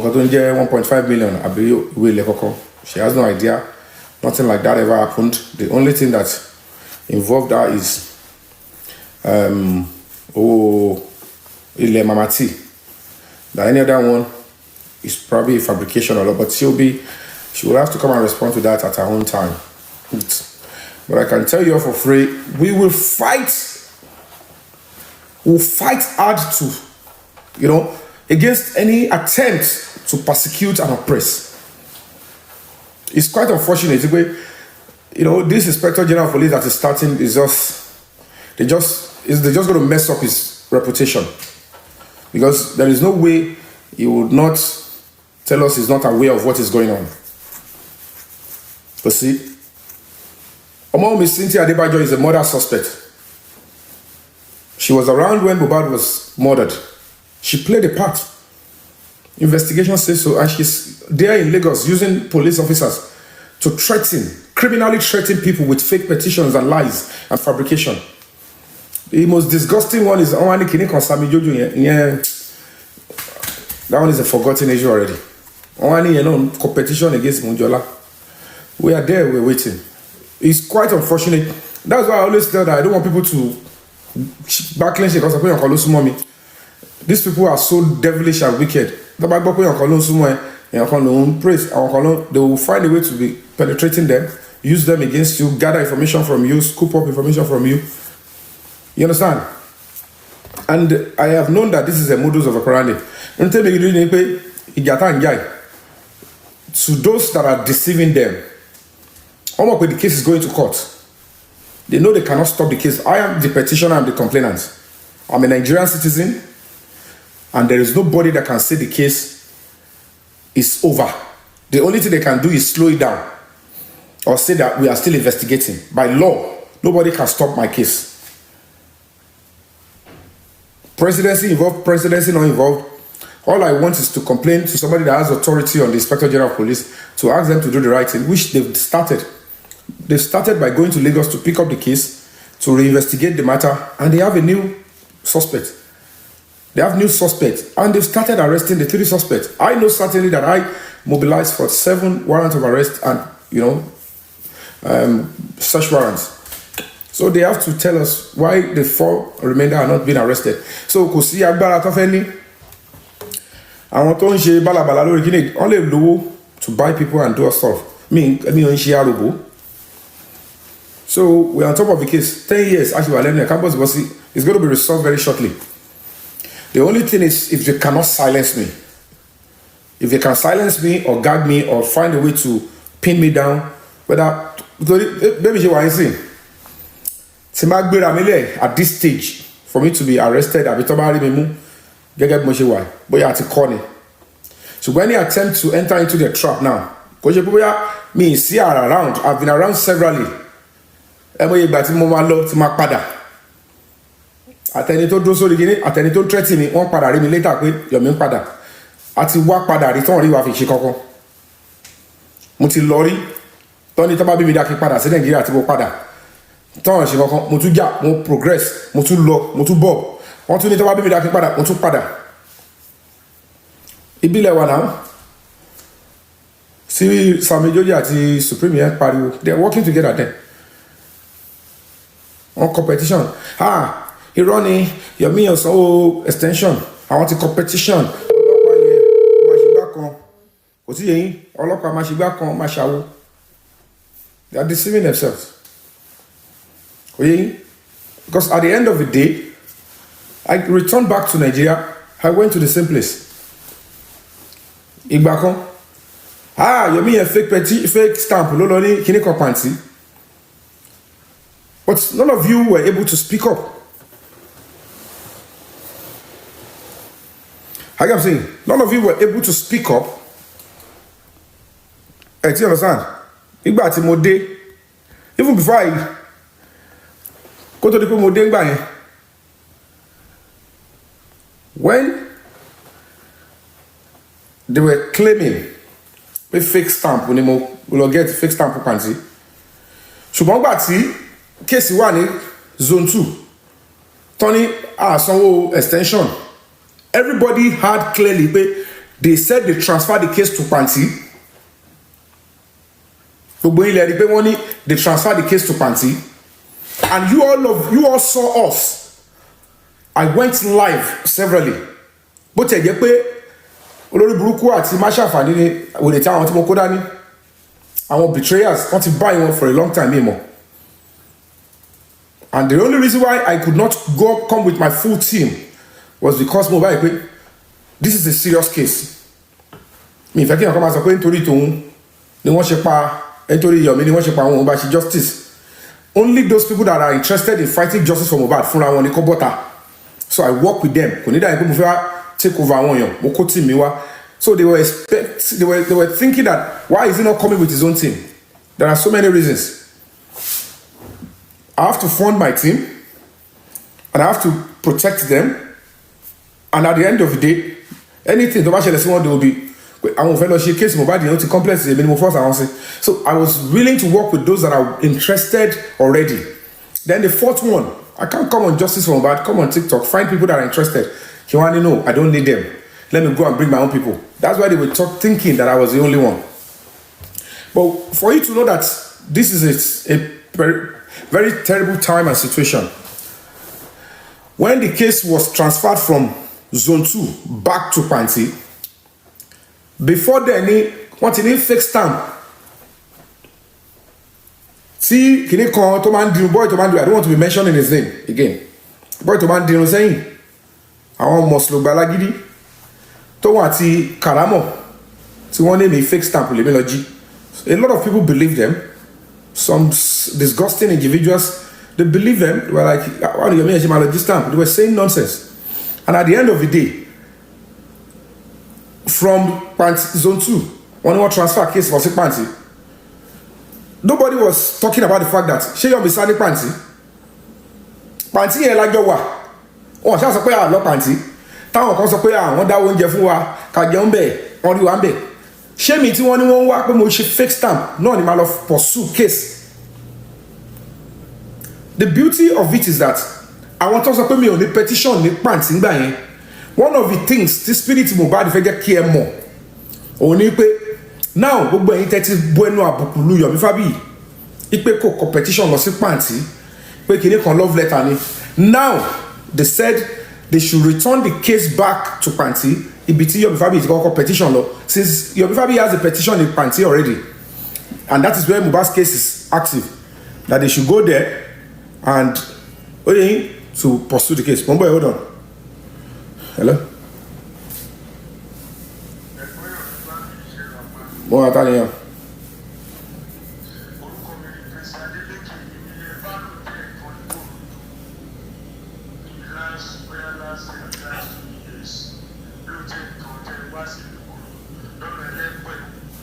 1.5 million. She has no idea. Nothing like that ever happened. The only thing that involved her is Ile Mamati. That any other one is probably a fabrication or not, but she will have to come and respond to that at her own time. But I can tell you for free, we will fight. We'll fight hard to, against any attempt to persecute and oppress. It's quite unfortunate. This Inspector General of Police that is starting is they're just going to mess up his reputation, because there is no way he would not tell us he's not aware of what is going on. But see, Miss Cynthia Adebajo is a murder suspect. She was around when Mohbad was murdered. She played a part. Investigation says so, and she's there in Lagos using police officers to criminally threaten people with fake petitions and lies and fabrication. The most disgusting one is Onwani Kinikon Sami Jojo. Yeah, that one is a forgotten issue already. Onwani, competition against Mohunjola. We are there, we're waiting. It's quite unfortunate. That's why I always tell that I don't want people to backlash because I put on mommy. These people are so devilish and wicked. They will find a way to be penetrating them, use them against you, gather information from you, scoop up information from you. You understand? And I have known that this is a modus of operandi. To those that are deceiving them, almost when the case is going to court, they know they cannot stop the case. I am the petitioner and the complainant. I'm a Nigerian citizen, and there is nobody that can say the case is over. The only thing they can do is slow it down or say that we are still investigating. By law, nobody can stop my case. Presidency involved, presidency not involved. All I want is to complain to somebody that has authority on the Inspector General of Police to ask them to do the right thing, which they've started. They started by going to Lagos to pick up the case, to reinvestigate the matter, and they have a new suspect. They have new suspects, and they've started arresting the 3 suspects. I know certainly that I mobilized for 7 warrants of arrest and, search warrants. So they have to tell us why the 4 remainder are not being arrested. So, kò sí agbára tó fẹ́ ní. Àwọn tó ń ṣe bálabàla lórí kíni, wọ́n lè lówó to buy people and do stuff. Me ò ń ṣe arúgbó. So we're on top of the case. 10 years, actually, we're learning. Campus Bossy is going to be resolved very shortly. The only thing is if they cannot silence me. If they can silence me or gag me or find a way to pin me down, whether maybe you are saying, at this stage, for me to be arrested, so when they attempt to enter into the trap now, me see around, I've been around severally. Àtẹni tó dúró sórí gíní, àtẹni tó threaten mi, wọ́n padà rí mi later pé Yomi ń padà. Àti wá padà rí tán rí wa fi ṣe kankan. Mo ti lọ rí, tán ní tán bá bí mi dá kí padà sí Nàìjíríà tí mo padà. Tán ṣe kankan, mo tún jà, mo progress, mo tún lọ, mo tún bọ̀. Wọ́n tún ní tán bá bí mi dá kí padà, mo tún padà. Ìbílẹ̀ wa náà. Sí Sami Joji àti Supreme yẹn pariwo, they are working together then. On competition. Irọ́ ni Yomi ọ̀sánwó extension àwọn ti competition ọlọ́pàá yẹn máa ṣe gbá kan kò sí yẹn ọlọ́pàá máa ṣe gbá kan máa ṣàwó. They are deceiving themselves. Because at the end of the day, I returned back to Nigeria. I went to the same place. Ìgbà kan Yomi yẹn fake stamp ló lọ ní kíní kan pàǹtí. But none of you were able to speak up. Like I'm saying, none of you were able to speak up. Do you understand? Even before I go to the people, when they were claiming a fake stamp, when they will get fake stamp panty. Ṣùgbọ́n gbà tí case wà ní zone 2, Tony sanwó extension. Everybody had clearly pé They said they transferred the case to Panti. They transferred the case to Panti. And you all saw us. I went live severally. But I get olórí burúkú àti máṣàfàní ni wòlé tí àwọn tí mo kó dání àwọn betrayers wọ́n ti buy wọn for a long time mímọ́. And the only reason why I could not come with my full team was because mo báyìí pé this is a serious case. Mi ìfẹ́ kí èèyàn kan máa sọ pé nítorí tòun ni wọ́n ṣe pa nítorí Yomi ni wọ́n ṣe pa àwọn ọba ṣe justice. Only those people that are interested in fighting justice for Mohbad fúnra wọn ni kọ́ bọ́ta. So I work with them. Kò ní dàbí pé mo fẹ́ take over àwọn èèyàn mo kó team mi wá. So they were thinking that why is he not coming with his own team? There are so many reasons. I have to fund my team and I have to protect them. And at the end of the day, anything tó bá ṣẹlẹ̀ sí wọn, they will be àwọn òfin lọ ṣe case Mohbad yẹn ó ti complex èmi ni mo force àwọn sí. So I was willing to work with those that are interested already. Then the fourth one, I can't come on Justice for Mohbad, come on TikTok, find people that are interested. Kiwani, no, I don't need them. Let me go and bring my own people. That's why they were thinking that I was the only one. But for you to know that this is a very, very terrible time and situation. When the case was transferred from Zone 2 back to Panti, before then, what in fake stamp. See, boy to man, I don't want to be mentioning his name again. Boy to man, saying, àwọn mọ̀sùlù gbalagidi tó wà ti Karamo tí wọ́n ní fake stamp lèmi lọ jí. A lot of people believe them. Some disgusting individuals, they believe them. They were like, why do you mean a stamp? They were saying nonsense. And at the end of the day, from Zone 2, when we transfer case for Panti, nobody was talking about the fact that Yomi Sani Panti yẹn lájọ wà. Wọ́n ṣáà sọ pé àlọ́ Panti táwọn kan sọ pé àwọn dáwọ́ oúnjẹ fún wa ká jẹun bẹ́ẹ̀ wọ́n rí wa ń bẹ̀. Ṣé mi tí wọ́n ní wọ́n wá pé mo ṣe fake stamp náà ni màá lọ pursue case. The beauty of it is that àwọn tó sọ pé mi ò ní petition ní Panti ńgbà yẹn, one of the things tí spirit Mohbad fẹ́ jẹ́ kí ẹ mọ̀ òun ni pé now gbogbo ẹ̀yin tẹ́tí bọ́ ẹnu àbùkù lu Yomi Fabiyi ipe kò competition lọ sí Panti pé kìíní kan love letter ni. Now they said they should return the case back to Panti ibi tí Yomi Fabiyi ti kọ́kọ́ petition lọ, since Yomi Fabiyi has a petition in Panti already, and that is where Mohbad's case is active, that they should go there and to pursue the case. Mumbai, hold on. Hello? Mo Ataniyan.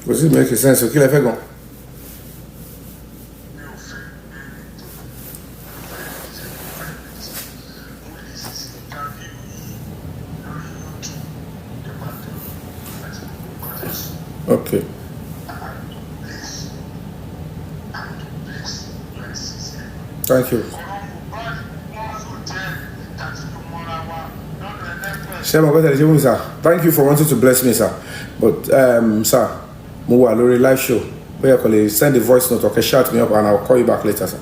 Does it make sense? O kí lẹ fẹ́ gan? Okay. Thank you. Sir, thank you for wanting to bless me, sir. But, sir, mo wà lórí live show. Where you send a voice note or shout me up and I'll call you back later, sir.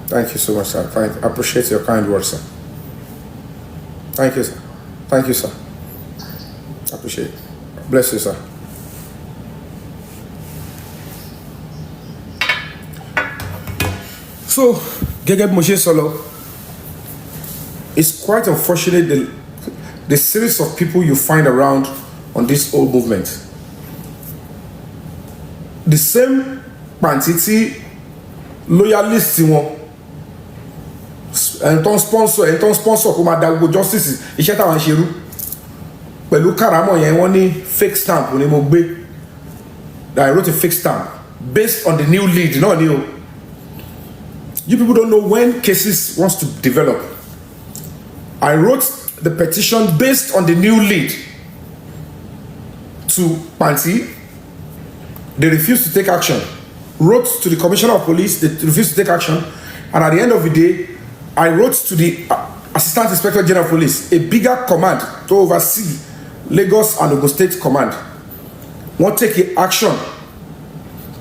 Thank you so much, sir. I appreciate your kind words, sir. Thank you, sir. Thank you, sir. I appreciate it. Bless you, sir. So, gẹ́gẹ́ bí mo ṣe sọ lọ, it's quite unfortunate the series of people you find around on this whole movement. The same Panti tí loyalist wọn ẹ̀ńtọ́ sponsor kó máa da gbogbo justice iṣẹ́ táwọn ṣe rú pẹ̀lú Karamo yẹn wọ́n ní fake stamp ni mo gbé, that I wrote a fake stamp based on the new lead náà ni o. You people don't know when cases wants to develop. I wrote the petition based on the new lead to Panti. They refused to take action. Wrote to the Commissioner of Police, they refused to take action. And at the end of the day, I wrote to the Assistant Inspector General of Police, a bigger command to oversee Lagos and Ogun State Command. Wọ́n take action.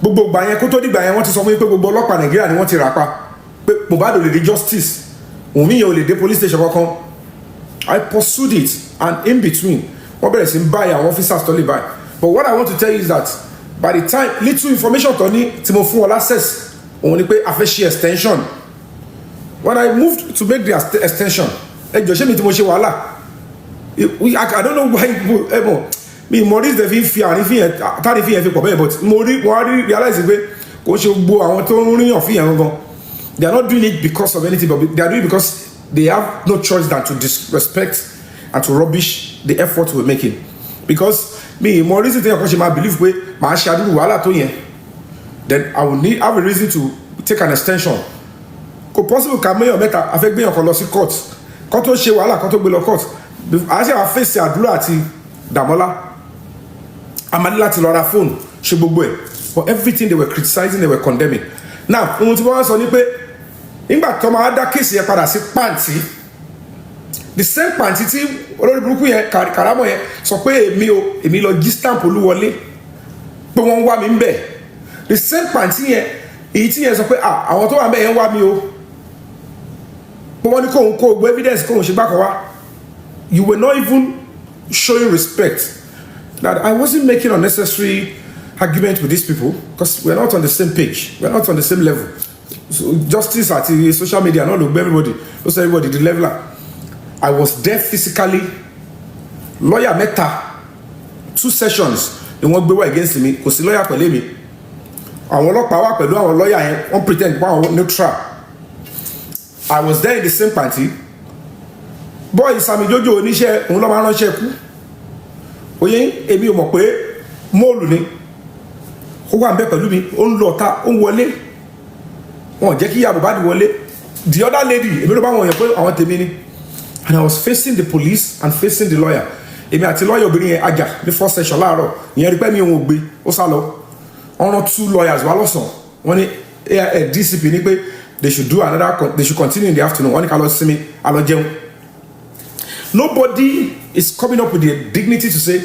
Gbogbo gbà yẹn kó tó dìgbà yẹn wọ́n ti sọ fún yín pé gbogbo ọlọ́pàá Nàìjíríà ni wọ́n ti rà pa. Pé Mohbad ò lè dé justice. Wùnmí yẹn ò lè dé police station kankan. I pursued it, and in between, wọ́n bẹ̀rẹ̀ sí ń báyìí àwọn officers tó lè báyìí. But what I want to tell you is that by the time little information tó ní tí mo fún wọn access, òun ni pé a fẹ́ ṣe extension. When I moved to make the extension, ẹ jọ ṣé mi tí mo ṣe wàhálà. I don't know why people mi Maurice de fi fi àrífín yẹn tàrífín yẹn fi pọ̀ bẹ́ẹ̀, but mo realize pé kò ṣe gbogbo àwọn tó ń ríyàn fi yẹn gangan. They are not doing it because of anything, but they are doing it because they have no choice than to disrespect and to rubbish the effort we're making. Because me Maurice de fi ṣe máa believe pé màá ṣe àdúgbò wàhálà tó yẹn, then I will have a reason to take an extension. Kò possible ká mẹ́yàn mẹ́ta afẹ́ gbéyàn kan lọ sí court kó tó ṣe wàhálà kó tó gbé lọ court. Àṣẹ àwọn fèsì àdúrà àti Dàmọ́lá amadi láti lọ ra fóònù ṣe gbogbo ẹ̀, for everything they were criticizing, they were condemning. Now ohun tí wọ́n sọ ni pé nígbà tó máa dá kéèsì yẹn padà sí pàǹtí, the same pàǹtí tí olórí burúkú yẹn Kàrámọ̀ yẹn sọ pé èmi lọ jí stamp Olúwọlé pé wọ́n ń wá mi ń bẹ̀, the same pàǹtí yẹn èyí tí yẹn sọ pé àwọn tó wà ń bẹ̀ yẹn ń wá mi o pé wọ́n ní kóhun kó gbé evidence kóhun ṣe gbákan wá. You were not even showing respect. That I wasn't making unnecessary argument with these people because we're not on the same page, we're not on the same level. So justice at the social media, not everybody, also everybody the leveler. I was there physically. Lawyer mẹ́ta 2 sessions ni wọ́n gbé wá against me. Kò sí lawyer pẹ̀lú mi. Àwọn ọlọ́pàá wà pẹ̀lú àwọn lawyer yẹn, wọ́n pretend pé àwọn neutral. I was there in the same party. Boy Sami Jojo oníṣẹ́ òun ló máa ránṣẹ́ kú. Oye èmi ò mọ̀ pé móòlù ni. Ó wà ńbẹ̀ pẹ̀lú mi, ó ń lọ ta, ó ń wọlé. Wọ́n jẹ́ kí ìyá Mohbad wọlé. The other lady, èmi ló bá wọn yẹn pé àwọn tèmi ni. And I was facing the police and facing the lawyer. Èmi àti lawyer obìnrin yẹn ajá ní 4th session láàárọ̀. Ìyẹn rí pé mi òun ò gbé, ó sá lọ. Wọ́n rán 2 lawyers wá lọ́sàn-án. Wọ́n ní DCP ní pé they should continue in the afternoon. Wọ́n ní ká lọ sinmi, a lọ jẹun. Nobody is coming up with the dignity to say,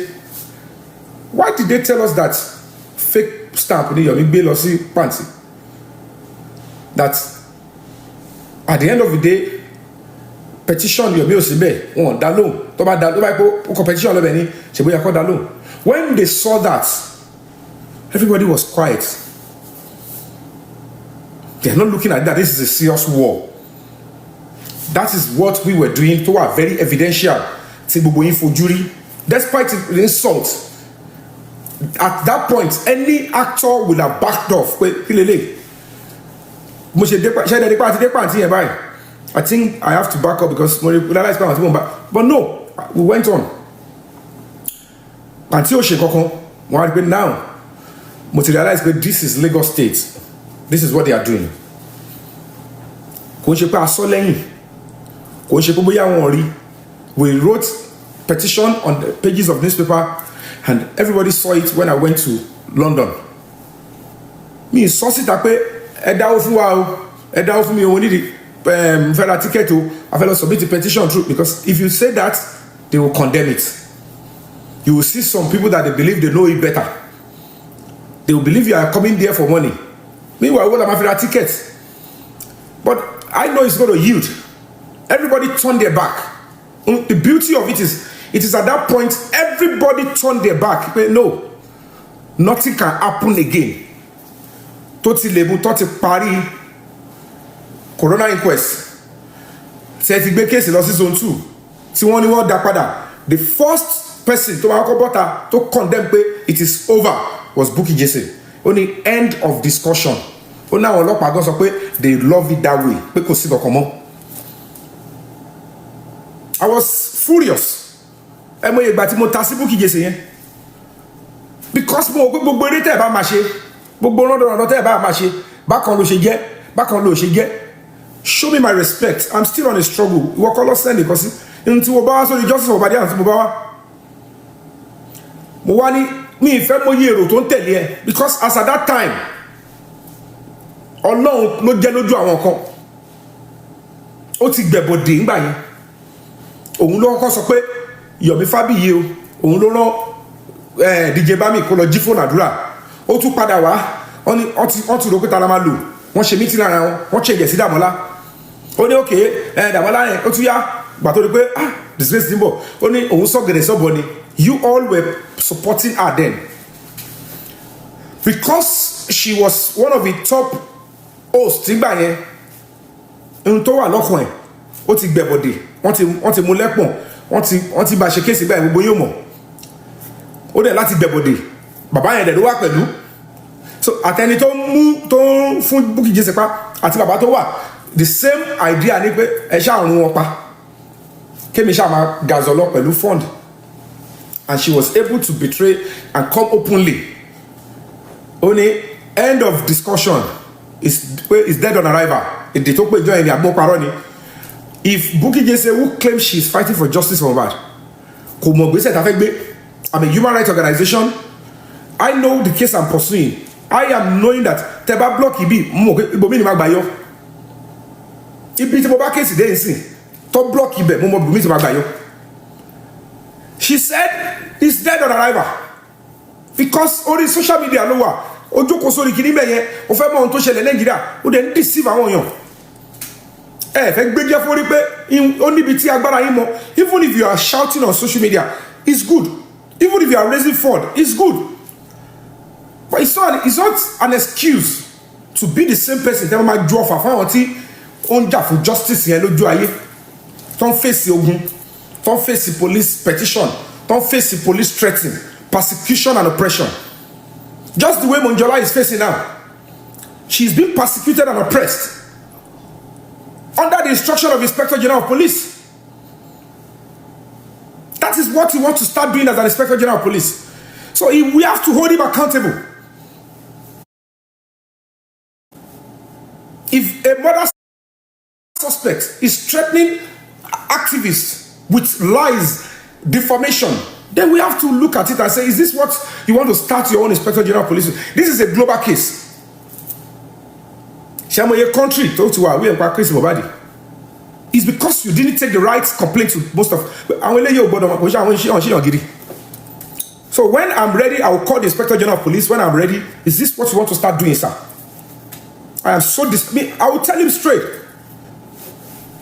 why did they tell us that fake stamp ní Yomi gbé lọ sí pàǹtí? That at the end of the day, petition Yomi ò sí bẹ́ẹ̀, wọ́n dá lóhùn. Tó bá pé ó kọ petition lọ́bẹ̀ ní ṣe bóyá kọ́ dá lóhùn. When they saw that, everybody was quiet. They're not looking at that. This is a serious war. That is what we were doing to our very evidential. Despite the insult, at that point, any actor would have backed off. I think I have to back up because but no, we went on. Until now, materialize that this is Lagos State. This is what they are doing. We wrote petition on the pages of newspaper and everybody saw it when I went to London. Me source it up me only the ticket to submit a petition through, because if you say that, they will condemn it. You will see some people that they believe they know it better. They will believe you are coming there for money. Meanwhile, what am I for that ticket? But I know it's going to yield. Everybody turned their back. The beauty of it is at that point, everybody turned their back. No, nothing can happen again. Toti lebu, toti pari, corona inquest. Say ti gbe case lọ sí zone 2. Tí wọ́n ní wọ́n dá padà. The first person to condemn pé it is over was Bukky Jesse. Only end of discussion. Ó ní àwọn ọlọ́pàá gan sọ pé they love it that way. Pé kò sí kankan mọ́. I was furious. Ẹ mọ̀ ìgbà tí mo ta sí Bukky Jesse yẹn. Because mo gbogbo eré tẹ́ ẹ bá máa ṣe, gbogbo rọ́dọ̀rọ̀dọ̀ tẹ́ ẹ bá máa ṣe, bákan ló ṣe jẹ́, bákan ló ṣe jẹ́. Show me my respect. I'm still on a struggle. Ìwọ kọ́ lọ sẹ́ni kan sí. Ntí mo bá wá sórí justice for Badian tí mo bá wá. Mo wá ní mi ìfẹ́ mo yí èrò tó ń tẹ̀lé ẹ, because as at that time, Ọlọ́run ló jẹ́ lójú àwọn kan. Ó ti gbẹ̀bọ̀dé ńgbà yẹn. òun ló kọ́kọ́ sọ pé Yomi Fabiyi o òun ló rán DJ Bami kó lọ jí fóònù àdúrà ó tún padà wá wọ́n ti rò pé tara máa lò wọ́n ṣe mítí lára wọ́n ṣe ìjẹ̀sí Dàmọ́lá ó ní òkè Dàmọ́lá yẹn ó tún yá gbà tó rí pé disgrace ti ń bọ̀ ó ní òun sọ gẹ̀dẹ̀ sọ́bọ̀ ni you all were supporting her then because she was one of the top hosts nígbà yẹn ohun tó wà lọ́kàn ẹ̀ ó ti gbẹ̀bọ̀dẹ̀ wọ́n ti mú lẹ́pọ̀n wọ́n ti bá ṣe kéèsì báyìí gbogbo yóò mọ̀ ó dẹ̀ láti gbẹ̀bọ̀dẹ̀ bàbá yẹn dẹ̀ ló wà pẹ̀lú so àtẹni tó ń fún Bukky Jesse pa àti bàbá tó wà the same idea ni pé ẹ ṣáà run wọn pa kémi ṣáà máa gazọlọ pẹ̀lú fund and she was able to betray and come openly ó ní end of discussion is dead on arrival èdè tó péjọ ẹni àgbọ̀parọ́ ni if Bukky Jesse who claims she is fighting for justice for Mohbad kò mọ̀ gbèsè tá a fẹ́ gbé I'm a human rights organization I know the case I'm pursuing I am knowing that tẹ́ bá block ibi mo mọ̀ pé ibòmí ni máa gbà yọ ibi tí mo bá kéèsì dé nsìn tó block ibẹ̀ mo mọ̀ ibòmí tí máa gbà yọ she said it's dead on arrival because orí social media ló wà ojókòó sórí kìíní bẹ̀ yẹn o fẹ́ mọ ohun tó ṣẹlẹ̀ Nàìjíríà ó dẹ̀ ń deceive àwọn èèyàn fẹ́ gbé jẹ́ fún rí pé ó níbi tí agbára yín mọ even if you are shouting on social media it's good even if you are raising fund it's good but it's not an excuse to be the same person tẹ́ wọ́n máa ju ọ̀fà fún àwọn tí ó ń jà fún justice yẹn lójú ayé tó ń fèsì ogun tó ń fèsì police petition tó ń fèsì police threatening persecution and oppression just the way mohunjola is facing now she is being persecuted and oppressed under the instruction of Inspector General of Police. That is what we want to start doing as an Inspector General of Police. So we have to hold him accountable. If a murder suspect is threatening activists with lies, defamation, then we have to look at it and say, is this what you want to start your own Inspector General of Police with? This is a global case. Shamoye country talk to our way and practice Mohbad. It's because you didn't take the right complaint to most of. So when I'm ready, I will call the Inspector General of Police. When I'm ready, is this what you want to start doing, sir? I am so I will tell him straight.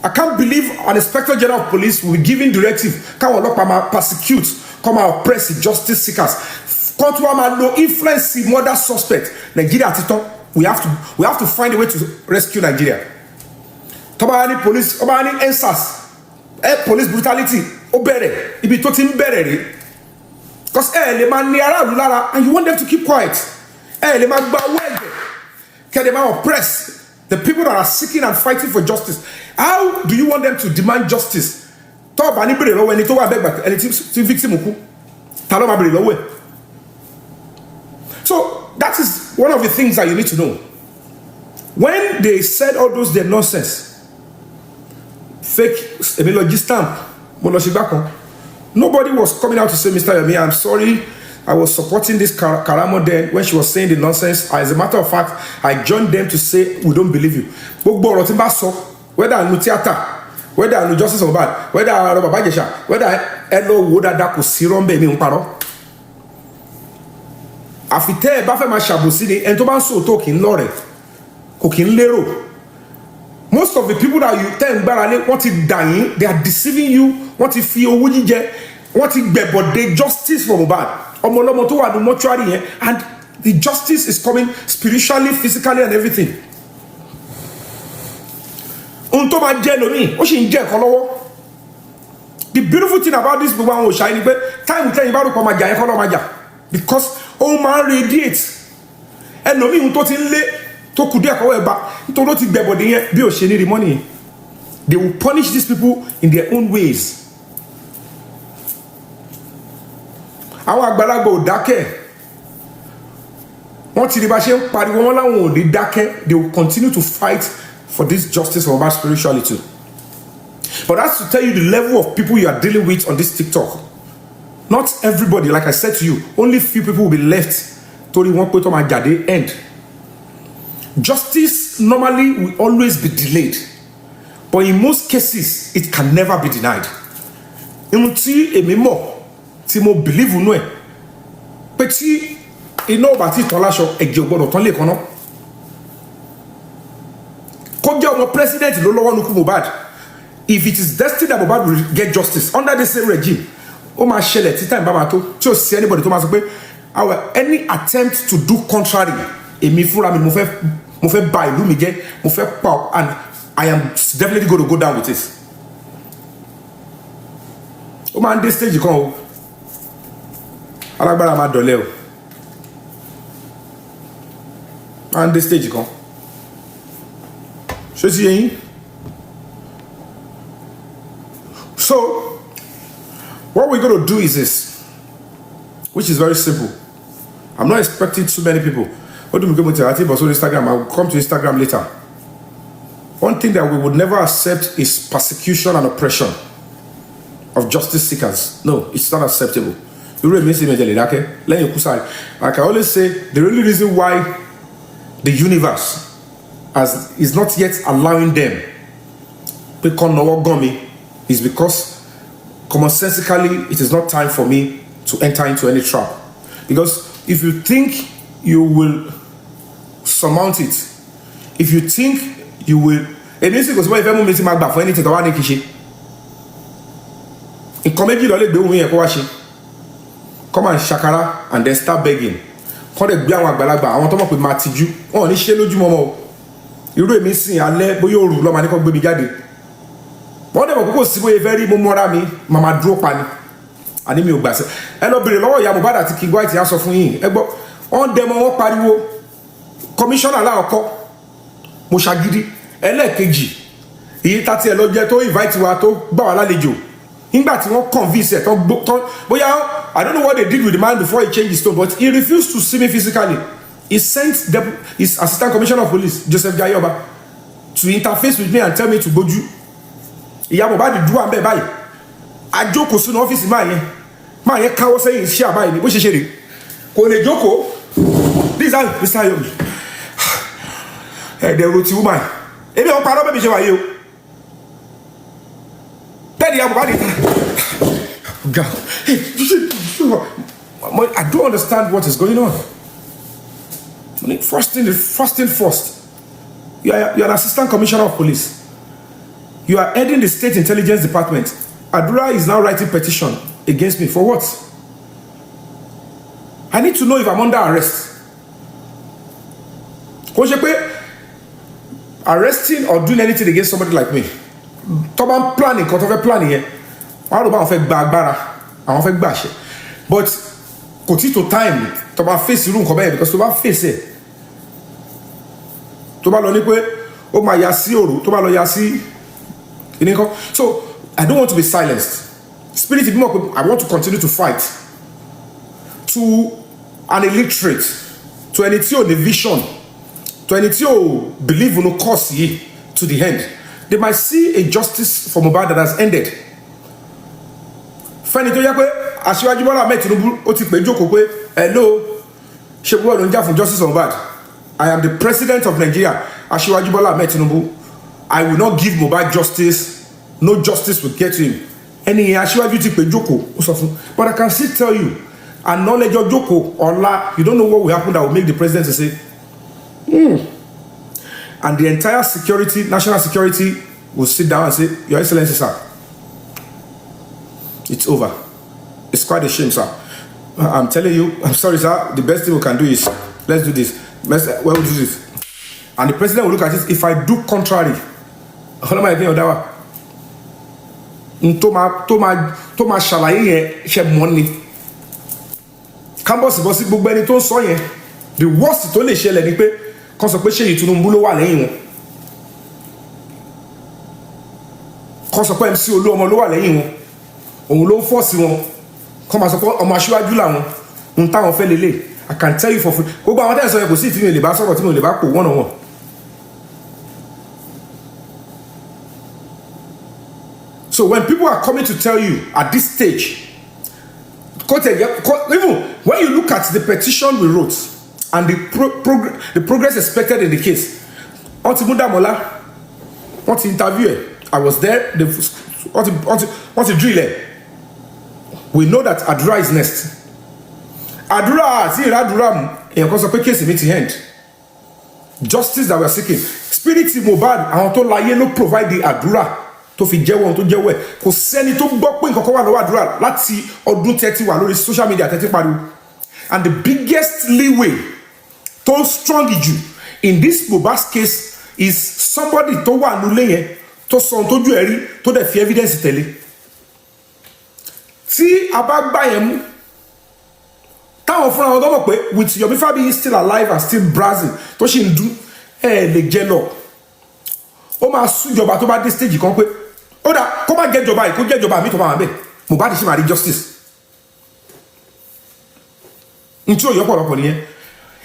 I can't believe an Inspector General of Police will be giving directive. Come on, persecute, come and oppress the justice seekers. Come to no influence the murder suspect. Nigeria Tito. We have to find a way to rescue Nigeria. Tobani police, Tobani answers, police brutality, obere, ibi to ti mbere. Because le man ni ara lara, and you want them to keep quiet. Le man gba wege, can they oppress the people that are seeking and fighting for justice? How do you want them to demand justice? Tobani bere lowe ni to wa beg back, ti victim ku. Talo ma bere lowe. So that is one of the things that you need to know. When they said all those their nonsense, fake emilogy stamp, nobody was coming out to say, Mr. Yomi, I'm sorry, I was supporting this Karamo then when she was saying the nonsense. As a matter of fact, I joined them to say, we don't believe you. Whether I theater, whether I justice or bad, whether I whether I know would that could see Rombe. Afite ba fe ma ṣàbòsí ni en tó bá sọ tó kin lore kò kin lérò. Most of the people that you tell gbára lé wọ́n ti dà yín, they are deceiving you, wọ́n ti fi owó jíjẹ, wọ́n ti gbẹ̀bọ̀dé justice for Mohbad. Ọmọ ọlọ́mọ tó wà ní mortuary yẹn, and the justice is coming spiritually, physically and everything. Ohun tó máa jẹ́ lónìí, ó sì ń jẹ́ ẹ̀kọ́ lọ́wọ́. The beautiful thing about this gbogbo àwọn òṣà ni pé time tẹ́yìn bá rò pọ̀ máa jà yẹn kọ́ lọ́ máa jà. Because ó máa radiate ẹlòmíì ohun tó ti ń lé tó kù díẹ̀ kọ́wọ́ ẹ̀bá nítorí ó ti gbẹ̀bọ̀dé yẹn bí ò ṣe ní rí money. They will punish these people in their own ways. Àwọn àgbàlagbà ò dákẹ́ wọ́n ti rí bá ṣe ń pariwo wọn láwọn ò ní dákẹ́. They will continue to fight for this justice for about spirituality. But that's to tell you the level of people you are dealing with on this TikTok. Not everybody, like I said to you, only few people will be left to the one point on my jade end. Justice normally will always be delayed, but in most cases, it can never be denied. Ihun tí èmi mọ̀ tí mo believe nú ẹ̀ pé tí iná ò bá ti tán láṣọ ẹ̀jẹ̀ ò gbọ́dọ̀ tán lè kan náà. Kó jẹ́ ọmọ president ló lọ́wọ́ nukú Mohbad, if it is destined that Mohbad will get justice under the same regime, ó máa ṣẹlẹ̀ tí time bá máa tó tí ò sí anybody tó máa sọ pé any attempt to do contrary èmi fúnra mi mo fẹ́ ba ìlú mi jẹ́, mo fẹ́ pa, and I am definitely going to go down with it. Ó máa ń dé stage kan o, alágbára máa dọ̀lẹ́ o, máa ń dé stage kan. So what we're going to do is this, which is very simple. I'm not expecting too many people. What do we go to Instagram? I'll come to Instagram later. One thing that we would never accept is persecution and oppression of justice seekers. No, it's not acceptable. Like I always say, the only reason why the universe is not yet allowing them is because commonsensically it is not time for me to enter into any trap. Because if you think you will surmount it, if you think you will, it means because if I'm meeting my for anything, I want in comedy, come and shakara and then start begging. Come the ground balagba. I want to talk with Matiju. Oh, ni ṣe lójú mọ́mọ́. Irú èmi sìn alẹ́ bóyá òru ló máa ní kó gbé mi jáde. Wọ́n dẹ̀ mọ̀ kókó sí bóyá very mọ́mọ́ra mi màmá dúró pa ni. Àní mi ò gbà sẹ́. Ẹ lọ bèrè lọ́wọ́ ìyá Mohbad àti King White yà sọ fún yín. Ẹ gbọ́, wọ́n dẹ̀ mọ́ wọ́n pariwo. Commissioner láàkọ́ mo ṣàgídí. Ẹlẹ́ẹ̀kejì èyí tá tiẹ̀ lọ jẹ́ tó invite wa tó gbà wá lálejò. Nígbà tí wọ́n convince ẹ̀ tán bóyá I don't know what they did with the man before he changed his tone, but he refused to see me physically. He sent his assistant commissioner of police, Joseph Jayoba, to interface with me and tell me to go do. Ìyá Mohbad dúró àmbẹ̀ báyìí. Àjókòó sínú ọ́fíìsì máa yẹn káwọ́ sẹ́yìn iṣẹ́ àbáyìí ni bó ṣe ṣe rè. Kò lè jókòó. This is how Mr. Yomi. Ẹ̀ẹ́dẹ̀rù ti woman. Èmi ò parọ́ bẹ́ẹ̀ mi ṣe wáyé o. Bẹ́ẹ̀ni ìyá Mohbad ta. I don't understand what is going on. First thing first. You're an assistant commissioner of police. You are heading the state intelligence department. Adura is now writing petition against me. For what? I need to know if I'm under arrest. Arresting or doing anything against somebody like me. Toban planning, planning here. I don't know if I fẹ́ gbàṣẹ, but kò tí tó time tó bá face irú nǹkan bẹ́ẹ̀, because tó bá face ẹ̀ tó bá lọ ní pé ó máa yà sí òru tó bá lọ yà sí ìníkan. So I don't want to be silenced. Spirit bí mọ̀ pé I want to continue to fight to an illiterate, to ẹni tí ò ní vision, to ẹni tí ò believe in cause yìí to the end. They might see a justice for Mohbad that has ended. Fẹ́ni tó yẹ pé Aṣíwájú Bọ́lá Ahmed Tinubu ó ti pè jókòó pé hello ṣe gbọ́dọ̀ ló ń jà fún justice for Mohbad. I am the president of Nigeria, Aṣíwájú Bọ́lá Ahmed Tinubu. I will not give Mohbad justice. No justice will get to him. Ẹni yẹn Aṣíwájú ti pè jókòó ó sọ fún. But I can still tell you, acknowledge your jókòó ọ̀la, you don't know what will happen that will make the president to say and the entire security, national security will sit down and say, Your Excellency, sir, it's over. It's quite a shame, sir. I'm telling you, I'm sorry, sir. The best thing we can do is, let's do this. Where will we do this? And the president will look at it. If I do contrary, tó máa ṣàlàyé yẹn ṣe mọ́ ni. Campus bọ́sí gbogbo ẹni tó ń sọ yẹn. The worst tó lè ṣẹlẹ̀ ni pé kàn sọ pé ṣé Tinubu ló wà lẹ́yìn wọn. Kàn sọ pé MC Olúọmọ ló wà lẹ́yìn wọn. Òun ló ń fọ́ọ̀sì wọn. Kàn máa sọ pé ọmọ Aṣíwájú làwọn. Ohun táwọn fẹ́ lélẹ̀. I can tell you for free. Gbogbo àwọn tẹ́lẹ̀ sọ yẹn kò sí ìfihàn ìlè bá sọ̀rọ̀ tí mo lè bá pò wọ́n náà wọ̀n. So when people are coming to tell you at this stage, even when you look at the petition we wrote and the progress expected in the case, Auntie Mudamola, want to interview her. I was there. Want to drill her. we know that àdúrà is next. Àdúrà àti ìràdúrà mu èèyàn kan sọ pé kéèsì mi ti end. Justice that we are seeking. Spirit Mohbad àwọn tó láyé ló provide the àdúrà tó fi jẹ́wọ́ ohun tó jẹ́wọ́ ẹ̀. Kò sẹ́ni tó gbọ́ pé nǹkan kan wà lọ́wọ́ àdúrà láti ọdún 30 wà lórí social media 30 pariwo. And the biggest leeway tó strong jù in this Mohbad's case is somebody tó wà nílé yẹn tó sọ ohun tójú ẹ̀ rí tó dẹ̀ fi evidence tẹ̀lé. Tí a bá gbá yẹn mú táwọn fúnra wọn tó mọ̀ pé with Yomi Fabiyi still alive and still browsing tó ṣì ń dún lè jẹ lọ ó máa súnjọba tó bá dé stage kan pé ó dà kó má jẹjọba yìí kó jẹjọba mi tó máa bẹ̀ Mohbad ṣì máa rí justice n tí ò yọ pọ̀lọpọ̀ nìyẹn.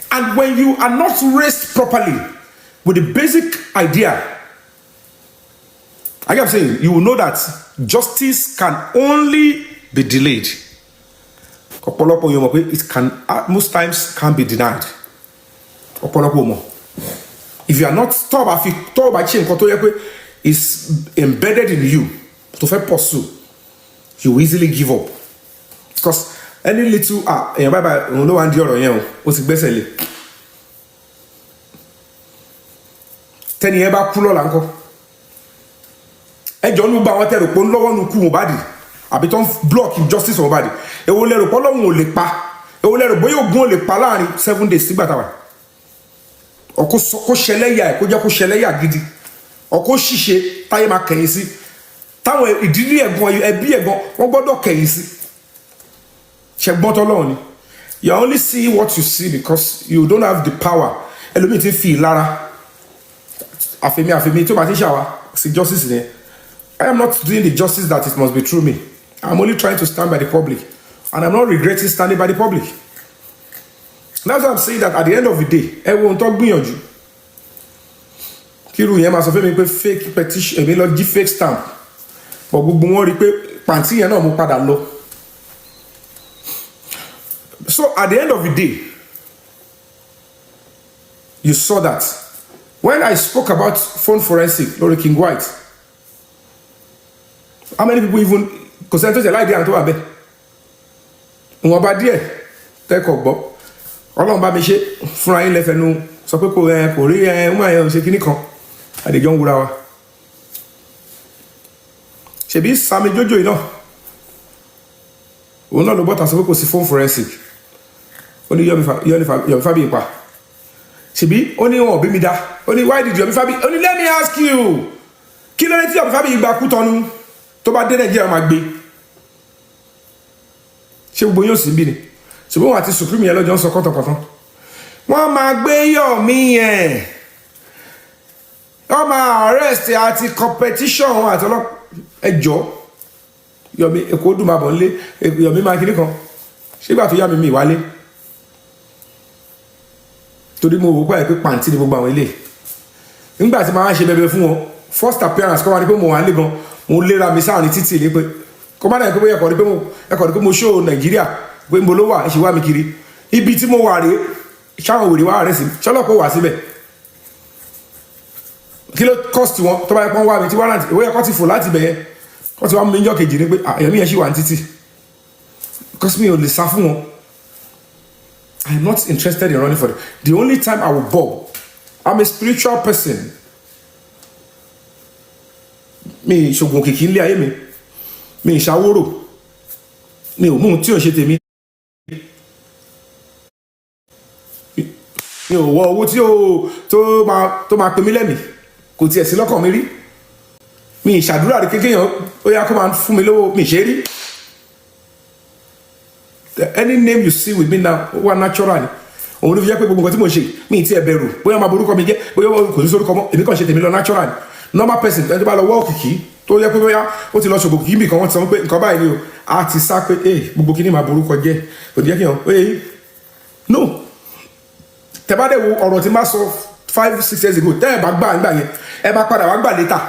And when you are not raised properly with the basic idea, like I'm saying, you will know that justice can only be delayed. It can most times can be denied. If you are not thought by change is embedded in you to pursue, you will easily give up. Because any little bye no one do or what's the best 10 years back pull on ẹjọ́ ló bá wọn tẹ̀rù pé lọ́wọ́ nu kú Mohbad àbí tó ń block justice Mohbad èwo lẹ́rù pé Ọlọ́run ò lè pa èwo lẹ́rù bóyá ogun ò lè pa láàrin 7 days sígbà táwa ọkọ ṣẹlẹ́yà ẹ̀ kó jẹ́ kó ṣẹlẹ́yà gidi ọkọ ṣìṣe táyé máa kẹ̀yìn sí táwọn ìdílé ẹ̀gbọ́n ẹbí ẹ̀gbọ́n wọ́n gbọ́dọ̀ kẹ̀yìn sí ṣẹgbọ́n tọ́lọ́run ni you only see what you see because you don't have the power ẹlòmíì ti fi ìlara àfẹ́mi tó bá ti ṣàwá sí justice yẹn. I am not doing the justice that it must be through me. I'm only trying to stand by the public. And I'm not regretting standing by the public. That's why I'm saying that at the end of the day, everyone talk beyond you. Kiru yẹn máa sọ fún mi pé fake petition, èmi lọ jí fake stamp. But gbogbo wọn rí pé pàǹtí yẹn náà mo padà lọ. So at the end of the day, you saw that. When I spoke about phone forensic, Lori King White, how many people even consent to like the anto abe wọ́n bá díẹ̀ teko gbọ́ Ọlọ́run bá mi ṣe fúnra yín lẹ́fẹ̀ẹ́nu sọ pé kò rí wọ́n àyẹ̀ ṣe kíní kan àdèjọ́ ń wúra wa ṣebí Sami Jojo iná òun náà ló bọ́ta sọ pé kò sí phone forensic ó ní Yomi Fabiyi pa ṣebí ó ní wọn ò bí mi dá ó ní why did Yomi Fabiyi ó ní let me ask you kí ló ní tí Yomi Fabiyi gba kú tọ́nu tó bá dé Nàìjíríà máa gbé ṣé gbogbo yóò sì bí ni ṣùgbọ́n wọn àti supreme yẹn lọ́jọ́ ń sọ kọ́tọ̀kọ́tọ̀ wọ́n máa gbé Yomi yẹn wọ́n máa arrest àti competition àti ẹjọ́ Yomi èkó dùn máa bọ̀ nílé Yomi máa kiri kan ṣégbà tó yá mi wálé torí mo wò pé àìpé pàǹtí ni gbogbo àwọn ilé nígbà tí máa ń ṣe bẹbẹ fún wọn first appearance kọ́ wa ni pé mo wà nílé gan mo lera mi sáà ní títì ní pé kọ́ bá náà pé ẹ̀kọ́ ni pé mo show Nàìjíríà pé mo ló wà ẹ̀ ṣe wá mi kiri ibi tí mo wà rèé ṣáwọn òwèrè wà rẹ̀ sí ṣọlọ́pọ̀ wà síbẹ̀ kí ló cost wọn tó bá yẹ pọ́n wá mi tí warrant ìwé ẹ̀kọ́ ti fò láti bẹ̀yẹ kọ́ ti wá mi níjọ́ kejì ní pé Yomi yẹn ṣì wà ní títì because mi ò lè sá fún wọn. I am not interested in running for it. The only time I will bow, I'm a spiritual person. Mi ṣògùn kìkì nílé ayé mi ṣàwòrò mi ò mú tí ò ṣe tèmi mi ò wọ owó tí tó máa pè mí lẹ́mìí kò tiẹ̀ sí lọ́kàn mi rí mi ìṣàdúrà rí kékeré ó yá kó máa fún mi lówó mi ṣe rí. Any name you see with me now wà natural ni òun ló fi jẹ́ pé gbogbo nǹkan tí mo ṣe mi ti ẹ̀ bẹ̀rù bóyá máa borúkọ mi jẹ́ bóyá kò ní sórúkọ mọ́ èmi kàn ṣe tèmi lọ natural ni normal person ẹni tó bá lọ wọ́ òkìkí tó yẹ pé bóyá ó ti lọ ṣògbò kìkì bì kan wọ́n ti sọ pé nǹkan báyìí ni o a ti sá pé gbogbo kìíní máa borúkọ jẹ́ kò ní jẹ́ kí hàn ó yẹ yín no tẹ́ bá dẹ̀ wo ọ̀rọ̀ tí máa sọ 5-6 years ago tẹ́ ẹ̀ bá gbà nígbà yẹn ẹ bá padà wá gbà later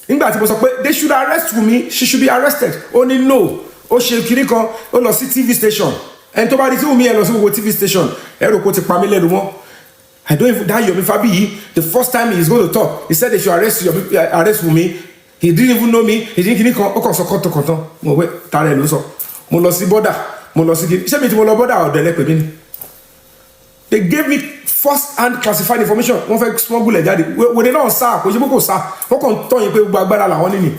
nígbà tí mo sọ pé they should arrest Wunmi she should be arrested ó ní no ó ṣe kiri kan ó lọ sí TV station ẹni tó bá rí tí Wunmi ẹ lọ sí gbogbo TV station ẹrù kó ti pa mí lẹ́nu mọ́ I don't even that Yomi Fabiyi the first time he is going to talk he said they should arrest Wunmi he didn't even know me, he didn't kan ó kàn sọ kọ́tọ̀kọ́tọ̀ mo wẹ́ tààrẹ ló sọ mo lọ sí bọ́dà mo lọ sí kí iṣẹ́ mi tí mo lọ bọ́dà ọ̀dọ̀ ẹlẹ́pẹ̀ mi ni. They gave me first hand classified information wọ́n fẹ́ smuggle ẹ̀ jáde wòde náà sá kò ṣe pé kò sá wọ́n kàn tọ́ yín pé gbogbo agbára làwọn nínú.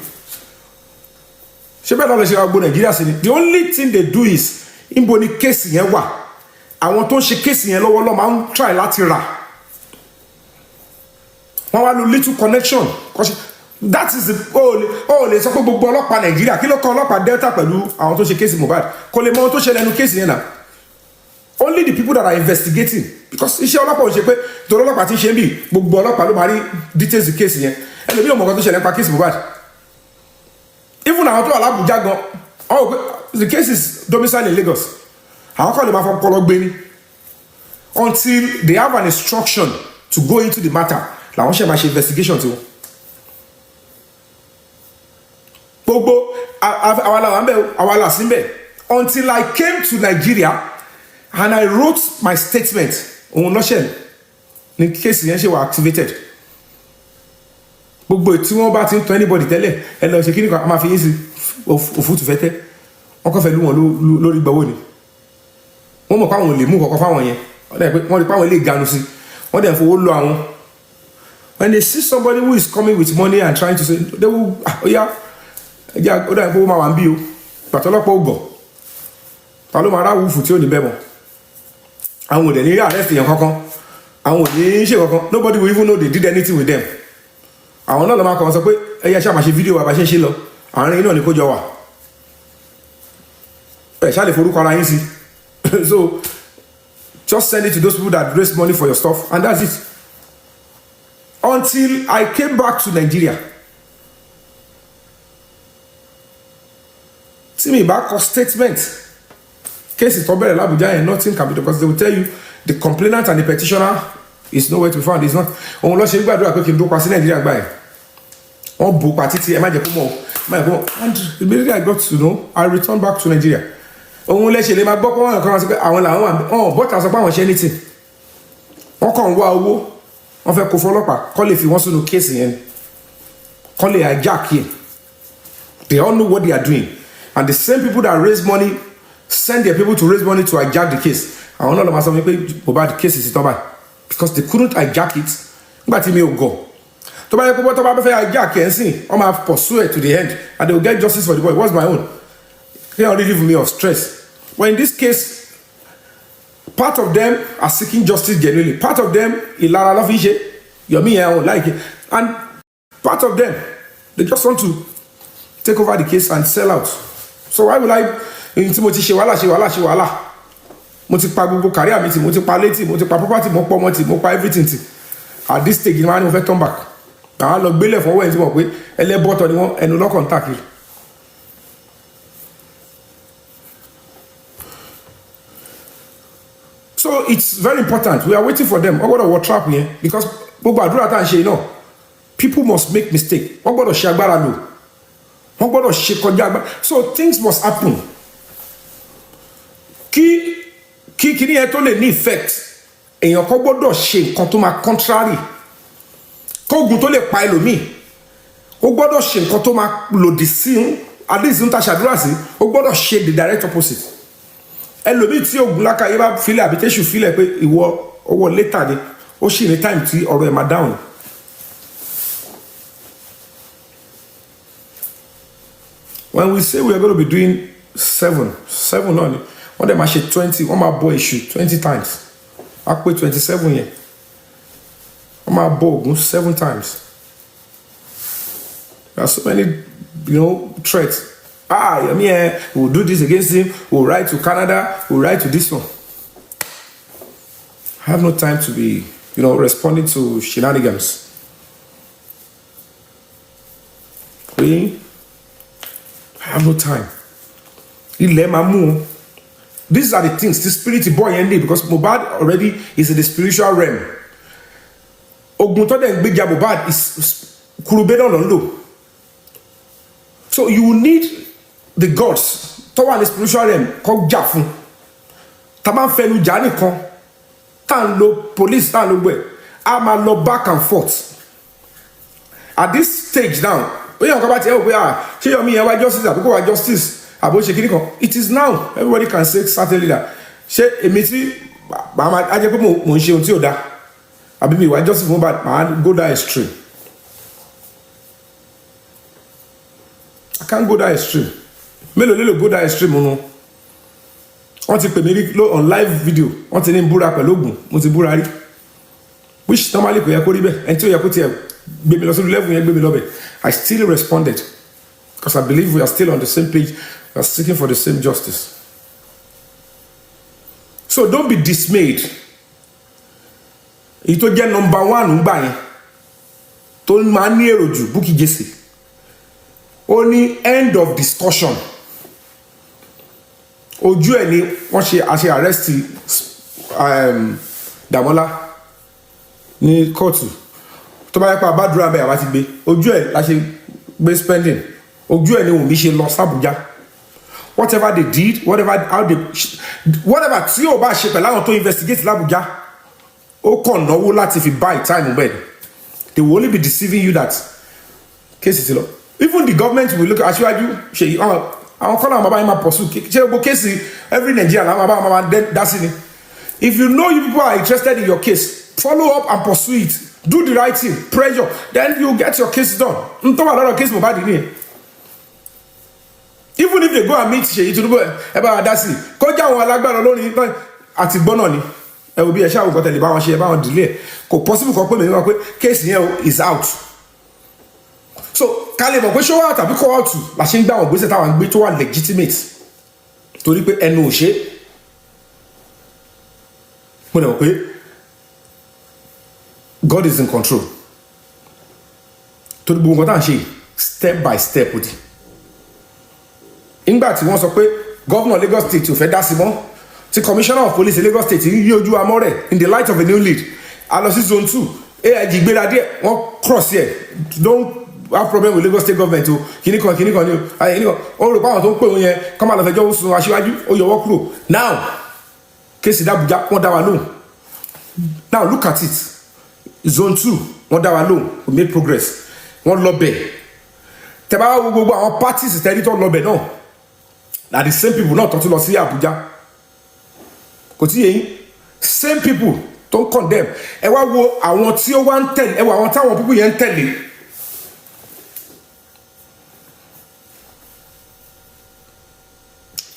ṣé bẹ́ẹ̀ lọ́ọ́ lè ṣe àgbo Nàìjíríà sí ni. The only thing they do is níbo ni kéèsì yẹn wà àwọn tó ń ṣe kéèsì yẹn lọ́wọ́ lọ́ọ́ máa ń try láti rà wọ́n wá lo little connection that is the lè sọ pé gbogbo ọlọ́pàá Nàìjíríà kí ló kọ ọlọ́pàá Delta pẹ̀lú àwọn tó ṣe kéèsì Mohbad kò lè mọ ohun tó ṣẹlẹ̀ nínú kéèsì yẹn náà. Only the people that are investigating because iṣẹ́ ọlọ́pàá ò ṣe pé torí ọlọ́pàá ti ṣe ń bì gbogbo ọlọ́pàá ló máa rí details the case yẹn ẹlòmíràn mọ̀ nǹkan tó ṣẹlẹ̀ nípa kéèsì Mohbad even àwọn tó wà l'Abuja gan the case is domicile in Lagos àwọn kan lè máa fọ ọpọlọ gbé ní until they have an instruction to go into the matter làwọn ṣe máa ṣe investigation tiwọn. Gbogbo àwa làwọn bẹ àwa là sí bẹ until I came to Nigeria and I wrote my statement òun lọ́ṣẹ̀ ní case yẹn ṣe wà activated. Gbogbo tí wọ́n bá ti ń tọ́ anybody tẹ́lẹ̀ ẹ lọ ṣe kí nìkan a máa fi yín sí òfútù fẹ́ tẹ́ wọ́n kọ́ fẹ́ lú wọn lórí gbọ́wọ́ ni wọ́n mọ̀ páwọn lè mú kọ̀ọ̀kan fáwọn yẹn wọ́n rí páwọn lè ganu sí wọ́n dẹ̀ fowó lọ àwọn. When they see somebody who is coming with money and trying to say they will oya ẹja ó dàbí pé ó máa wà ń bí o pàtọ́lọ́pọ̀ ó gọ̀ ta ló máa rá wúfù tí ò ní bẹ́ mọ̀ àwọn ò dẹ̀ ní arrest èèyàn kankan àwọn ò ní ṣe kankan nobody will even know they did anything with them. Àwọn náà lọ máa kàn sọ pé ẹyẹ ṣáà máa ṣe fídíò wa bá ṣe ń ṣe lọ àárín náà ni kó jọ wà ẹ ṣáà lè forúkọ ara yín sí so just send it to those people that raise money for your stuff and that's it. Until I came back to Nigeria tí mi bá kọ statement case tó bẹ̀rẹ̀ l'Abuja yẹn nothing can be done because they will tell you the complainant and the petitioner is nowhere to be found. It's not òun lọ ṣe gbàdúrà pé kí n dópa sí Nàìjíríà gbà yẹn wọ́n bò pa títí ẹ má jẹ́ kó mọ̀ and immediately I got to know I returned back to Nigeria. Òun lẹ́sẹ̀ lè máa gbọ́ pé wọ́n kàn wá sí pé àwọn làwọn wà bọ́tà sọ pé àwọn ṣe anything wọ́n kàn ń wá owó wọ́n fẹ́ kó fọlọ́pàá kọ́ lè fi wọ́n sínú kéèsì yẹn kọ́ lè hijack yẹn. They all know what they are doing and the same people that raise money send their people to raise money to hijack the case. Àwọn náà lọ máa sọ wípé Mohbad case is tán báyìí because they couldn't hijack it nígbà tí mi ò gọ̀ tó bá yẹ kó tó bá fẹ́ hijack ẹ̀ ń sìn wọ́n máa pursue it to the end and they will get justice for the boy. What's my own? They already relieve me of stress. But in this case part of them are seeking justice genuinely, part of them ìlara ló fi ṣe Yomi yẹn ò like it and part of them they just want to take over the case and sell out. So why will I tí mo ti ṣe wàhálà mo ti pa gbogbo career mi tí mo ti pa létí mo ti pa property mo pọ̀ mọ́ tí mo pa everything tí at this stage ni wọ́n á ní mo fẹ́ turn back àwọn lọ gbélé fọwọ́ ẹ̀ tí mo pé ẹlẹ́bọ̀tọ̀ ni wọ́n ẹnu lọ́kàn tàkì. So it's very important we are waiting for them wọ́n gbọ́dọ̀ wọ trap yẹn because gbogbo àdúrà tá à ń ṣe náà people must make mistake wọ́n gbọ́dọ̀ ṣe agbára lò wọ́n gbọ́dọ̀ ṣe kọjá agbára so things must happen kí kíní yẹn tó lè ní effect èèyàn kan gbọ́dọ̀ ṣe nǹkan tó máa contrary kóògùn tó lè pa ẹlòmíì ó gbọ́dọ̀ ṣe nǹkan tó máa lòdì sí at least ń ta ṣàdúrà sí ó gbọ́dọ̀ ṣe the direct opposite. Ẹlòmíì tí oògùn lákàyè bá filẹ̀ àbí tẹ́sù filẹ̀ pé ìwọ owó later ni ó sì ní time tí ọ̀rọ̀ ẹ̀ máa dáhùn. When we say we are going to be doing seven náà ni wọ́n dẹ̀ máa ṣe 20 wọ́n máa bọ èṣù 20 times á pé 27 yẹn wọ́n máa bọ Ògún 7 times. There are so many threats. I mean, we'll do this against him, we'll ride to Canada, we'll ride to this one. I have no time to be, responding to shenanigans. I have no time. These are the things, the spirit boy ended because Mohbad already is in the spiritual realm. Ogun to den gbèjà Mohbad is kurubeda londo. So you need the gods to wà ní spiritual realm kó jà fún. Tá bá fẹnu jà nìkan tá ń lo police tá ń lo gbé a máa lọ back and forth. At this stage now bóyá nǹkan bá ti ẹ̀ wò pé ṣé Yomi yẹn wá justice àbí kò wá justice àbò ṣe kíní kan it is now everybody can say certainly that ṣé èmi tí màá á jẹ́ pé mò ń ṣe ohun tí ò dáa àbí mi ìwà justice fún bad màá go that extreme. I can't go that extreme. Mélòó lélò go that extreme nu. Wọ́n ti pè mí rí on live video. Wọ́n ti ní búra pẹ̀lú ògùn. Mo ti búra rí. Which normally kò yẹ kó rí bẹ́ẹ̀. Ẹni tí ó yẹ kó tiẹ̀ gbé mi lọ sórí level yẹn gbé mi lọ bẹ́ẹ̀. I still responded because I believe we are still on the same page. We are seeking for the same justice. So don't be dismayed. Èyí tó jẹ́ number one ń gbà yẹn. Tó máa ní èrò jù Bukky Jesse. Ó ní end of discussion. Ojú ẹ̀ ni wọ́n ṣe arrest Dàmọ́lá ní kóòtù. Tó bá yẹ pé àbádúrà bẹ́ẹ̀ àwa ti gbé. Ojú ẹ̀ la ṣe gbé spending. Ojú ẹ̀ ni Wùmí ṣe lọ s'Abuja. Whatever they did, whatever tí o bá ṣe pẹ̀lú àwọn tó investigate l'Abuja, ó kàn náwó láti fi buy time bẹ́ẹ̀. They will only be deceiving you that case ti lọ. Even the government will look at Aṣíwájú ṣe àwọn kọ́nà àwọn bàbá yẹn máa pursue ṣe gbogbo case every Nigerian àwọn bàbá wọn máa dá sí ni. If you know you people are interested in your case, follow up and pursue it. Do the right thing, pressure, then you get your case done. N tó wà lọ́rọ̀ case Mohbad ni. Even if they go and meet Ṣèyí Tinubu ẹ bá wa dá sí kọjá àwọn alágbára lórí àti gbọ́nà ni ẹ wo bí ẹ ṣáà wò kọ́tẹ̀lẹ̀ bá wọn ṣe ẹ bá wọn delay kò possible kan pé mi wá pé case yẹn is out. So ká lè mọ̀ pé show out tàbí call out la ṣe ń gbà wọ́n gbèsè táwọn gbé tó wà legitimate torí pé ẹnu ò ṣe mo lè mọ̀ pé God is in control torí gbogbo nǹkan tá à ń ṣe step by step ó di. Nígbà tí wọ́n sọ pé governor Lagos State ò fẹ́ dá sí mọ́ tí commissioner of police Lagos State yí ojú amọ́ rẹ̀ in the light of a new lead a lọ sí zone 2 AIG gbéra díẹ̀ wọ́n cross here don't have problem with Lagos State government o kìíní kan ni o ayé kìíní kan ó rò pé àwọn tó ń pè wọ́n yẹn kọ́ máa lọ fẹjọ́ sun Aṣíwájú ó yọwọ́ kúrò now kéèsì d'Abuja wọ́n dá wa lóhùn now look at it zone 2 wọ́n dá wa lóhùn we made progress wọ́n lọ bẹ̀ tẹ́ bá wo gbogbo àwọn parties tẹ́lítọ́ lọ bẹ̀ náà na the same people náà tó tún lọ sí Abuja kò tí yẹn same people tó ń condemn ẹ wá wo àwọn tí ó wá ń tẹ̀lé ẹ wo àwọn táwọn people yẹn ń tẹ̀lé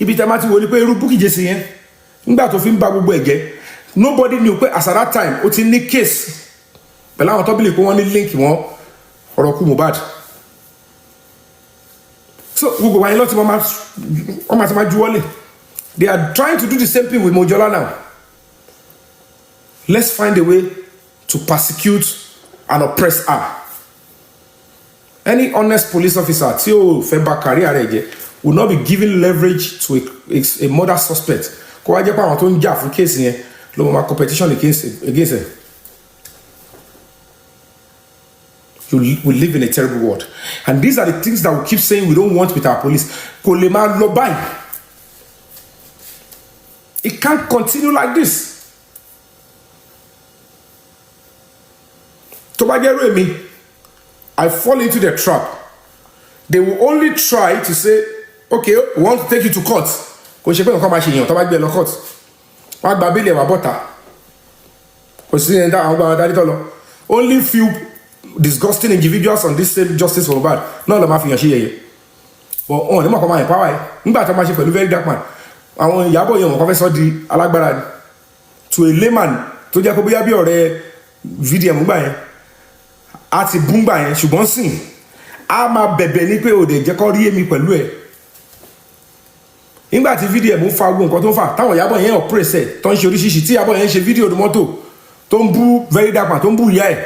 ibi tẹ́ máa ti wo ni pé irú Bukky Jesse yẹn nígbà tó fi ń ba gbogbo ẹ̀ jẹ́ nobody knew pé as at that time ó ti ní case pẹ̀lú àwọn tó bìlì pé wọ́n ní link wọn ọ̀rọ̀ kú Mohbad. So gbogbo wa yẹn lọ́ọ́ tí wọ́n máa ti máa juwọ́lẹ̀ they are trying to do the same thing with Mohunjola now. Let's find a way to persecute and oppress her. Any honest police officer tí ó fẹ́ bà career rẹ̀ jẹ́ will not be giving leverage to a murder suspect kó wá jẹ́ pé àwọn tó ń jà fún case yẹn ló máa competition against it. We live in a terrible world. And these are the things that we keep saying we don't want with our police. Kò lè máa lọ báyìí. It can't continue like this. Tó bá jẹ́ irú èmi, I fall into the trap. They will only try to say, okay, we want to take you to court. Kò ṣe pé nǹkan máa ṣe èèyàn tó bá gbé lọ court. Wọ́n á gba bílẹ̀ wà bọ́ta. Kò sí ẹni àwọn gba dárí tó lọ. Only few disgusting individuals on this same justice for Mohbad náà lọ máa fi hàn ṣe yẹ̀yẹ́. But wọn ò ní mọ̀ kọ́ máa yẹn pàwọ́ ẹ̀. Nígbà tó máa ṣe pẹ̀lú very dark man. Àwọn Ìyábọ̀ yẹn wọn kọ́ fẹ́ sọ di alágbára ni. To a layman tó jẹ́ kó bóyá bí ọ̀rẹ́ VDM gbà yẹn. A ti bú gbà yẹn ṣùgbọ́n sìn. A máa bẹ̀bẹ̀ ní pé òde jẹ́ kọ́ rí èmi pẹ̀lú ẹ̀. Nígbà tí VDM fa gbogbo nǹkan tó fà táwọn Ìyábọ̀ yẹn oppress ẹ̀ tó ń ṣe oríṣiríṣi tí Ìyábọ̀ yẹn ṣe fídíò ní mọ́tò tó ń bú very dark man tó ń bú ìyá ẹ̀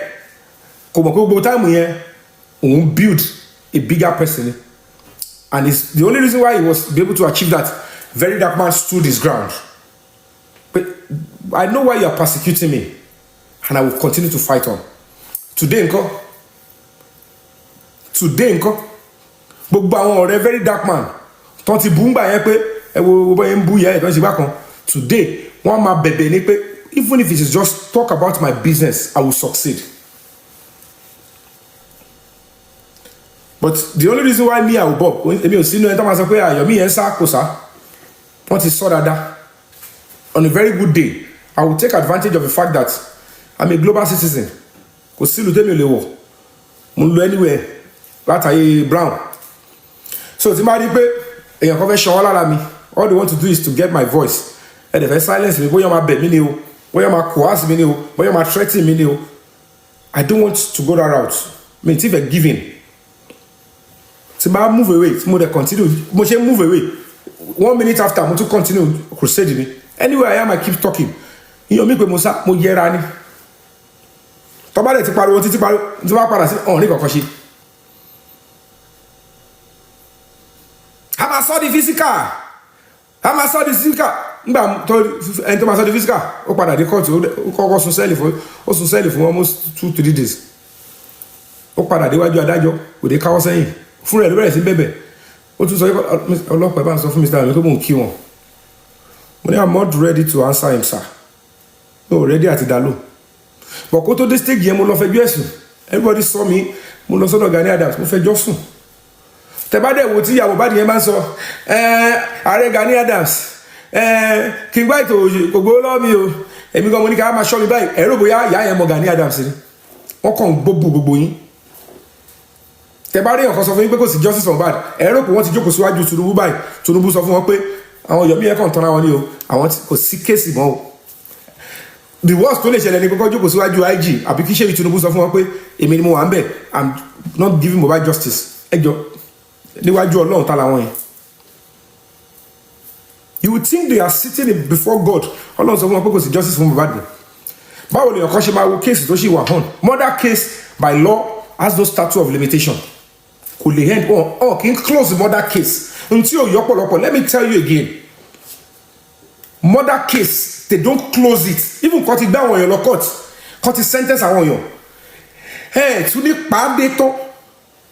kò mọ̀ pé gbogbo táìmù yẹn òun build a bigger person and it's the only reason why he was able to achieve that very dark man stood his ground. But I know why you are persecuting me and I will continue to fight on. Today ńkọ́ gbogbo àwọn ọ̀rẹ́ very dark man tó ti bú ń gbà yẹn pé ẹ wo bọ́ yẹn ń bú ìyá ẹ̀ tó ń ṣe bákan today wọ́n máa bẹ̀bẹ̀ ní pé even if it is just talk about my business I will succeed. but the only reason why me I will bob èmi ò sínú ẹni tó máa sọ pé Yomi yẹn sá kò sá wọ́n ti sọ dáadáa. On a very good day I will take advantage of the fact that I'm a global citizen kò sí ìlú tẹ́mi ò lè wọ̀ mo ń lọ anywhere látàyè brown so tí n bá rí pé èèyàn kan fẹ́ ṣan wọ́n lára mi all they want to do is to get my voice ẹ̀ dẹ̀ fẹ́ silence mi bóyá máa bẹ̀ mí ni o bóyá máa coerce mi ni o bóyá máa threaten mi ni o I don't want to go that route mi ti fẹ́ giving tí n bá move away tí mo dẹ̀ continue mo ṣe move away 1 minute after mo tún continue crusade mi anywhere I am I keep talking iyọ̀ mi pé mo yẹra ni tọ́ba dẹ̀ ti pariwo títí pariwo tí wọ́n padà sí ọ̀hún ní kankan ṣe. a máa sọ di physical ngbà ẹni tó máa sọ di physical ó padà dé kóòtù ó kọ́kọ́ sun sẹ́ẹ̀lì fún almost 2-3 days ó padà déwájú adájọ́ kò dé káwọ́ sẹ́yìn fún rẹ̀ ló bẹ̀rẹ̀ sí bẹ̀bẹ̀ ó tún sọ ọlọ́pàá bá ń sọ fún Mr. Yomi pé mò ń kí wọn mo ní I'm not ready to answer him sir no ready àti dalo but kó tó dé stage yẹn mo lọ fẹjọ́ ẹ̀sùn everybody saw me mo lọ sọ́dọ̀ Gani Adams mo fẹjọ́ sùn tẹ̀bádẹ́ wo tí ìyàwó bá nìyẹn máa ń sọ ààrẹ Gani Adams kí n gbá ètò kò gbówó lọ́wọ́ mi o èmi gan mo ní ká máa ṣọ́ mi báyìí ẹ̀rọ bóyá ìyá yẹn mọ Gani Adams ni wọ́n kàn gbogbo yín tẹ̀bádẹ́ yẹn kan sọ fún yín pé kò sí justice for Mohbad ẹ̀rọ pé wọ́n ti jókòó síwájú Tinubu báyìí Tinubu sọ fún wọn pé àwọn Yomi yẹn kàn tán ara wọn ni o àwọn kò sí kéèsì mọ́ o the worst tó lè ṣẹlẹ̀ ni pé kọ́ jókòó síwájú IG àbí kí ṣe Tinubu sọ fún wọn pé èmi ni mo wà ń bẹ̀ I'm not giving Mohbad justice ẹjọ́ níwájú Ọlọ́run tá làwọn yẹn you would think they are sitting before God Ọlọ́run sọ fún wọn pé kò sí justice fún Mohbad báwo lèèyàn kan ṣe máa wo kéèsì tó ṣì wà hàn murder case by law has no statute of limitation kò lè end kì í close the murder case until you yọpọlọpọ let me tell you again murder case they don't close it even kò ti gbé àwọn èèyàn lọ court kò ti sentence àwọn èèyàn tún ní pàdé tán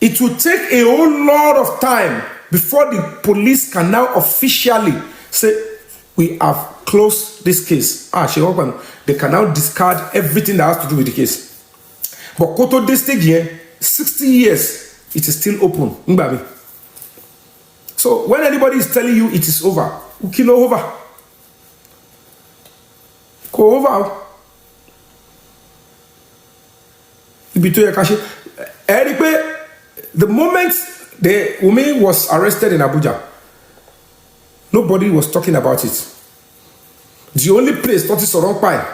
it will take a whole lot of time before the police can now officially say we have closed this case they can now discard everything that has to do with the case but kó tó dé stage yẹn 60 years it is still open ngbà mi so when anybody is telling you it is over kí ló over kò over ibi tó yẹ ká ṣe ẹ rí i pé the moment Wunmi was arrested in Abuja nobody was talking about it the only place tó ti sọ̀rọ̀ ń pa ẹ̀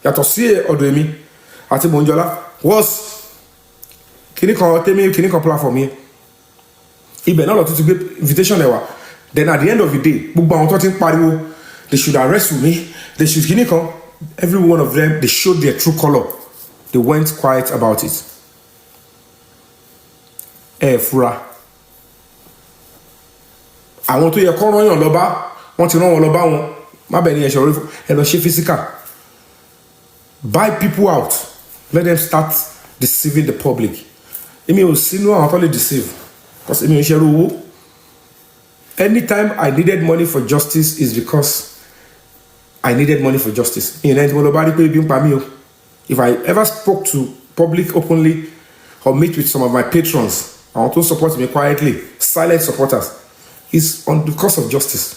yàtọ̀ sí ọ̀dọ̀ èmi àti mohunjola was kìnnì kan platform yẹn ibẹ̀ náà lọ tún ti gbé invitation ẹ̀ wá then at the end of the day gbogbo àwọn tó ti ń pariwo they should arrest me they should kìnnì kan every one of them they showed their true colour they went quiet about it fura àwọn tó yẹ kọ́ rán yàn lọ́ba wọ́n ti rán wọn lọ́ba wọn má bẹ̀ ní ẹ̀ṣọ́ orí ẹ lọ ṣe physical buy people out let them start deceiving the public èmi ò sínú àwọn tó lè deceive because èmi ò ṣe owó anytime I needed money for justice is because I needed money for justice ìyẹn náà tí mo lọ bá rí pé ibi ń pa mí o if I ever spoke to public openly or meet with some of my patrons àwọn tó support me quietly silent supporters is on the cause of justice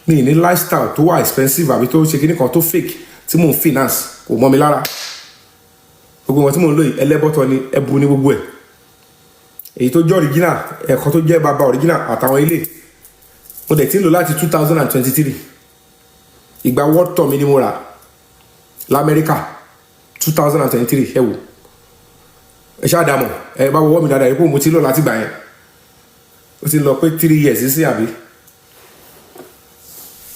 mi ní lifestyle tó wà expensive àbí tó ṣe kíní kan tó fake tí mò ń finance kò mọ́ mi lára gbogbo wọn tí mò ń lò yìí ẹlẹ́bọ̀tọ̀ ni ẹbu ní gbogbo ẹ̀ èyí tó jẹ́ original ẹ̀kọ́ tó jẹ́ bàbá original àtàwọn ilé mo dẹ̀ ti ń lò láti 2023 ìgbà world tour mi ni mo rà lamẹ́ríkà 2023 ẹ wò ẹ ṣáà dàmọ̀ ẹ bá wọ́wọ́ mi dáadáa ipò mo ti lọ láti gbà yẹn ó ti lọ pé 3 years sí àbí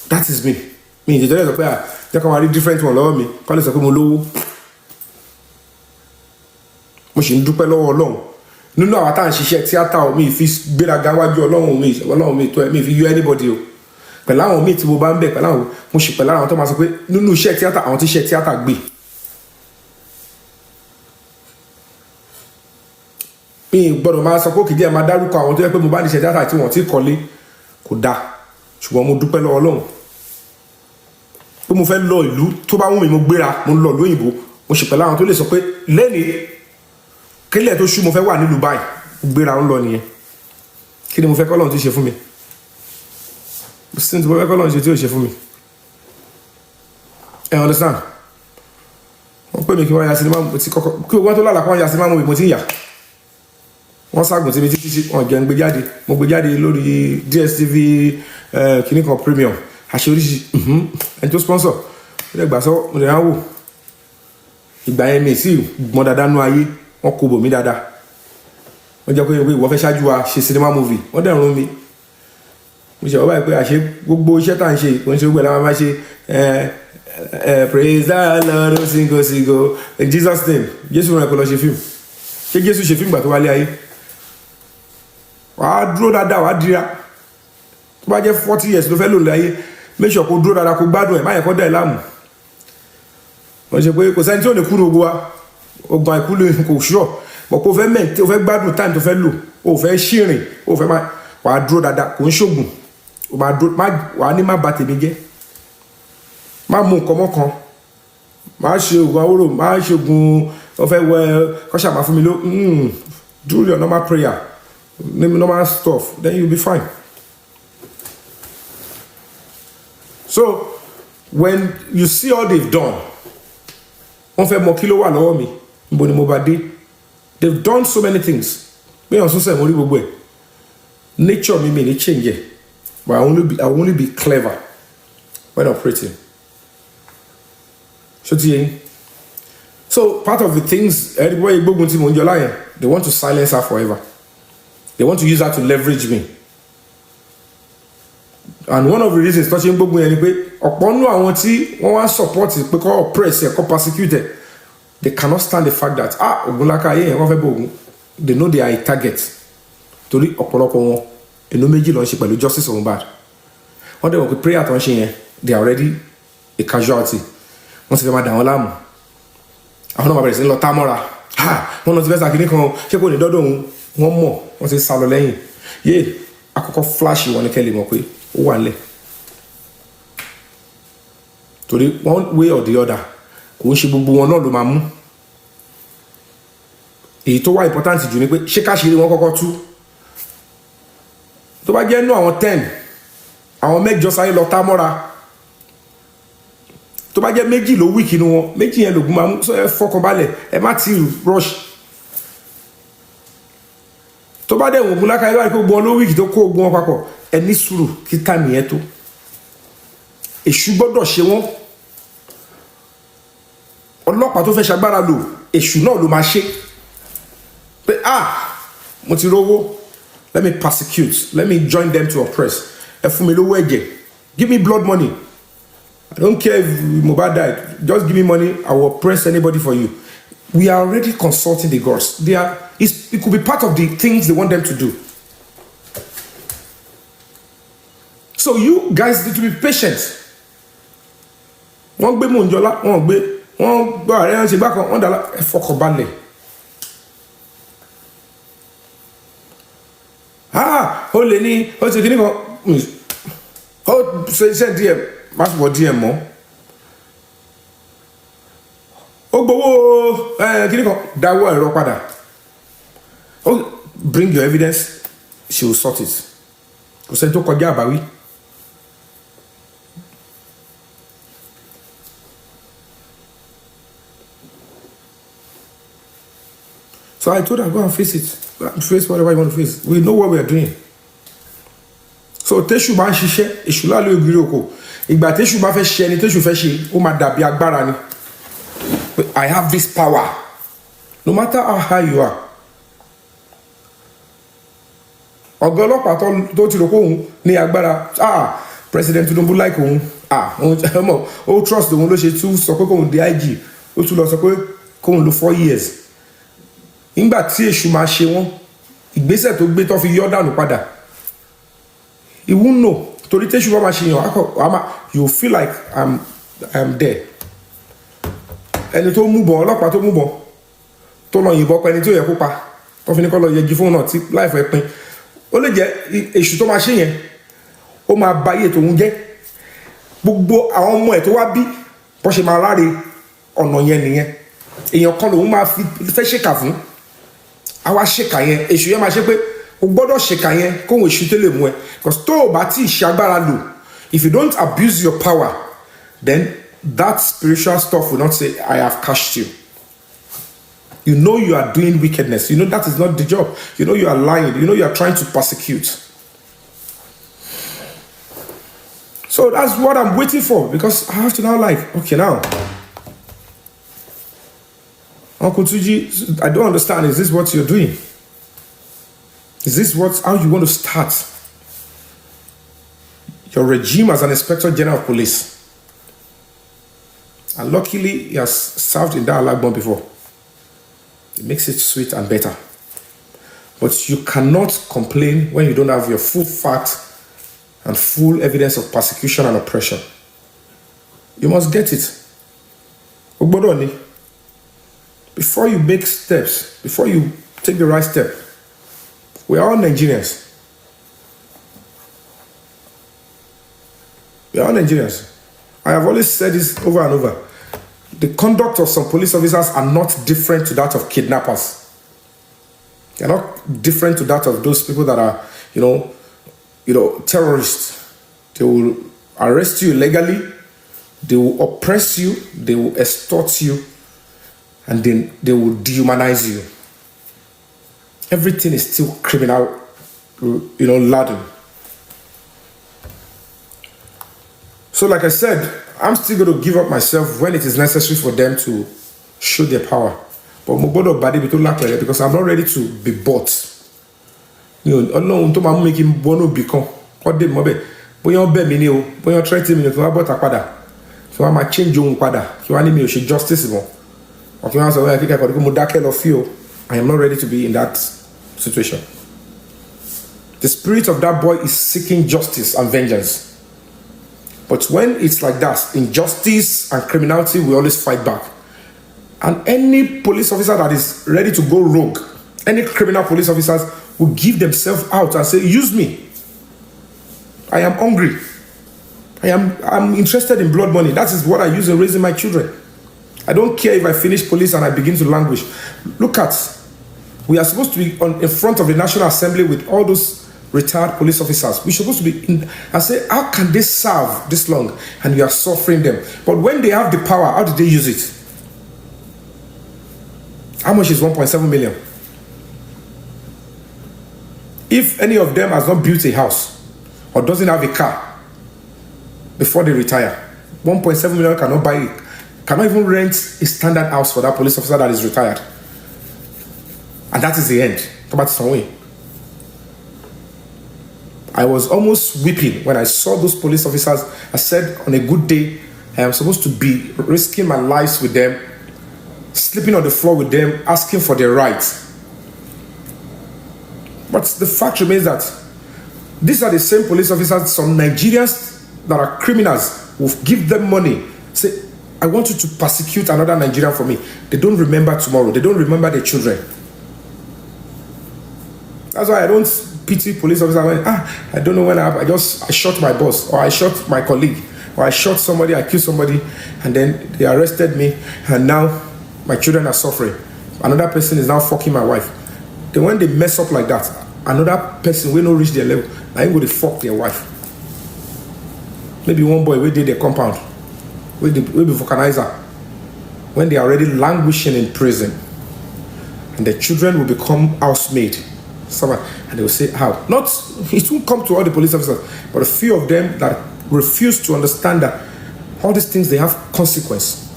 that is me mi ìjẹjọ́ lè sọ pé jẹ́ ká wá rí different one lọ́wọ́ mi kọ́ lè sọ pé mo lówó mo sì ń dúpẹ́ lọ́wọ́ Ọlọ́run nínú àwọn tá à ń ṣiṣẹ́ tíátà mi fi gbéraga wájú Ọlọ́run mi tó ẹ̀ mi fi yọ anybody o pẹ̀lú àwọn míì tí mo bá ń bẹ̀ pẹ̀lú àwọn mo sì pẹ̀lú àwọn tó máa sọ pé nínú iṣẹ́ tíátà àwọn tí iṣẹ́ tíátà gbé mi gbọ́dọ̀ máa sọ pé kìdí ẹ̀ máa dárúkọ àwọn tó yẹ pé mo bá ní iṣẹ́ tíátà tí wọ́n ti kọ́lé kò dáa ṣùgbọ́n mo dúpẹ́ lọ́wọ́ Ọlọ́run pé mo fẹ́ lọ ìlú tó bá wù mí mo gbéra mo lọ lóyìnbó mo sì pẹ̀lú àwọn tó lè sọ pé lẹ́nìí kílẹ̀ tó ṣú mo fẹ́ wà nílùú báyìí gbéra ń lọ nìyẹn kí ni mo fẹ́ kọ́lọ́run tó ṣe fún mi since mo fẹ́ kọ́lọ́run ṣe tí ò ṣe fún mi understand wọ́n pè mí kí wọ́n ya sinimá mo ti kọ́kọ́ kí wọ́n tó lálàá kí wọ́n ya sinimá mo ti ń yà wọ́n ságùn sí mi títí wọ́n jẹ́ ń gbé jáde mo gbé jáde lórí DSTV kìíní kan premium àṣẹ oríṣi ẹni tó sponsor ó lè gbà sọ mo lè rán wò ìgbà yẹn mi sí gbọ́n dáadáa nú ayé wọ́n kó bò mí dáadáa wọ́n jẹ́ pé ìwọ fẹ́ ṣáájú wa ṣe sinimá movie wọ́n dẹ̀ rún mi mo ṣe ọba yìí pé àṣẹ gbogbo iṣẹ́ tá à ń ṣe kò ń ṣe gbogbo ẹ̀ láwọn máa ṣe praise the Lord singo in Jesus name Jésù rẹ̀ kò lọ ṣe fíìmù ṣé Jésù ṣe fíìmù gbà tó wálé ayé wàá dúró dáadáa wàá dira tó bá jẹ́ 40 years ló fẹ́ lò láyé make sure kó dúró dáadáa kó gbádùn ẹ̀ má yẹ kó dá ẹ̀ láàmú wọ́n ṣe pé kò sẹ́ni tí ò ní kúrò ogun wa ogun àìkú lè kò ṣọ́ bọ̀ kó fẹ́ mẹ́ǹtì ó fẹ́ gbádùn time tó fẹ́ lò ó fẹ́ ṣìrìn ó fẹ́ máa wàá dúró dáadáa kò ń ṣògùn wàá ní má bà tèmi jẹ́ má mú nǹkan mọ́kan má ṣe oògùn awóró má ṣe oògùn ó fẹ́ wẹ kọ́ṣà máa fún mi ló do your normal prayer normal stuff then you'll be fine. So when you see all they've done wọ́n fẹ́ mọ kí ló wà lọ́wọ́ mi níbo ni mo bá dé they've done so many things bí wọ́n sọ́sẹ̀ mo rí gbogbo ẹ̀ nature mi ní change ẹ̀ but I will only be clever when operating. So part of the things everybody gbógun tí mohunjola yẹn they want to silence her forever. They want to use her to leverage me. And one of the reasons tó ṣe ń gbógun yẹn ni pé ọ̀pọ̀ nínú àwọn tí wọ́n wá support pé kọ́ oppress ẹ̀ kọ́ persecute ẹ̀ they cannot stand the fact that Ogunlaka ayé yẹn wọ́n fẹ́ bọ̀ Ògún they know they are a target torí ọ̀pọ̀lọpọ̀ wọn inú méjì ló ń ṣe pẹ̀lú justice of Mohbad wọ́n dẹ̀ wọ́n pé prayer tó ń ṣe yẹn they are already a casualty wọ́n ti fẹ́ máa dà wọ́n láàmú àwọn náà máa bẹ̀rẹ̀ sí lọ támọ́ra wọ́n náà ti fẹ́ sàkíní kan ṣé kò ní dọ́dọ̀ òun wọ́n mọ̀ wọ́n ti sá lọ lẹ́yìn yé àkọ́kọ́ flash wọn ni kẹ́ lè mọ̀ pé ó wà nílẹ̀ torí one way or the other kò ń ṣe gbogbo wọn náà ló máa mú èyí tó wá important jù ni pé ṣé káṣírí wọn kọ́kọ́ tú tó bá jẹ́ nú àwọn 10 àwọn 8 sáré lọ támọ́ra tó bá jẹ́ 2 ló wíìkì nínú wọn 2 yẹn lògùn máa mú ẹ fọkànbalẹ̀ ẹ má ti rush tó bá dẹ̀ wọ́n Ogunlaka ẹ bá rí pé gbọ́n ló wíìkì tó kó ogun wọn papọ̀ ẹ ní sùúrù kí táìmì yẹn tó èṣù gbọ́dọ̀ ṣe wọ́n ọlọ́pàá tó fẹ́ ṣagbára lò èṣù náà ló máa ṣe pé mo ti rówó let me persecute let me join them to oppress ẹ fún mi lówó ẹ̀jẹ̀ give me blood money I don't care if Mohbad died just give me money I will oppress anybody for you we are already consulting the gods it could be part of the things they want them to do so you guys need to be patient wọ́n gbé mohunjola wọ́n gbọ́ ààrẹ ẹ̀ ṣe gbá kan wọ́n dà ẹ fọkànbalẹ̀ ó lè ní ó ti kíní kan ó ṣe díẹ̀ má fi wọ díẹ̀ mọ́ ó gbowó kíní kan dáwọ́ ẹ̀rọ padà bring your evidence she will sort it kò sẹ́ni tó kọjá àbáwí. So I told her, go and face it. Go and face whatever you want to face. We know what we are doing. So Teshu bá ń ṣiṣẹ́, èṣù lálẹ́ ògiri oko. Ìgbà Teshu bá fẹ́ ṣe ẹni Teshu fẹ́ ṣe, ó máa dàbí agbára ni. I have this power. No matter how high you are. Ọ̀gá ọlọ́pàá tó ti rò pé òun ní agbára. President Tinubu like òun. Ó trust òun ló ṣe tún sọ pé kóun di IG. Ó tún lọ sọ pé kóun lo 4 years. Nígbà tí èṣù máa ṣe wọ́n ìgbésẹ̀ tó gbé tó fi yọ́ dànù padà he won't know torí téṣù bá máa ṣe yàn you feel like I'm there ẹni tó mú bọ̀ ọlọ́pàá tó mú bọ̀ tó lọ yìnbọn pa ẹni tí ó yẹ kó pa tó fi ní kọ́ lọ yẹgi fóun náà tí láìfẹ́ ẹ pin ó lè jẹ́ èṣù tó máa ṣe yẹn ó máa ba iye tòun jẹ́ gbogbo àwọn ọmọ ẹ̀ tó wá bí bó ṣe máa ráre ọ̀nà yẹn nìyẹn èèyàn kan lòun máa fẹ́ ṣèkà fún àwa ṣèkà yẹn èṣù yẹn máa ṣe pé o gbọ́dọ̀ ṣèkà yẹn kóhun èṣù tó lè mú ẹ because tó o bá tí ì ṣe agbára lò if you don't abuse your power then that spiritual stuff will not say I have cashed you. You know you are doing wickedness. You know that is not the job. You know you are lying. You know you are trying to persecute. So that's what I'm waiting for because I have to now okay now. Uncle Tuji, I don't understand. Is this what you're doing? Is this how you want to start your regime as an Inspector General of Police? And luckily, he has served in that Alagbon before. It makes it sweet and better. But you cannot complain when you don't have your full facts and full evidence of persecution and oppression. You must get it. Before you make steps, before you take the right step, we are all Nigerians. We are all Nigerians. I have always said this over and over. The conduct of some police officers are not different to that of kidnappers. They're not different to that of those people that are, terrorists. They will arrest you illegally. They will oppress you. They will extort you. And then they will dehumanize you. Everything is still criminal, laden. So like I said, I'm still going to give up myself when it is necessary for them to show their power. But because I'm not ready to be bought. Ọlọ́run tó máa mú mi kí n bọ́nú bì kan ọdẹ mọ́ bẹ́ẹ̀ bóyá ó bẹ̀ mí ní o bóyá ó tẹ́tí mi ní kí wọ́n bọ́ta padà kí wọ́n máa change ohun padà kí wọ́n á ní mi ò ṣe justice mọ́ or kí wọ́n á sọ wọ́n kíkẹ́ kọ́ mo dákẹ́ lọ fí o. I am not ready to be in that situation. The spirit of that boy is seeking justice and vengeance. But when it's like that, injustice and criminality will always fight back. And any police officer that is ready to go rogue, any criminal police officers will give themselves out and say, use me. I am hungry. I'm interested in blood money. That is what I use in raising my children. I don't care if I finish police and I begin to languish. Look at, we are supposed to be in front of the National Assembly with all those retired police officers. We're supposed to be in and say, how can they serve this long? And you are suffering them. But when they have the power, how do they use it? How much is 1.7 million? If any of them has not built a house or doesn't have a car before they retire, 1.7 million cannot buy it, cannot even rent a standard house for that police officer that is retired. And that is the end. Come back to some way. I was almost weeping when I saw those police officers. I said, on a good day, I am supposed to be risking my lives with them, sleeping on the floor with them, asking for their rights. But the fact remains that these are the same police officers, some Nigerians that are criminals, will give them money, say, I want you to persecute another Nigerian for me. They don't remember tomorrow. They don't remember their children. That's why I don't pity police officers when, I don't know when I shot my boss, or I shot my colleague, or I shot somebody, I killed somebody, and then they arrested me, and now my children are suffering. Another person is now fucking my wife. Then when they mess up like that, another person will not reach their level, I ain't going to fuck their wife. Maybe one boy will did their compound, will be vulcanizer, when they are already languishing in prison, and the children will become housemaid. And they will say, how? Not, it won't come to all the police officers, but a few of them that refuse to understand that all these things, they have consequence.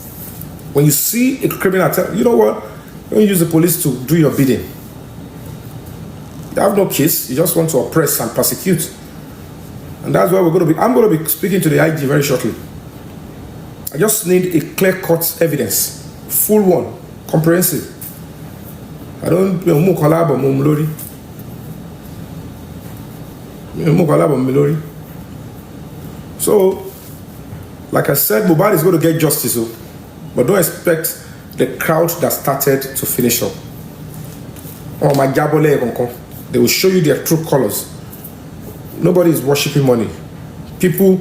When you see a criminal, you know what? Don't use the police to do your bidding. You have no case. You just want to oppress and persecute. And that's why I'm going to be speaking to the IG very shortly. I just need a clear-cut evidence. Full one. Comprehensive. I don't know. So, like I said, Mohbad is going to get justice, but don't expect the crowd that started to finish up. Oh my God, they will show you their true colors. Nobody is worshiping money. People,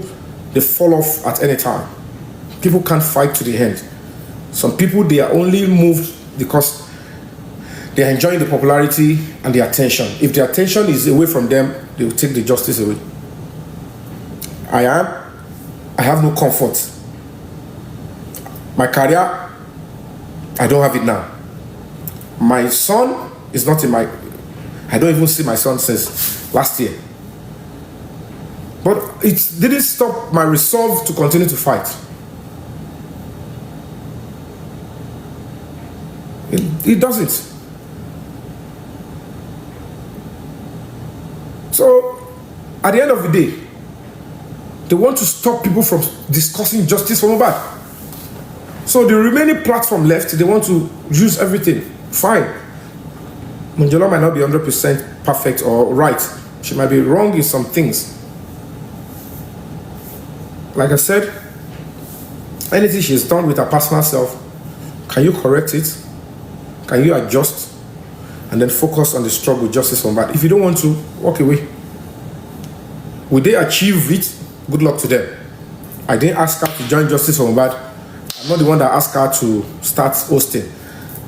they fall off at any time. People can't fight to the end. Some people, they are only moved because they're enjoying the popularity and the attention. If the attention is away from them, they will take the justice away. I have no comfort. My career, I don't have it now. My son is not in my... I don't even see my son since last year. But it didn't stop my resolve to continue to fight. It doesn't. So, at the end of the day, they want to stop people from discussing justice for Mohbad. So the remaining platform left, they want to use everything. Fine. Mohunjola might not be 100% perfect or right. She might be wrong in some things. Like I said, anything she's done with her personal self, can you correct it? Can you adjust? And then focus on the struggle, justice for Mohbad. If you don't want to, walk away. Will they achieve it? Good luck to them. I didn't ask her to join justice for Mohbad. I'm not the one that asked her to start hosting.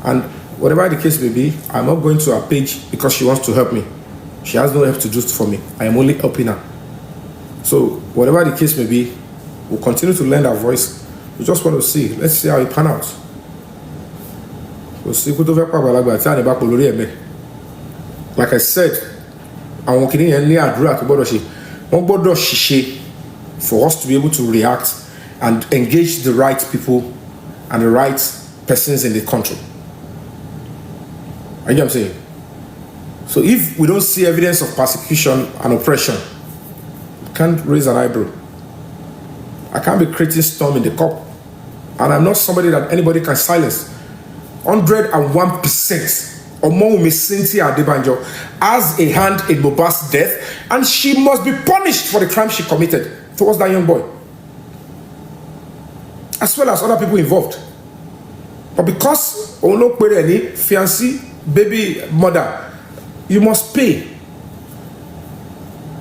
And whatever the case may be, I'm not going to her page because she wants to help me. She has no help to do for me. I am only helping her. So whatever the case may be, we'll continue to lend our voice. We just want to see. Let's see how it pan out. We'll see. Like I said, I want for us to be able to react and engage the right people and the right persons in the country. You know what I'm saying? So if we don't see evidence of persecution and oppression, we can't raise an eyebrow. I can't be creating storm in the cup. And I'm not somebody that anybody can silence. 101% Omowumi Cynthia Adebanjo has a hand in Mohbad's death, and she must be punished for the crime she committed towards that young boy, as well as other people involved. But because Onokpereni, fiancé, baby mother, you must pay.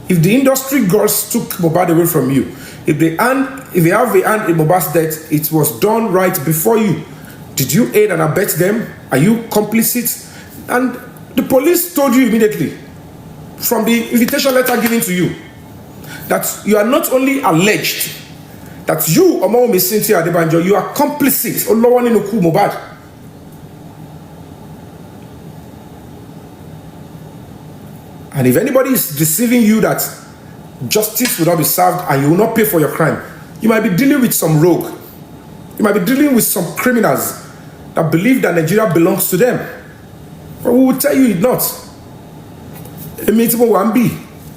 If the industry girls took Mohbad away from you, if they have a hand in Mohbad's death, it was done right before you. Did you aid and abet them? Are you complicit? And the police told you immediately from the invitation letter given to you that you are not only alleged, that you, Omowumi Cynthia Adebanjo, you are complicit. Mohbad. And if anybody is deceiving you that justice will not be served and you will not pay for your crime, you might be dealing with some rogue. You might be dealing with some criminals that believe that Nigeria belongs to them. But we will tell you it not.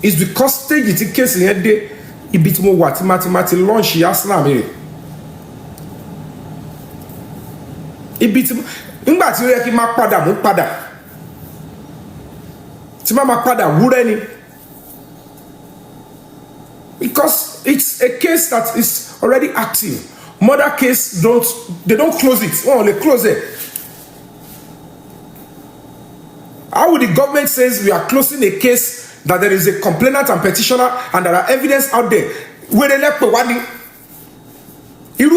It's because stage it case in head day, it bit more what mathematics launch yasna me. It bit ngba ti re ki ma pada mo pada. Ti ma pada wureni. Because it's a case that is already active. Murder case they don't close it. Oh, they close it. How would the government says we are closing a case that there is a complainant and petitioner and there are evidence out there? Where they left you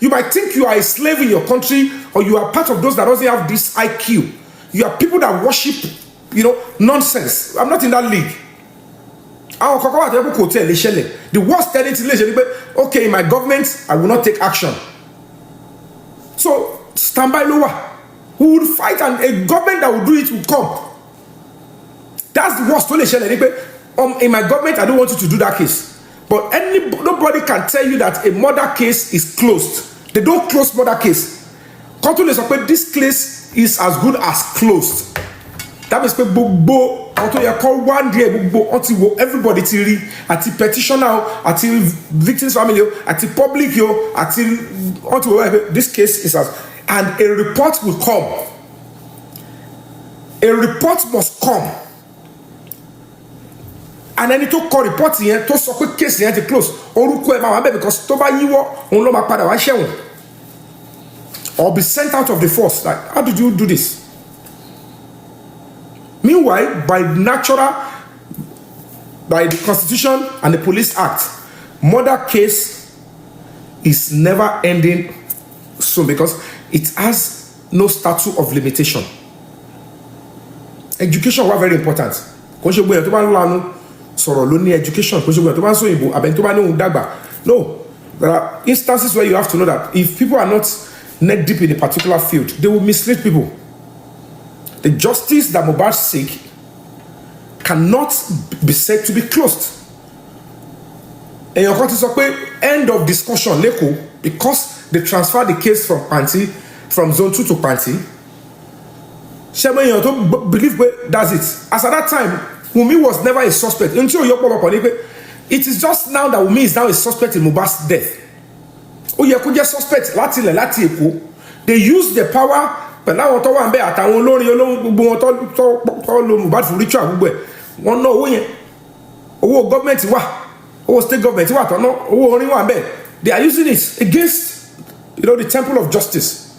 might think you are a slave in your country, or you are part of those that doesn't have this IQ. You are people that worship, nonsense. I'm not in that league. The worst anything, okay, in my government, I will not take action. So stand by lower. Who would fight, and a government that will do it will come. That's the worst. In my government, I don't want you to do that case. But nobody can tell you that a murder case is closed. They don't close murder case. This case is as good as closed. That means one day until everybody at the petitioner, at the victim's family, at the public, until this case is as. And a report will come. A report must come. And then it took call report here to so quick case here to close. Because or be sent out of the force. Like, how did you do this? Meanwhile, by the Constitution and the Police Act, murder case is never ending soon because it has no statute of limitation. Education was very important. Kò ṣe gbé tó bá ń lanu sọ̀rọ̀ ló ní education. Kò ṣe gbé tó bá ń sọ ìbò àbẹ̀ tó bá ní òun dàgbà. No, there are instances where you have to know that if people are not neck deep in a particular field, they will mislead people. The justice that Mohbad seek cannot be said to be closed. Èèyàn kan ti sọ pé end of discussion lẹ́kọ̀ọ́ because they transfer the case from Panti, from zone 2 to Panti. Ṣẹ́gbẹ́ èèyàn tó believe pé that's it. As at that time, Wunmi was never a suspect. Until Yopolopọ̀ ni pé it is just now that Wunmi is now a suspect in Mohbad's death. Ó yẹ kó jẹ́ suspect láti ilẹ̀ láti Èkó. They use the power pẹ̀lú àwọn tó wà ń bẹ àtàwọn olórin gbogbo wọn tó lo Mohbad fún ritual gbogbo ẹ̀. Wọ́n ná owó yẹn. Owó gọ́ọ̀mẹ̀ntì wà. Owó state government wà tọ́nà. Owó orin wà ń bẹ. They are using it against, the temple of justice.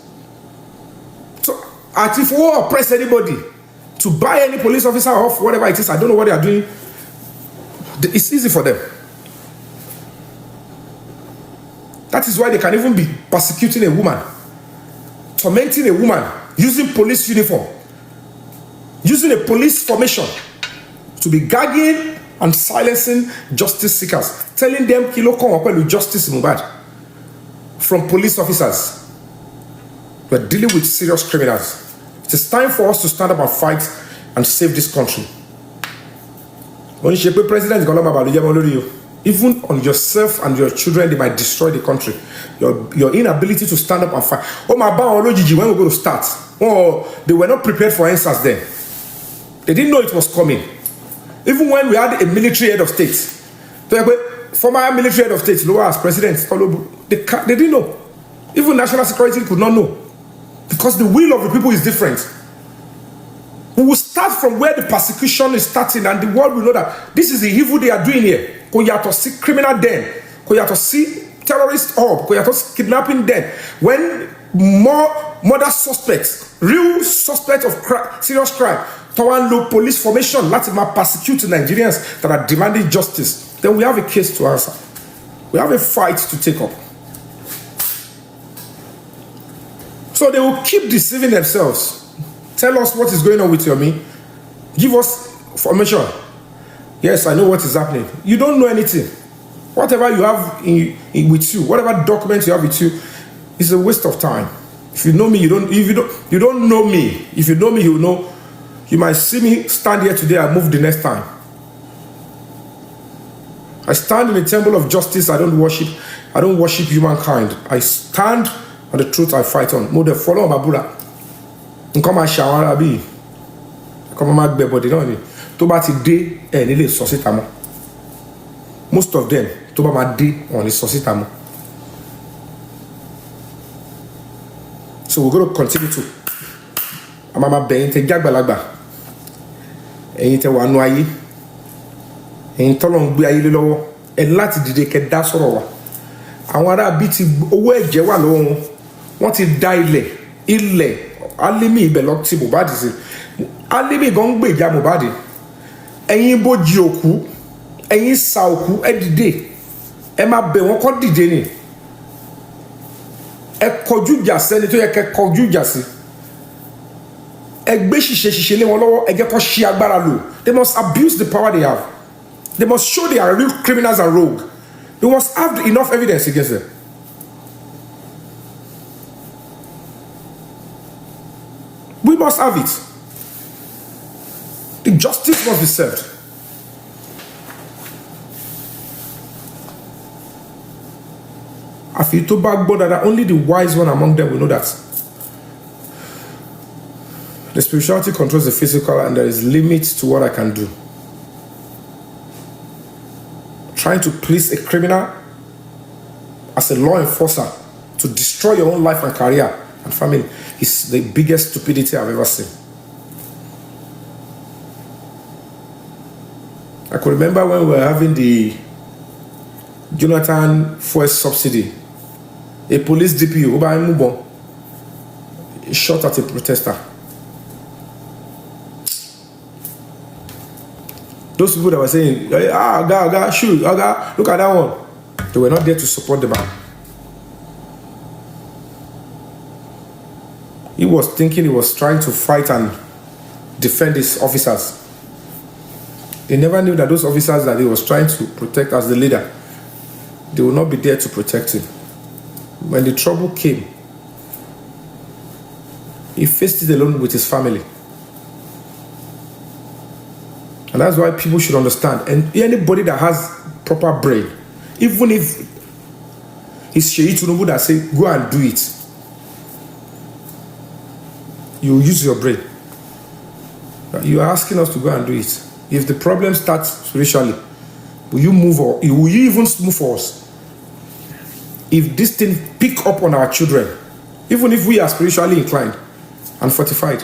So, if you oppress anybody to buy any police officer off, whatever it is, I don't know what they are doing. It's easy for them. That is why they can even be persecuting a woman, tormenting a woman, using police uniform, using a police formation to be gagging and silencing justice seekers, telling them kilo kon with justice Mohbad from police officers. We're dealing with serious criminals. It is time for us to stand up and fight and save this country. When you president, even on yourself and your children, they might destroy the country. Your inability to stand up and fight. Oh my God, when we go to start, they were not prepared for answers then. They didn't know it was coming. Even when we had a military head of state, former military head of state, lower as president, they didn't know. Even national security could not know. Because the will of the people is different. We will start from where the persecution is starting, and the world will know that this is the evil they are doing here. Kò yàtọ̀ sí criminal den, kò yàtọ̀ sí terrorist hub, kò yàtọ̀ sí kidnapping den. When murder suspects, real suspects of serious crime, Tawan low police formation, láti máa persecute Nigerians that are demanding justice, then we have a case to answer. We have a fight to take up. So they will keep deceiving themselves. Tell us what is going on with Yomi. Give us information. Yes, I know what is happening. You don't know anything. Whatever you have with you, whatever documents you have with you, is a waste of time. If you know me, you don't know me. If you know me, you know. You might see me stand here today and move the next time. I stand in the temple of justice. I don't worship humankind. I stand on the truth I fight on. Mo de follow Babura. Nǹkan máa ṣàwọn bí nǹkan máa gbẹ bọ̀dé náà ni tó bá ti dé ẹ̀ nílé sọ síta mọ́. Most of them tó bá máa dé wọn ní sọ síta mọ́. So we're going to continue to àmàmà bẹ̀yìn tẹ jágbàlagbà ẹ̀yin tẹ wà nú ayé ẹ̀yin tọ́lọ̀ ń gbé ayé lé lọ́wọ́ ẹ̀ láti dìde kẹ́ dá sọ̀rọ̀ wa. Àwọn ará bí ti owó ẹ̀jẹ̀ wà lọ́wọ́ wọn ti dá ilẹ̀ Alimi ibẹ̀ lọ ti Mohbad sí. Alimi gan gbèjà Mohbad. Ẹ̀yin bójì òkú, ẹ̀yin sa òkú, ẹ dìde. Ẹ máa bẹ̀ wọ́n kó dìde ni. Ẹ kọjú ìjà sẹ́ni tó yẹ kẹ́ kọjú ìjà sí. Ẹ gbé ṣìṣe lé wọn lọ́wọ́, ẹ jẹ́ kó ṣí agbára lò. They must abuse the power they have. They must show they are real criminals and rogue. They must have enough evidence against them. We must have it. The justice must be served. Àfi tó bá gbọ́ dáadáa, only the wise one among them will know that the spirituality controls the physical and there is limits to what I can do. Trying to please a criminal as a law enforcer to destroy your own life and career and family is the biggest stupidity I've ever seen. I could remember when we were having the Jonathan fuel subsidy. A police DPO, Oba Imubon, shot at a protester. Those people that were saying, shoot, look at that one. They were not there to support the man. He was thinking he was trying to fight and defend his officers. They never knew that those officers that he was trying to protect as the leader, they will not be there to protect him. When the trouble came, he faced it alone with his family. And that's why people should understand. And anybody that has proper brain, even if it's Sheyi Tinubu that say, go and do it, you use your brain. You are asking us to go and do it. If the problem starts spiritually, will you move or will you even move for us? If this thing pick up on our children, even if we are spiritually inclined and fortified,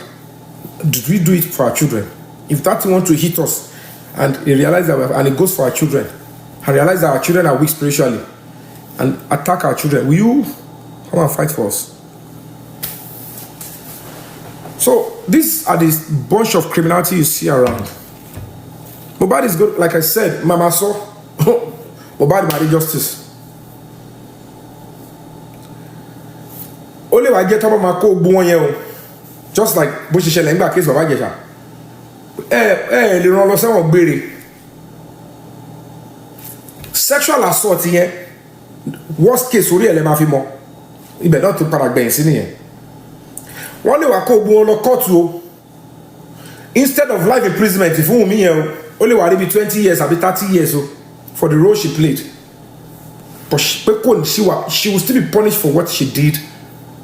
did we do it for our children? If that want to hit us and he realize that and it goes for our children, and realize that our children are weak spiritually and attack our children, will you come and fight for us? So these are this bunch of criminality you see around. Mohbad is good, like I said, Mama saw Mohbad marry justice. Only I get up my code just like Bush Shelenga case of Agesha. The run of some berry. Sexual assault here, worst case, really, Lemafimo. You better not to paragraphs in here. One day I call Buono court instead of life imprisonment, if you mean only will be 20 years, I'll be 30 years for the role she played. But she will still be punished for what she did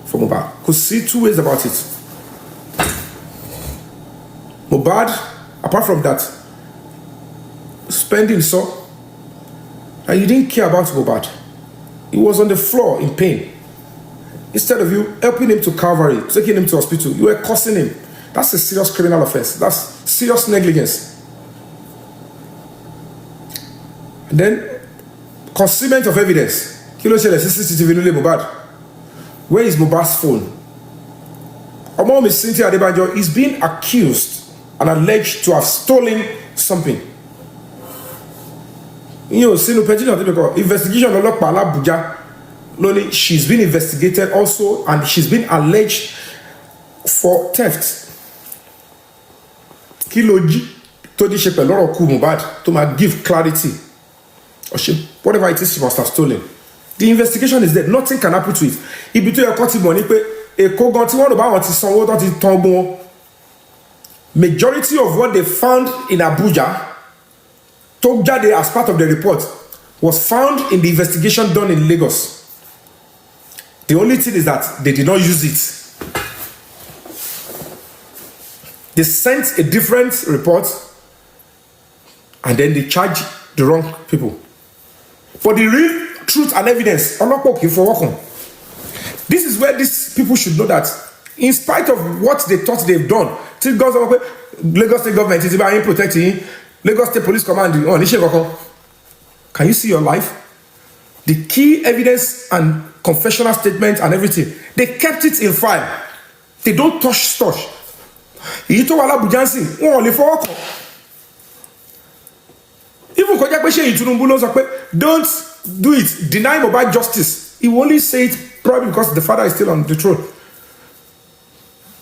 for Mohbad. Could see two ways about it. Mohbad, apart from that, spending so, and you didn't care about Mohbad. He was on the floor in pain. Instead of you helping him to Calvary, taking him to hospital, you were cursing him. That's a serious criminal offense. That's serious negligence. And then, concealment of evidence. Kilo shele CCTV nule Mohbad. Where is Mohbad's phone? Omo Miss Cynthia Adebanjo is being accused and alleged to have stolen something. You know, investigation of Abuja. Loli, she's been investigated also, and she's been alleged for theft. Kiloji told the shepherd Lord Mohbad to give clarity. Or whatever it is she must have stolen. The investigation is there. Nothing can happen to it. If between your court money, majority of what they found in Abuja, as part of the report, was found in the investigation done in Lagos. The only thing is that they did not use it. They sent a different report and then they charged the wrong people. But the real truth and evidence, this is where these people should know that in spite of what they thought they've done, Lagos State government is about protecting Lagos State Police Command. Can you see your life? The key evidence and confessional statement and everything, they kept it in file. They don't touch stuff. Even don't do it. Deny Mohbad justice. He will only say it probably because the father is still on the throne.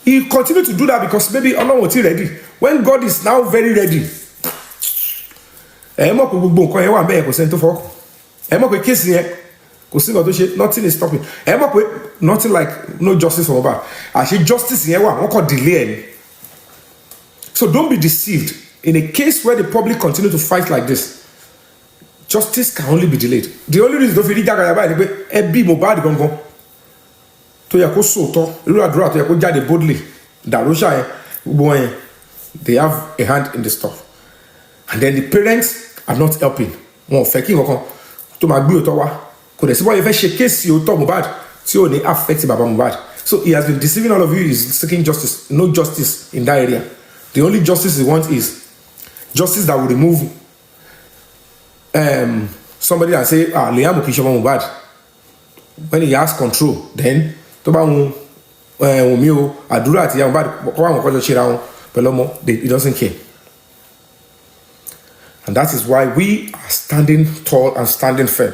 He continued to do that because maybe Allah was still ready. When God is now very ready, nothing is stopping. Nothing like no justice for Mohbad. Actually, justice in one delay. So don't be deceived. In a case where the public continue to fight like this, justice can only be delayed. The only reason don't feel that be Mohbad gongo to yako soto, adura to yako jade boldly. Darosha boy, they have a hand in the stuff, and then the parents are not helping. One faking to my otowa. Could they see why if she case you talk Mohbad, so they affect Baba Mohbad. So he has been deceiving all of you. Is seeking justice. No justice in that area. The only justice he wants is justice that will remove somebody that say Liam Okishoma Mohbad. When he has control, then Adura ati Mohbad he doesn't care. And that is why we are standing tall and standing firm.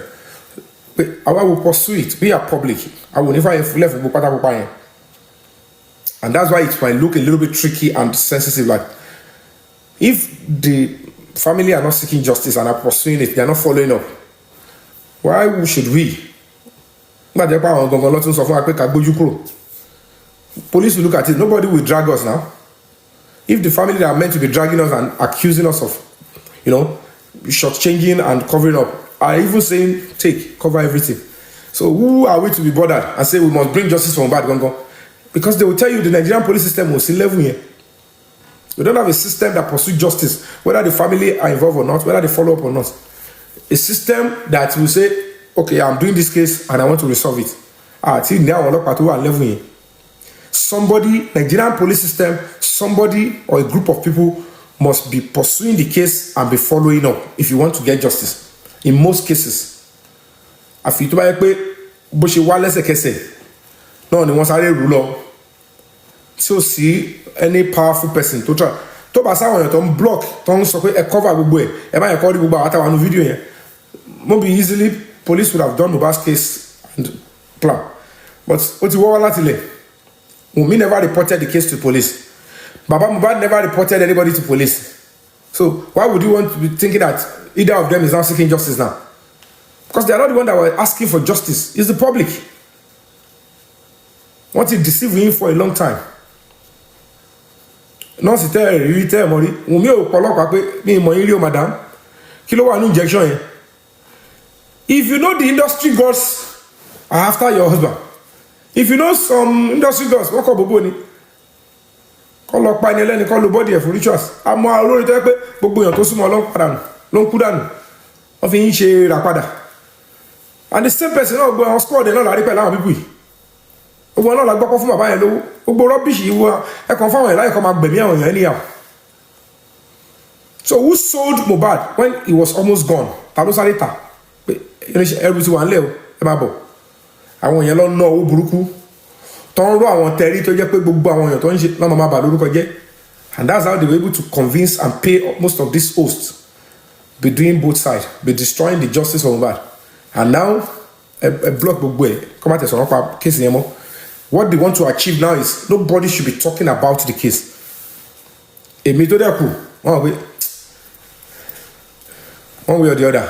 I will pursue it. We are public. I will never have left. And that's why it might look a little bit tricky and sensitive. Like, if the family are not seeking justice and are pursuing it, they are not following up, why should we? Police will look at it. Nobody will drag us now. If the family that are meant to be dragging us and accusing us of, shortchanging and covering up, are even saying, cover everything. So who are we to be bothered and say we must bring justice from bad gongo? Because they will tell you the Nigerian police system will still level here. We don't have a system that pursues justice, whether the family are involved or not, whether they follow up or not. A system that will say, okay, I'm doing this case and I want to resolve it. Till now, level here. Somebody, Nigerian police system, somebody or a group of people must be pursuing the case and be following up if you want to get justice. In most cases. Àfi tó bá yẹ pé bó ṣe wá lẹ́sẹ̀kẹsẹ̀ náà ni wọ́n sáré rú lọ. Tí ó sí any powerful person tó try tó bá sáwọn èèyàn tó ń block tó ń sọ pé ẹ cover gbogbo ẹ má yẹ kọ́ rí gbogbo àwọn àtàwọn fídíò yẹn. Maybe easily police would have done Mohbad's case and plan. But ó ti wọ́ wá láti ilẹ̀. Wunmi never reported the case to police. Baba Mohbad never reported anybody to police. So why would you want to be thinking that either of them is now seeking justice now? Because they are not the one that were asking for justice. It's the public. Want to deceive him for a long time. Non si tẹ́ rí tẹ́ mọ́ rí. Wunmi ò pọ̀lọ́pàá pé mi mọ̀ yín rí o madam. Kí ló wà ní injection yẹn? If you know the industry gods are after your husband. If you know some industry gods, wọ́n kọ́ gbogbo ni. Kọ́ lọ pa ẹni ẹlẹ́ni kọ́ lo body ẹ̀ fún rituals. Àmọ́ olórí tẹ́ pé gbogbo èèyàn tó súnmọ́ ló ń padà nù ló ń kú dànù. Wọ́n fi ń ṣe ràpadà. And the same person náà gbọ́ àwọn squad ẹ̀ náà lárí pẹ̀lú àwọn pípù yìí. Gbogbo náà la gbọ́pọ̀ fún bàbá yẹn lówó. Gbogbo rubbish yìí wọ́n ẹ̀kan fáwọn ẹ̀ láyé kan máa gbẹ̀mí àwọn èèyàn anyhow. So who sold Mohbad when he was almost gone? Ta ló sáré tà? Pé ẹrù ti wà nílẹ̀ o, ẹ máa bọ̀. Àwọn èèyàn lọ ná owó burúkú. Tó ń rọ àwọn tẹ̀rí tó jẹ́ pé gbogbo àwọn èèyàn tó ń ṣe lọ́mọ máa bà lórúkọ jẹ́. And that's how they were able to convince and pay most of these hosts. Be doing both sides. Be destroying the justice of Mohbad. And now, a block gbogbo ẹ̀ come out and sọ̀rọ̀ pa case yẹn mọ́. What they want to achieve now is nobody should be talking about the case. Èmi tó dẹ̀ kù, one way or the other,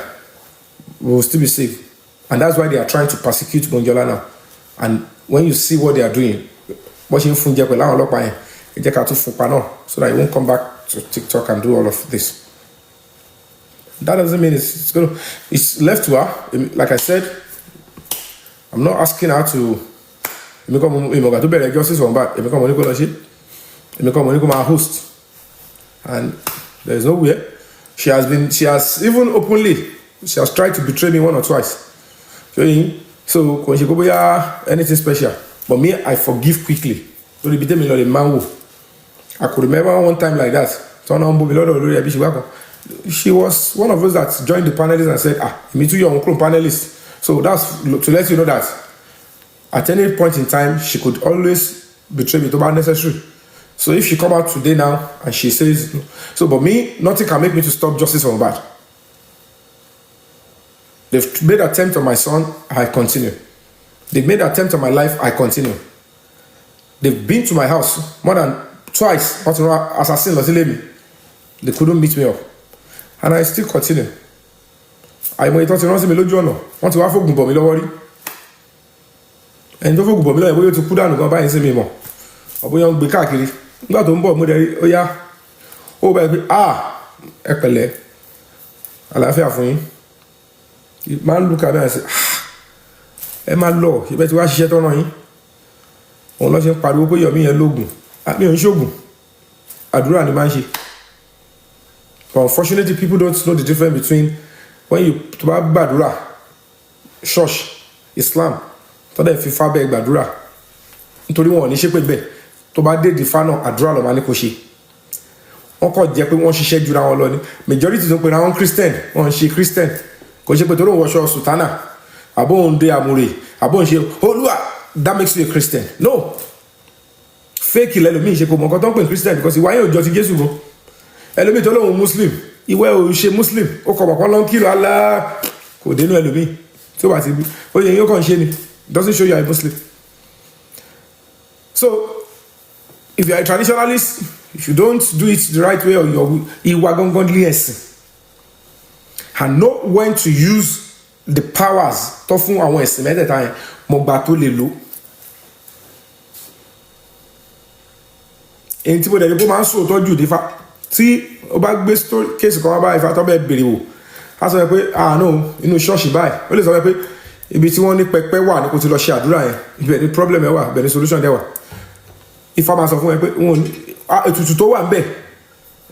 we will still be safe. And that's why they are trying to persecute mohunjola now. And when you see what they are doing, bó ṣe ń fún jẹ pẹ̀lú àwọn ọlọ́pàá yẹn, ẹ jẹ́ ká tún fún pa náà so that he won't come back to TikTok and do all of this. That doesn't mean it's left to her. Like I said, I'm not asking her to justice on back. Host. And there's no way. She has even openly, she has tried to betray me 1 or twice. So when she go anything special. But me, I forgive quickly. So I could remember one time like that. She was one of those that joined the panelists and said, me too, your uncle panelist. So that's to let you know that at any point in time, she could always betray me to be necessary. So if she come out today now and she says, so but me, nothing can make me to stop justice from bad. They've made attempt on my son, I continue. They've made attempt on my life, I continue. They've been to my house more than twice, but assassin, they couldn't meet me up. And I still continue. I might thought you want to be low want to have a good bomb, and don't go bomb, way to put down go buy and say me more. Or we young Bikaki, not on board, oh yeah. Oh, baby, Epele. I laugh here for him. The man look at me and say, my lord, you better watch shit on him. On not your pariwo Yomi and Logan. At me on Shogun. I drew an imagine. But unfortunately, people don't know the difference between when you Badura, Church, Islam, so that if you far back Badura, nítorí wọn ò ní ṣe pé bẹ́ẹ̀ tó bá dé dìfá náà àdúrà ló máa ní kó ṣe. Wọ́n kọ́ jẹ́ pé wọ́n ṣiṣẹ́ jura wọn lọ ní majority tó ń pè náà Christian wọ́n ń ṣe Christian kò ṣe pé tó ló ń wọṣọ sùtánà àbó ń dé àmúre àbó ń ṣe Olúwa that makes you a Christian. No, fake lẹ́lòmíì ṣe kò mọ̀ nǹkan tó ń pè Christian because ìwà yẹn ò jọ ti Jésù gan. Ẹlòmíì tó lóun Muslim ìwé ò ṣe Muslim ó kọ̀ mọ̀kàn lọ́n kìlọ̀ alá kò dénú ẹlòmíì tí ó bá ti bí ó yẹ yín ó kàn ṣe ni doesn't show you are a Muslim. So if you are a traditionalist, if you don't do it the right way, or ìwà gangan lé ẹ̀sìn, and know when to use the powers tó fún àwọn ẹ̀sìn mẹ́tẹ̀ẹ̀ta yẹn, mo gbà tó lè lò. Èyí tí mo dẹ̀ ní kó máa ń sọ tọ́jú ìdífá tí ó bá gbé kéèsì kan wá bá Ifá tó bẹ́ẹ̀ bèrè wò, á sọ pé no, inú ṣọ́ọ̀ṣì báyìí, ó lè sọ pé ibi tí wọ́n ní pẹpẹ wà ní kó ti lọ ṣe àdúrà yẹn, ibẹ̀ ni problem ẹ wà, ibẹ̀ ni solution dẹ̀ wà. Ifá máa sọ fún ẹ pé ètùtù tó wà ń bẹ̀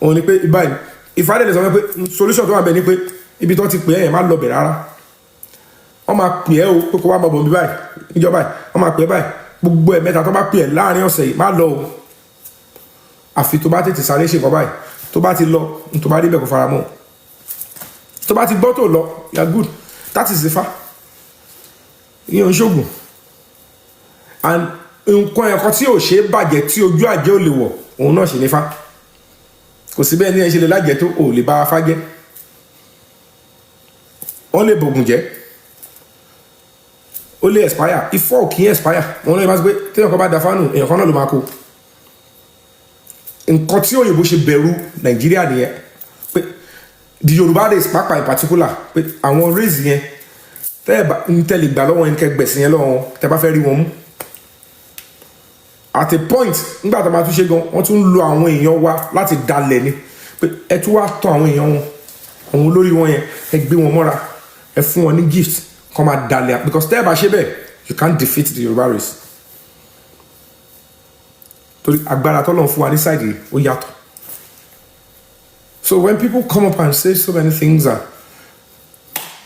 òun ni pé báyìí, Ifá dẹ̀ lè sọ pé solution tó wà ń bẹ̀ ni pé ibi tó ti pè é yẹn má lọ bẹ̀ rárá. Wọ́n máa pè é o pé kó wá bọ̀ bí báyìí níjọba yìí, wọ́n máa pè é báyìí gbogbo ẹ̀ mẹ́ta tó bá pè é láàrin ọ̀sẹ̀ yìí má lọ o, àfi tó bá tètè sáré ṣe nǹkan báyìí, tó bá ti lọ tó bá rí bẹ́ẹ̀ kó fara mọ́, tó bá ti gbọ́ tó lọ, you are good. That is Ifá. Ìyẹn ṣoògùn. And nǹkan ẹ̀kọ́ tí ò ṣe é bàjẹ́ tí ojú àjẹ́ ò lè wọ̀, òun náà ṣe nífá. Kò sí bẹ́ẹ̀ ní ẹ ṣe lè lájẹ́ tó ò lè bá Afá jẹ́. Wọ́n lè bògùn jẹ́, ó lè expire, Ifá ò kì í expire. Wọ́n lè máa sọ pé téèyàn kan bá da fánù, èèyàn kan náà ló máa kó. Nǹkan tí òyìnbó ṣe bẹ̀rù Nàìjíríà nìyẹn, pé the Yorùbá race pàápàá in particular, pé àwọn race yẹn tẹ́lẹ̀ gbà lọ́wọ́ ẹni kẹgbẹ̀sìn yẹn lọ́wọ́ tẹ́ bá fẹ́ rí wọn mú. At a point nígbà tó máa tún ṣe gan, wọ́n tún lo àwọn èèyàn wa láti dalẹ̀ ni, pé ẹ tún wá tán àwọn èèyàn wọn, àwọn olórí wọn yẹn, ẹ gbé wọn mọ́ra, ẹ fún wọn ní gift kọ́ máa dalẹ̀, because tẹ́ ẹ bá ṣe bẹ́ẹ̀ you can't defeat the Yorùbá race. Torí agbára tọ́lọ́run fún wa ní side ó yàtọ̀. So when people come up and say so many things that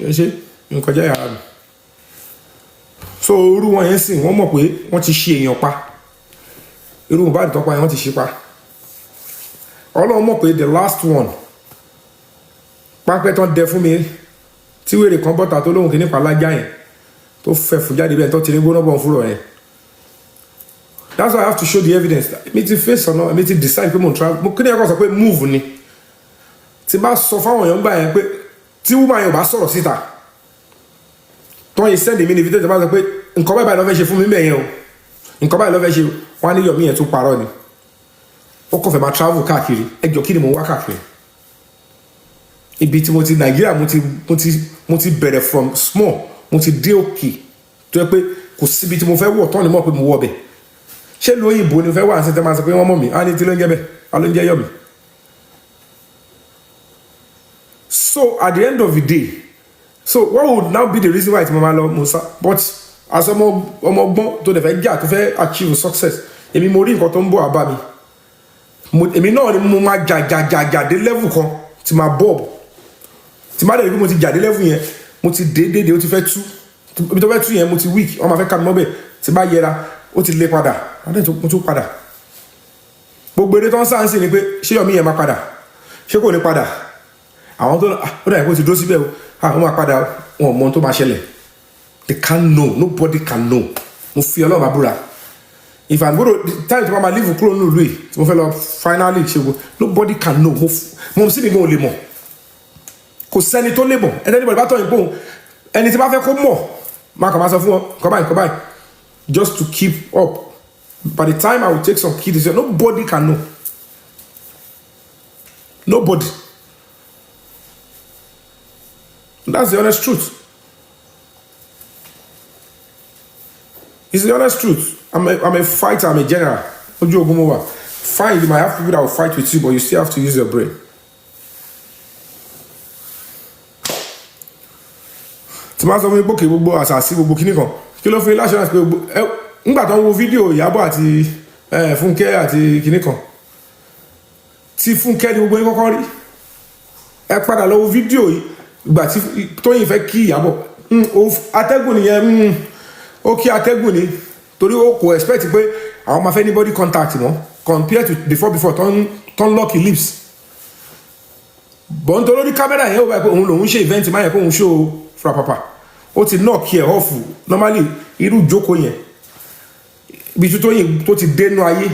ṣe nǹkan jẹ́ yàrá mi, so irú wọn yẹn sìn wọ́n mọ̀ pé wọ́n ti ṣe èèyàn pa, irú wọn bá dìtọ́ pa yẹn wọ́n ti ṣe pa. Ọlọ́run mọ̀ pé the last one pápẹ́ tán dẹ fún mi tí wèrè kan bọ́ta tó lóhùn kí nípa lájá yẹn tó fẹ́ fún jáde bẹ́ẹ̀ tó ti ní gbóná bọ̀ fúnra yẹn. That's why I have to show the evidence. Mi ti face ọ̀nà, mi ti decide pé mo travel, mo kí ni ẹ̀kọ́ sọ pé move ni. Tí bá sọ fáwọn èèyàn gbà yẹn pé tí woman yẹn ò bá sọ̀rọ̀ síta, tó yẹ send mi ní invitation bá sọ pé nǹkan báyìí ló fẹ́ ṣe fún mi bẹ́ẹ̀ yẹn o, nǹkan báyìí ló fẹ́ ṣe, wọ́n á ní Yomi yẹn tó parọ́ ni, ó kàn fẹ́ máa travel káàkiri, ẹjọ́ kí ni mo wá káàkiri. Ibi tí mo ti Nàìjíríà mo ti bẹ̀rẹ̀ from small, mo ti dé òkè tó yẹ pé kò síbi tí mo fẹ́ wọ̀ tán ni mọ̀ pé mo wọ̀ bẹ̀. Ṣé lóyìnbó ni fẹ́ wà ní sẹ́tẹ̀ máa sọ pé wọ́n mọ̀ mí, á ní tí ló ń jẹ́ bẹ́ẹ̀, á ló ń jẹ́ Yomi. So at the end of the day, so what would now be the reason why it's Mama Lọ Musa? But as ọmọ ọgbọ́n tó dẹ̀ fẹ́ jà tó fẹ́ achieve success, èmi mo rí nǹkan tó ń bọ̀ àbá mi, èmi náà ni mo máa jà dé level kan tí máa bob, tí máa dẹ̀ rí pé mo ti jà dé level yẹn, mo ti dé ó ti fẹ́ tú, ibi tó fẹ́ tú yẹn mo ti weak, wọ́n máa fẹ́ ká mi mọ́bẹ̀, tí bá yẹra ó ti lé padà, mo tún padà. Gbogbo eré tó ń sáà ń sìn ni pé ṣé Yomi yẹn máa padà, ṣé kò ní padà. Àwọn tó ó dà kó ti dúró síbẹ̀ o, wọ́n máa padà, wọn ò mọ ohun tó máa ṣẹlẹ̀. They can't know, nobody can know. Mo fi Ọlọ́run àbúrà. If I'm going to time to my leave kúrò nínú ìlú yìí, tí mo fẹ́ lọ finally ṣe wo, nobody can know. Mo sì ní gbọ́n ò lè mọ̀. Kò sẹ́ni tó lè mọ̀. Ẹni bá tọ̀ yín pòun, ẹni tí bá fẹ́ kó mọ̀, máa kàn máa sọ fún wọn, nǹkan báyìí. Just to keep up. By the time I will take some key decision, nobody can know. Nobody. That's the honest truth. It's the honest truth. I'm a fighter, I'm a general. Fine, you might have people that will fight with you, but you still have to use your brain. Tí máa sọ fún mi pé gbogbo àṣàṣì gbogbo kíní kan, kí ló fi láṣẹ láti pé gbogbo nígbà tó ń wo fídíò Ìyábọ̀ àti Fúnkẹ́ àti kíní kan, tí Fúnkẹ́ ni gbogbo yín kọ́kọ́ rí, ẹ padà lọ wo fídíò yìí ìgbà tí Tóyìn fẹ́ kí Ìyábọ̀, atẹ́gùn nìyẹn, ó kí atẹ́gùn ni torí ó kò expect pé àwọn máa fẹ́ ní body contact mọ́ compared to before turn lucky lips. Bọ́n tó lórí kámẹ́rà yẹn ó báyìí pé òun lòun ṣe event máa yẹ kó òun show frapapa, ó ti knock ẹ̀ off normally irú ìjókòó yẹn ibi tí Tóyìn tó ti dénú ayé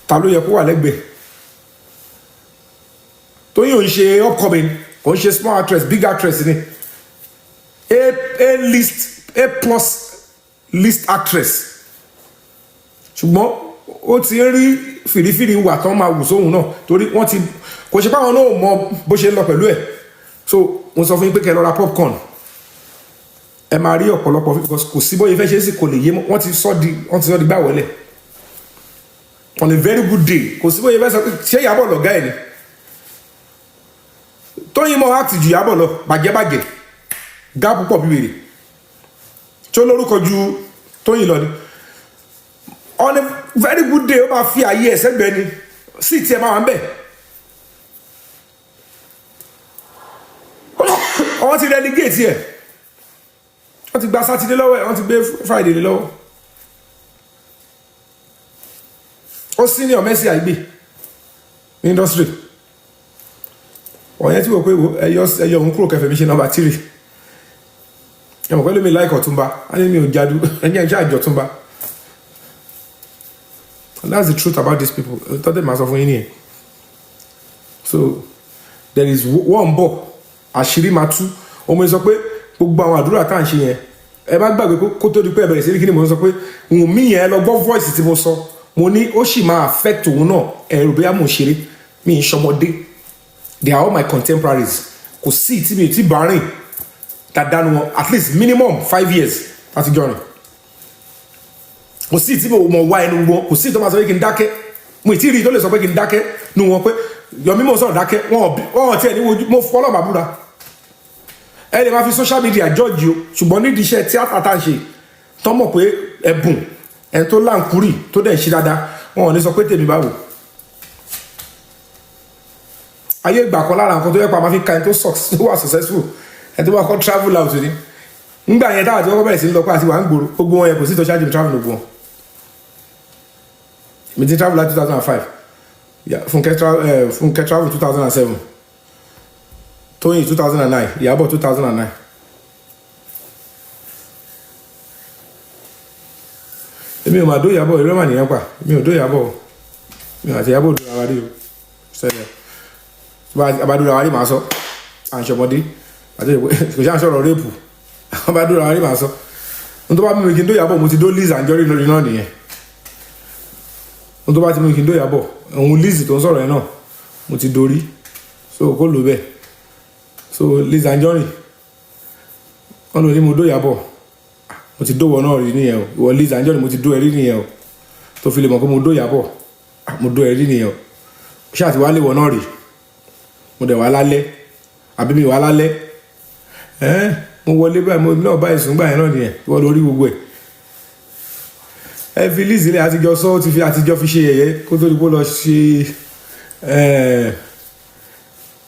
ta ló yẹ kó wà lẹ́gbẹ̀ẹ́. Tóyìn ò ń ṣe upcoming, kò ń ṣe small actress, big actress ni, A+ list actress. ṣùgbọ́n ó ti ń rí fìrífìrí wà tán máa wù sóhun náà torí wọ́n ti kò ṣe báwọn náà mọ bó ṣe ń lọ pẹ̀lú ẹ̀ so mo sọ fún yín pé kẹ́ lọ ra popcorn ẹ máa rí ọ̀pọ̀lọpọ̀ because kò sí bóyá fẹ́ ṣe é sì kò lè yé wọ́n ti sọ di gbà wọlé on a very good day kò sí bóyá fẹ́ sọ pé ṣé Ìyábọ̀ lọ̀gá ẹ̀ ni Tóyìn mọ́ act ju Ìyábọ̀ lọ bàjẹ́bàjẹ́ gá púpọ̀ bí wèrè tí ó lórúkọ ju Tóyìn lọ ni on a very good day ó máa fi àyè ẹ̀ sẹ́gbẹ̀ẹ́ ni sí tiẹ̀ máa wà ń bẹ̀ wọ́n ti relegate ẹ̀ wọ́n ti gba sátidé lọ́wọ́ ẹ̀ wọ́n ti gbé Friday lé lọ́wọ́ ó senior Mercy àìgbé ní industry ọ̀yẹ́ tí wọ́n pé ẹyọ òun kúrò kẹfẹ́ mi ṣe number 3 ẹmọ̀ pẹ́lú mi láìkọ̀ Ọ̀túnba á ní mi ò jádú ẹni ẹjọ́ àjọ Ọ̀túnba and that's the truth about these people tọ́tẹ̀ máa sọ fún yín nìyẹn so there is one bọ̀ àṣírí máa tú ọmọ sọ pé gbogbo àwọn àdúrà tá à ń ṣe yẹn ẹ bá gbàgbé kó tó di pé ẹ bẹ̀rẹ̀ sí ní kí ni mo sọ pé òun mí yẹn lọ gbọ́ voice tí mo sọ mo ní ó sì máa affect òun náà ẹ̀rù bóyá mo ṣeré mi ń ṣọmọdé they are all my contemporaries kò sí tí mi ti bá rìn dáadáa nu wọn at least minimum 5 years láti jọ rìn kò sí tí mo mọ̀ wá ẹnu wọn kò sí tó máa sọ pé kí n dákẹ́ mo ì tí rí tó lè sọ pé kí n dákẹ́ nu wọn pé Yomi mo sọ̀rọ̀ dákẹ́ wọn tiẹ̀ ní wojú mo fọlọ́ bàbúrà ẹ lè máa fi social media judge o ṣùgbọ́n nídìí iṣẹ́ tíátà tá à ń ṣe tán mọ̀ pé ẹ̀bùn ẹ̀ tó láǹkúrì tó dẹ̀ ṣe dáadáa wọn ò ní sọ pé tèmi báwo ayé ìgbà kan lára nǹkan tó yẹ pa máa fi ka ẹni tó wà successful ẹni tó bá kọ́ travel out ni nígbà yẹn táwọn àti wọ́n bẹ̀rẹ̀ sí ń lọ pé àti wà ń gbòòrò gbogbo wọn yẹn kò sí tó ṣáájú travel gbogbo wọn mi ti travel like 2005 Fúnkẹ́ travel 2007 Tóyìn 2009 Ìyábọ̀ 2009 èmi ò máa dó Ìyábọ̀ ìrẹ́mà nìyẹn pa mi ò dó Ìyábọ̀ mi àti Ìyábọ̀ dúró àwárí o ṣẹlẹ̀ abádúró àwárí màá sọ àǹṣọmọdé àti kò ṣáà sọ̀rọ̀ rẹ́pù abádúró àwárí màá sọ n tó bá mímu kí n dó Ìyábọ̀ mo ti dó Liz Anjorin lórí náà nìyẹn n tó bá ti mímu kí n dó Ìyábọ̀ òun Liz tó ń sọ̀rọ̀ yẹn náà mo ti dorí so kó lò bẹ́ẹ̀ so Liz Anjorin wọn lò ní mo dó Ìyábọ̀ mo ti dówọ náà rí nìyẹn o ìwọ Liz Anjorin mo ti dó ẹ rí nìyẹn o tó fi lè mọ̀ pé mo dó Ìyábọ̀ mo dó ẹ rí nìyẹn o ṣé àti wá lè wọ náà rí mo dẹ̀ wá lálẹ́ àbí mi wá lálẹ́ mo wọlé báyìí mo náà báyìí sùn gbà yẹn náà nìyẹn ìwọ lórí gbogbo ẹ fi Liz ilé àtijọ́ sọ ó ti fi àtijọ́ fi ṣe yẹ̀yẹ́ kó tó di kó lọ ṣe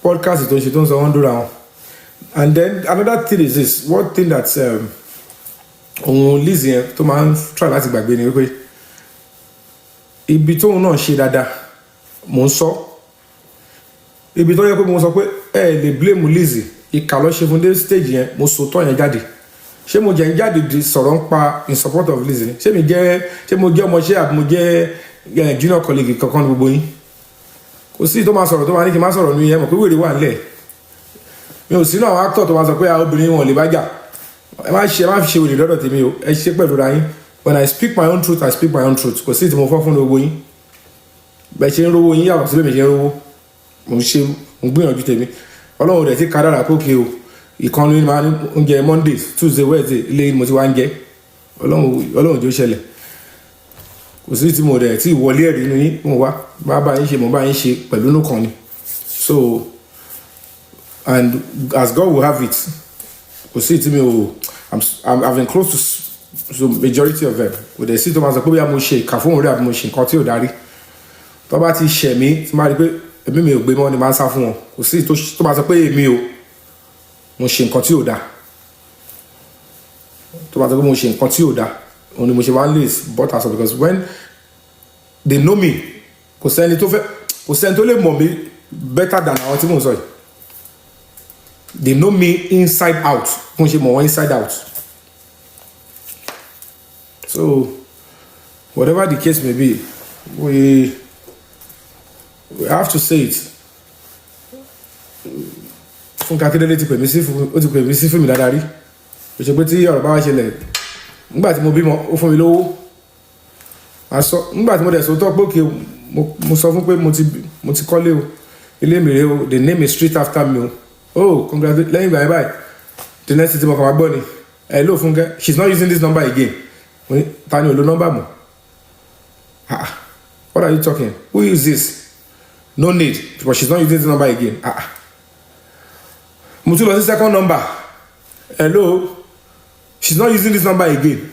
podcast tó ń ṣe tó ń sọ wọ́n dúra wọn. And then another thing is this one thing that òun Liz yẹn tó máa ń try láti gbàgbé ni wípé ibi tóun náà ṣe dáadáa mò ń sọ ibi tó yẹ pé mo sọ pé ẹ lè blame Liz ìkà lọ ṣe fún dé stage yẹn mo sọ tọ́ yẹn jáde ṣé mo jẹ́ ń jáde di sọ̀rọ̀ ń pa in support of Liz ni ṣé mo jẹ́ ọmọọṣẹ́ àbí mo jẹ́ junior colleague kankan gbogbo yín kò sí tó máa sọ̀rọ̀ tó máa ní kí n má sọ̀rọ̀ ní yẹn mọ̀ pé wèrè wà nílẹ̀ mi ò sínú àwọn actor tó máa sọ pé obìnrin wọn lè bá jà ẹ má fi ṣe wèrè lọ́dọ̀ tèmi o ẹ ṣe pẹ̀lú ra yín when I speak my own truth I speak my own truth kò sí tí mo fọ́ fún gbogbo yín bẹ́ẹ̀ ṣe ń rówó yín yàtọ̀ sí bẹ́ẹ̀ mi ṣe ń rówó mo gbìyànjú tèmi Ọlọ́run rẹ̀ ti kádàrà kókè o ìkànnì máa ń oúnjẹ Monday Tuesday Wednesday ilé mo ti wá ń jẹ Ọlọ́run jẹ́ ó ṣẹlẹ̀ kò sí tí mo rẹ̀ tí ìwọlé ẹ̀rí inú yín mo wá bá yín ṣe mo bá yín ṣe pẹ̀lú inú kan ni so and as God will have it kò sí tí mi ò I've been close to majority of them kò dẹ̀ sí tó máa sọ pé bí mo ṣe ìkà fóun rẹ̀ àbí mo ṣe nǹkan tí ò darí tó bá ti ṣẹ̀ mí tí máa rí pé èmi mi ò gbé mọ́ ni máa ń sá fún wọn kò sí tó máa sọ pé èmi ò mo ṣe nǹkan tí ò da tó máa sọ pé mo ṣe nǹkan tí ò da òun ni mo ṣe wá ń lè bọ́tà sọ because when they know me kò sẹ́ni tó lè mọ̀ mí better than àwọn tí mò ń sọ yìí they know me inside out mo ṣe mọ̀ wọ́n inside out so whatever the case may be we have to say it Fúnkẹ́ Akíndélé ti pè mí sí fún mi dáadáa rí kò ṣe pé tí ọ̀rọ̀ bá wá ṣẹlẹ̀ nígbà tí mo bímọ ó fún mi lówó aṣọ nígbà tí mo dẹ̀ sọ́tọ̀ pé òkè mo sọ fún pé mo ti kọ́lé o ilé mi rè o the name is straight after me o oh congratulations lẹ́yìn ìgbà yẹn báyìí the next thing mo kàn wá gbọ́ ni hello Fúnkẹ́ she's not using this number again ta ni ò lo nọ́mbà mọ́ what are you talking who is this no need but she's not using this number again mo tún lọ sí second number hello she's not using this number again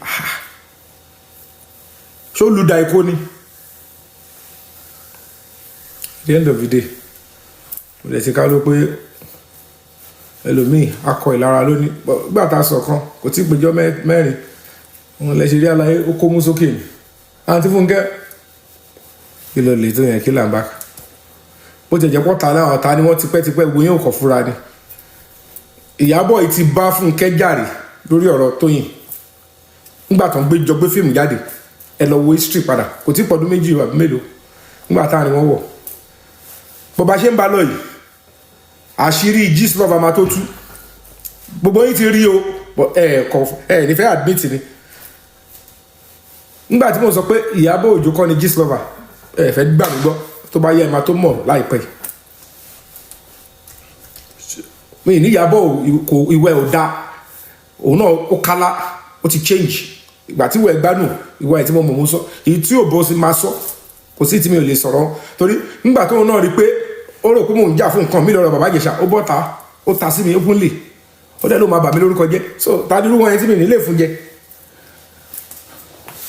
ṣé ó lu da ikó ni at the end of the day mo lè ti ká ló pé ẹlòmíì akọ ìlara lónìí gbà tá a sọ kan kò tí ì péjọ mẹ́rin wọn lè ṣe rí àlàyé ó kó mú sókè ni àǹtí Fúnkẹ́ kí ló lè tó yẹn kí là ń bá bó ti jẹ́ pọ́ ta náà ta ni wọ́n tipẹ́tipẹ́ gbóyè òkò fúra ni Ìyábọ̀ yìí ti bá Fúnkẹ́ jàre lórí ọ̀rọ̀ Tóyìn nígbà tó ń jọ gbé fíìmù jáde ẹ lọ wo history padà kò tí pọ̀dún méjì àbí mélòó nígbà táà ni wọ́n wọ̀ bó bá ṣe ń bá lọ yìí àṣírí gist lover máa tó tú gbogbo yìí ti rí o ẹ nífẹ̀ẹ́ admit ni nígbà tí mo sọ pé Ìyábọ̀ Òjó kọ́ ni gist lover ẹ fẹ́ gbà mí gbọ́ tó bá yẹ ẹ máa tó mọ̀ láìpẹ́ mi ní Ìyábọ̀ ìwẹ̀ ò da òun náà ó kálá ó ti change ìgbà tí ìwẹ̀ gbádùn ìwẹ̀ tí mo mọ̀ mú sọ èyí tí ò bó sí máa sọ kò sí tí mi ò lè sọ̀rọ̀ torí nígbà tóun náà rí pé ó rò pé mò ń jà fún nǹkan mi lọ́rọ̀ bàbá Ìjẹ̀ṣà ó bọ́ta ó ta sí mi openly ó dẹ̀ ló máa bà mí lórúkọ jẹ́ so tàdúrú wọn yẹn tí mi nílé fún jẹ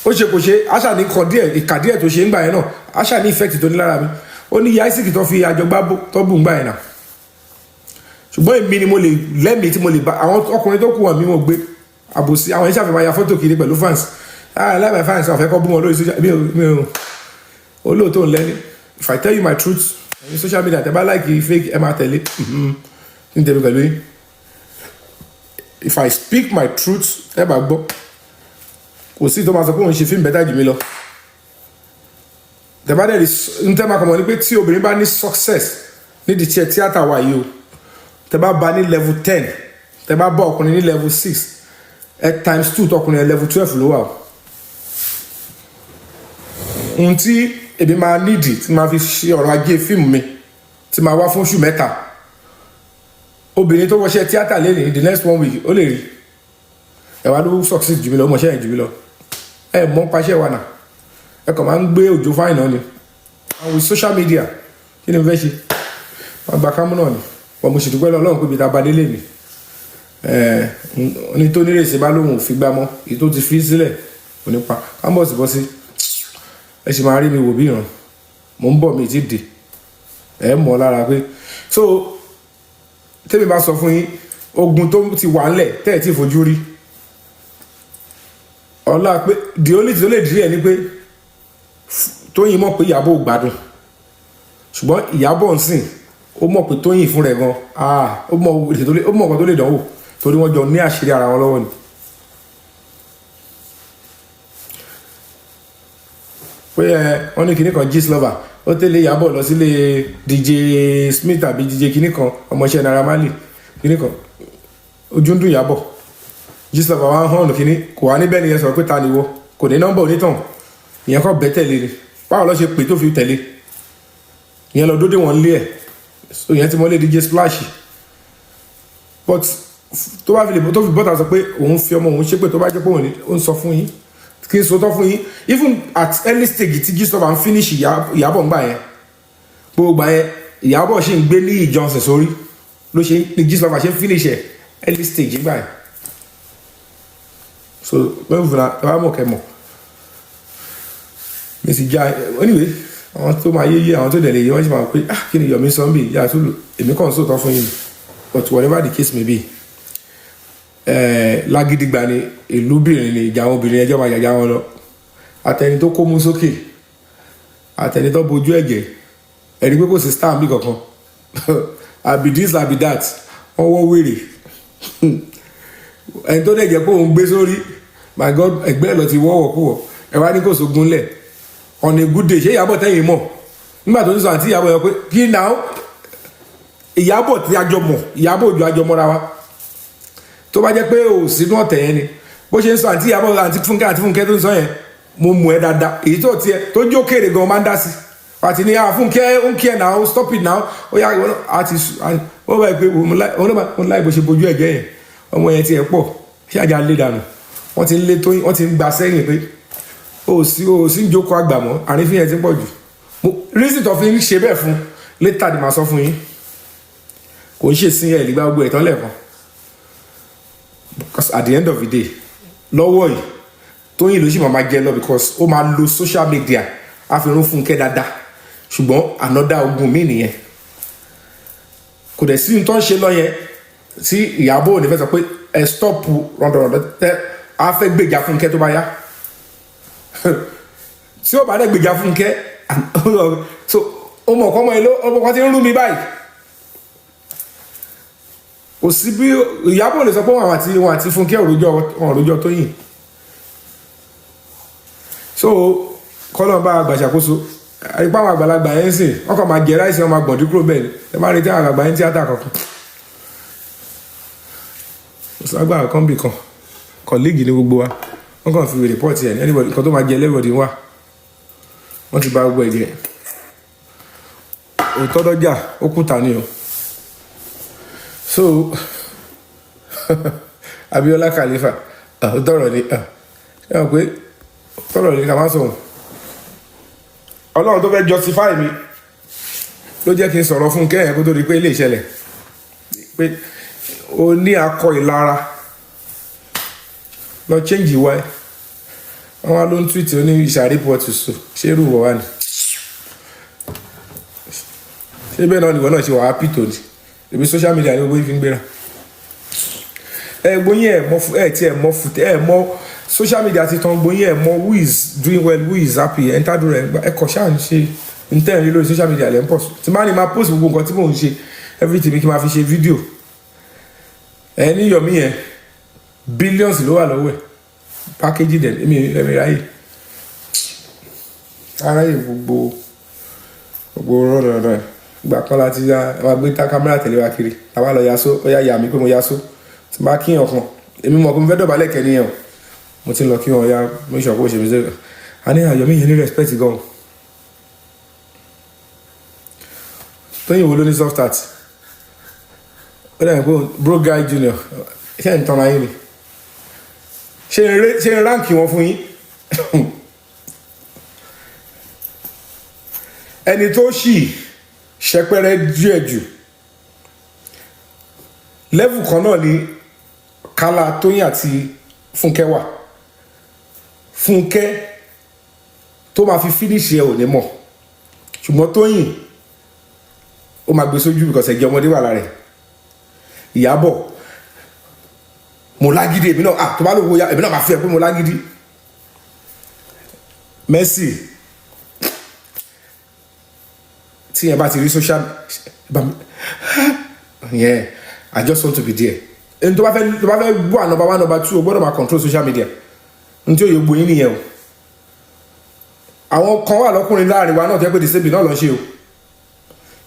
ó ṣe kò ṣe àṣà ní kọ díẹ̀ ìkà díẹ̀ tó ṣe ń gbà yẹn náà àṣà ní effect tó ní lára mi ó ní ìyá Isaac tó fi àjọgbá tó bù ń gbà yẹn náà ṣùgbọ́n èmi ni mo lè lẹ́mìí tí mo lè bá àwọn ọkùnrin tó kù wọn mi mo gbé àbòsí àwọn iṣẹ́ àfihàn ya fọ́tò kiri pẹ̀lú fans láìpẹ́ fans ọ̀fẹ́ kọ́ bú wọn lórí social media olóòótọ́ ń lẹ́ni if I tell you my truth ní social media tẹ́ bá like fake ẹ máa tẹ̀lé ní tẹ̀lé pẹ̀lú yín if I speak my truth ẹ bá gbọ́ kò sí tó máa sọ pé òun ṣe fíìmù bẹ́tà jù mí lọ tẹ́ bá dẹ̀ ní tẹ́ máa kọ̀ mọ́ ni pé tí obìnrin bá ní success nídìí tí ẹ tíátà wà yìí o tẹ́ bá ba ní level 10 tẹ́ bá bá ọkùnrin ní level 6 ẹ times 2 tọkùnrin ẹ level 12 ló wà o ohun tí èmi máa nídìí tí máa fi ṣe ọ̀rọ̀ ajé fíìmù mi tí máa wá fún oṣù mẹ́ta obìnrin tó wọṣẹ́ tíátà lẹ́nìí the next 1 week ó lè rí ẹ wá ló succeed jù mí lọ ó mọṣẹ́ yẹn jù mí lọ ẹ mọ́ paṣẹ́ wa nà ẹ kàn máa ń gbé òjò fáìnà ni and with social media kí ni mo fẹ́ ṣe máa gba kámú náà ni wọ́n mo ṣètùpẹ́ lọ Ọlọ́run pé ibi tá a bá délé mi ní tó nírèsí bá lóhùn òfin gbámọ́ èyí tó ti fi sílẹ̀ kò ní pa kámbọ̀sì bọ́ sí ẹ sì máa rí mi wò bí ìràn mò ń bọ̀ mi ti dè ẹ mọ̀ lára pé so tẹ́mi bá sọ fún yín ogun tó ti wà ńlẹ̀ tẹ́ ẹ̀ tí fojú rí ọlá pé the only thing tó lè dírí ẹ̀ ni pé Tóyìn mọ̀ pé Ìyábọ̀ ò gbádùn ṣùgbọ́n Ìyábọ̀ ń sìn ó mọ̀ pé Tóyìn fún rẹ̀ gan ó mọ̀ nǹkan tó lè dánwò torí wọ́n jọ ní àṣírí ara wọn lọ́wọ́ ni. pé wọ́n ní kinní kan gist lover ó tẹ̀lé Ìyábọ̀ lọ sílé DJ Smith àbí DJ kinní kan ọmọọṣẹ́ Naira Marley kinní kan ojú ń dùn Ìyábọ̀ gist lover wa ń hàn kinní kò wá níbẹ̀ nìyẹn sọ pé ta ni wọ́ kò ní nọ́mbà onítàn ìyẹn kọ́ bẹ́ tẹ̀lé ni báwo lọ ṣe pè tó fi tẹ̀lé ìyẹn lọ dóde wọn lé ẹ̀ so ìyẹn ti mọ́lé DJ Splash but tó bá fi lè tó fi bọ́ta sọ pé òun fi ọmọ òun ṣépè tó bá jẹ́ pé òun ń sọ fún yín kí n sọtọ́ fún yín even at early stage tí gist lover ń finish Ìyábọ̀ ń gbà yẹn gbogbo gbà yẹn Ìyábọ̀ ṣe ń gbé ní ìjọsìn sórí ló ṣe ní gist lover ṣe ń finish ẹ̀ early stage gbà yẹn so mẹ́fù fúnra ẹ bá mọ̀ kẹ́ mọ̀ mi sì já anyway àwọn tó máa yé àwọn tó dẹ̀ lè yé wọ́n ṣe máa pé kí ni Yomi Sunday yà tó lò èmi kàn ń sọ̀tọ̀ fún yín but whatever the case may be lágídígba ni ìlúbìnrin ni ìjà àwọn obìnrin ẹjọ́ máa yàjà wọn lọ àtẹni tó kó mú sókè àtẹni tó bojú ẹ̀jẹ̀ ẹ̀rí pé kò sí star bí kankan àbí this àbí that wọ́n wọ́ wèrè ẹni tó dẹ̀ jẹ́ pé òun gbé sórí my God ẹgbẹ́ lọ ti wọ́wọ́ kúwọ̀ ẹ wá ní kò sógun lẹ̀ on a good day ṣé Ìyábọ̀ tẹ́yìn mọ̀ nígbà tó ń sọ àti Ìyábọ̀ yọ pé kí náà Ìyábọ̀ tí ajọ mọ̀ Ìyábọ̀ Òjó ajọ mọ́ra wa tó bá jẹ́ pé ò sínú ọ̀tẹ̀ yẹn ni bó ṣe ń sọ àti Ìyábọ̀ àti Fúnkẹ́ tó ń sọ yẹn mo mú ẹ dáadáa èyí tó tiẹ̀ tó jókèrè gan máa ń dá sí àti ní Fúnkẹ́ ó ń kí ẹ náà stop it now ó yá àti ó bá pé òun láì bó ṣe bojú ẹ̀jẹ̀ yẹn ọmọ yẹn tiẹ̀ pọ̀ ṣáàjà lé dànù wọ́n ti ń lé tóyìn wọ́n ti ń gba sẹ́yìn pé ó sì ń jókòó àgbà mọ́ àrífín yẹn ti pọ̀ jù reason tó fi ń ṣe bẹ́ẹ̀ fún later ni màá sọ fún yín kò ń ṣe sí ẹ̀ nígbà gbogbo ẹ̀tàn lẹ́ẹ̀kan because at the end of the day lọ́wọ́ yìí tóyìn ló sì máa jẹ lọ because ó máa lo social media àfihàn Fúnkẹ́ dáadáa ṣùgbọ́n another ogun mi nìyẹn kò dẹ̀ sí tó ń ṣe lọ yẹn tí Ìyábọ̀ ò ní fẹ́ sọ pé ẹ stop rọ̀ndọ̀rọ̀dọ̀ tẹ́ a fẹ́ gbèjà Fúnkẹ́ tó bá yá tí ó bá dẹ̀ gbèjà Fúnkẹ́ so ọmọ ọkọ ọmọ ilé ọmọ kan ti ń rú mi báyìí kò sí bí Ìyábọ̀ lè sọ pé wọn àti Fúnkẹ́ òròjọ́ Tóyìn so kọ́lọ̀ bá àgbàṣàkóso àrípá àwọn àgbàlagbà yẹn sìn wọ́n kàn máa jẹ ráìsì wọn máa gbọ̀n dúkúrò bẹ́ẹ̀ ni ẹ bá retí àwọn àgbàlagbà yẹn tíátà kankan ìsàgbà kan bì kan kọ̀líìgì ní gbogbo wa wọ́n kàn fi rìpọ́ọ̀tì ẹ̀ ní anybody kan tó máa jẹ everybody wà wọ́n ti bá gbogbo ẹ̀ jẹ́ òótọ́ dọ́jà ó kúta ni o so Abíọ́lá Khalifa ó tọrọ ni ẹ mọ̀ pé tọrọ ni ká má sọ̀rọ̀ Ọlọ́run tó fẹ́ justify mi ló jẹ́ kí n sọ̀rọ̀ fún kẹ́yìn kó tó di pé ilé ìṣẹ̀lẹ̀ pé o ní akọ ìlara lọ change ìwà ẹ̀ wọ́n wá ló ń tweet ó ní ìṣàrípọ̀tù so ṣé irú wọ̀ wá ni ṣé bẹ́ẹ̀ náà nìwọ̀n náà ṣe wà happy tó ní ibi social media ní gbogbo ìfi ń gbéra gbóyìn ẹ̀ tí ẹ̀ mọ́ fùtẹ́ ẹ̀ mọ́ social media ti tán gbóyìn ẹ̀ mọ́ who is doing well who is happy ẹ̀ ń tádùn rẹ̀ ẹ̀ kọ̀ ṣáà ń ṣe ń tẹ̀ ní lórí social media lẹ́ ń pọ̀ tí máa ní máa post gbogbo nǹkan tí mò ń ṣe everything mi kí n máa fi ṣe fídíò ẹ̀ ní Yomi yẹn billions ló wà lọ́wọ́ ẹ̀ package dẹ̀ èmi ráyè gbogbo rọ̀rọ̀ gbà kan láti ya wà gbé tá kámẹ́rà tẹ̀lé wa kiri àwa lọ yaso ó yà mí pé mo yaso tí máa kíyàn kan èmi mọ̀ pé mo fẹ́ dọ̀bálẹ̀ kẹ́ nìyẹn o mo ti lọ kí wọn ya mo ṣọ̀ pé ó ṣe mí sẹ́yìn a ní Yomi yẹn ní respect gan Tóyìn wo ló ní soft heart ó dẹ̀ pé bro guy junior ṣé ń tan ayé ni ṣe ń ránkì wọn fún yín ẹni tó ṣì ṣẹpẹrẹ díẹ̀ jù level kan náà ni kálá Tóyìn àti Fúnkẹ́ wà Fúnkẹ́ tó máa fi finish ẹ ò ní mọ̀ ṣùgbọ́n Tóyìn ó máa gbé sójú because ẹ̀jẹ̀ ọmọdé wà lára ẹ̀ Ìyábọ̀ mo lágídí èmi náà tó bá lóko ya èmi náà máa fi ẹ pé mo lágídí Mercy tí yẹn bá ti rí social yeah I just want to be there ẹni tó bá fẹ́ wà number 1 number 2 o gbọ́dọ̀ máa control social media n tí ó yẹ gbóyin nìyẹn o àwọn kan wà lọ́kùnrin láàrin wa náà tó yẹ pé disabled náà lọ ṣe o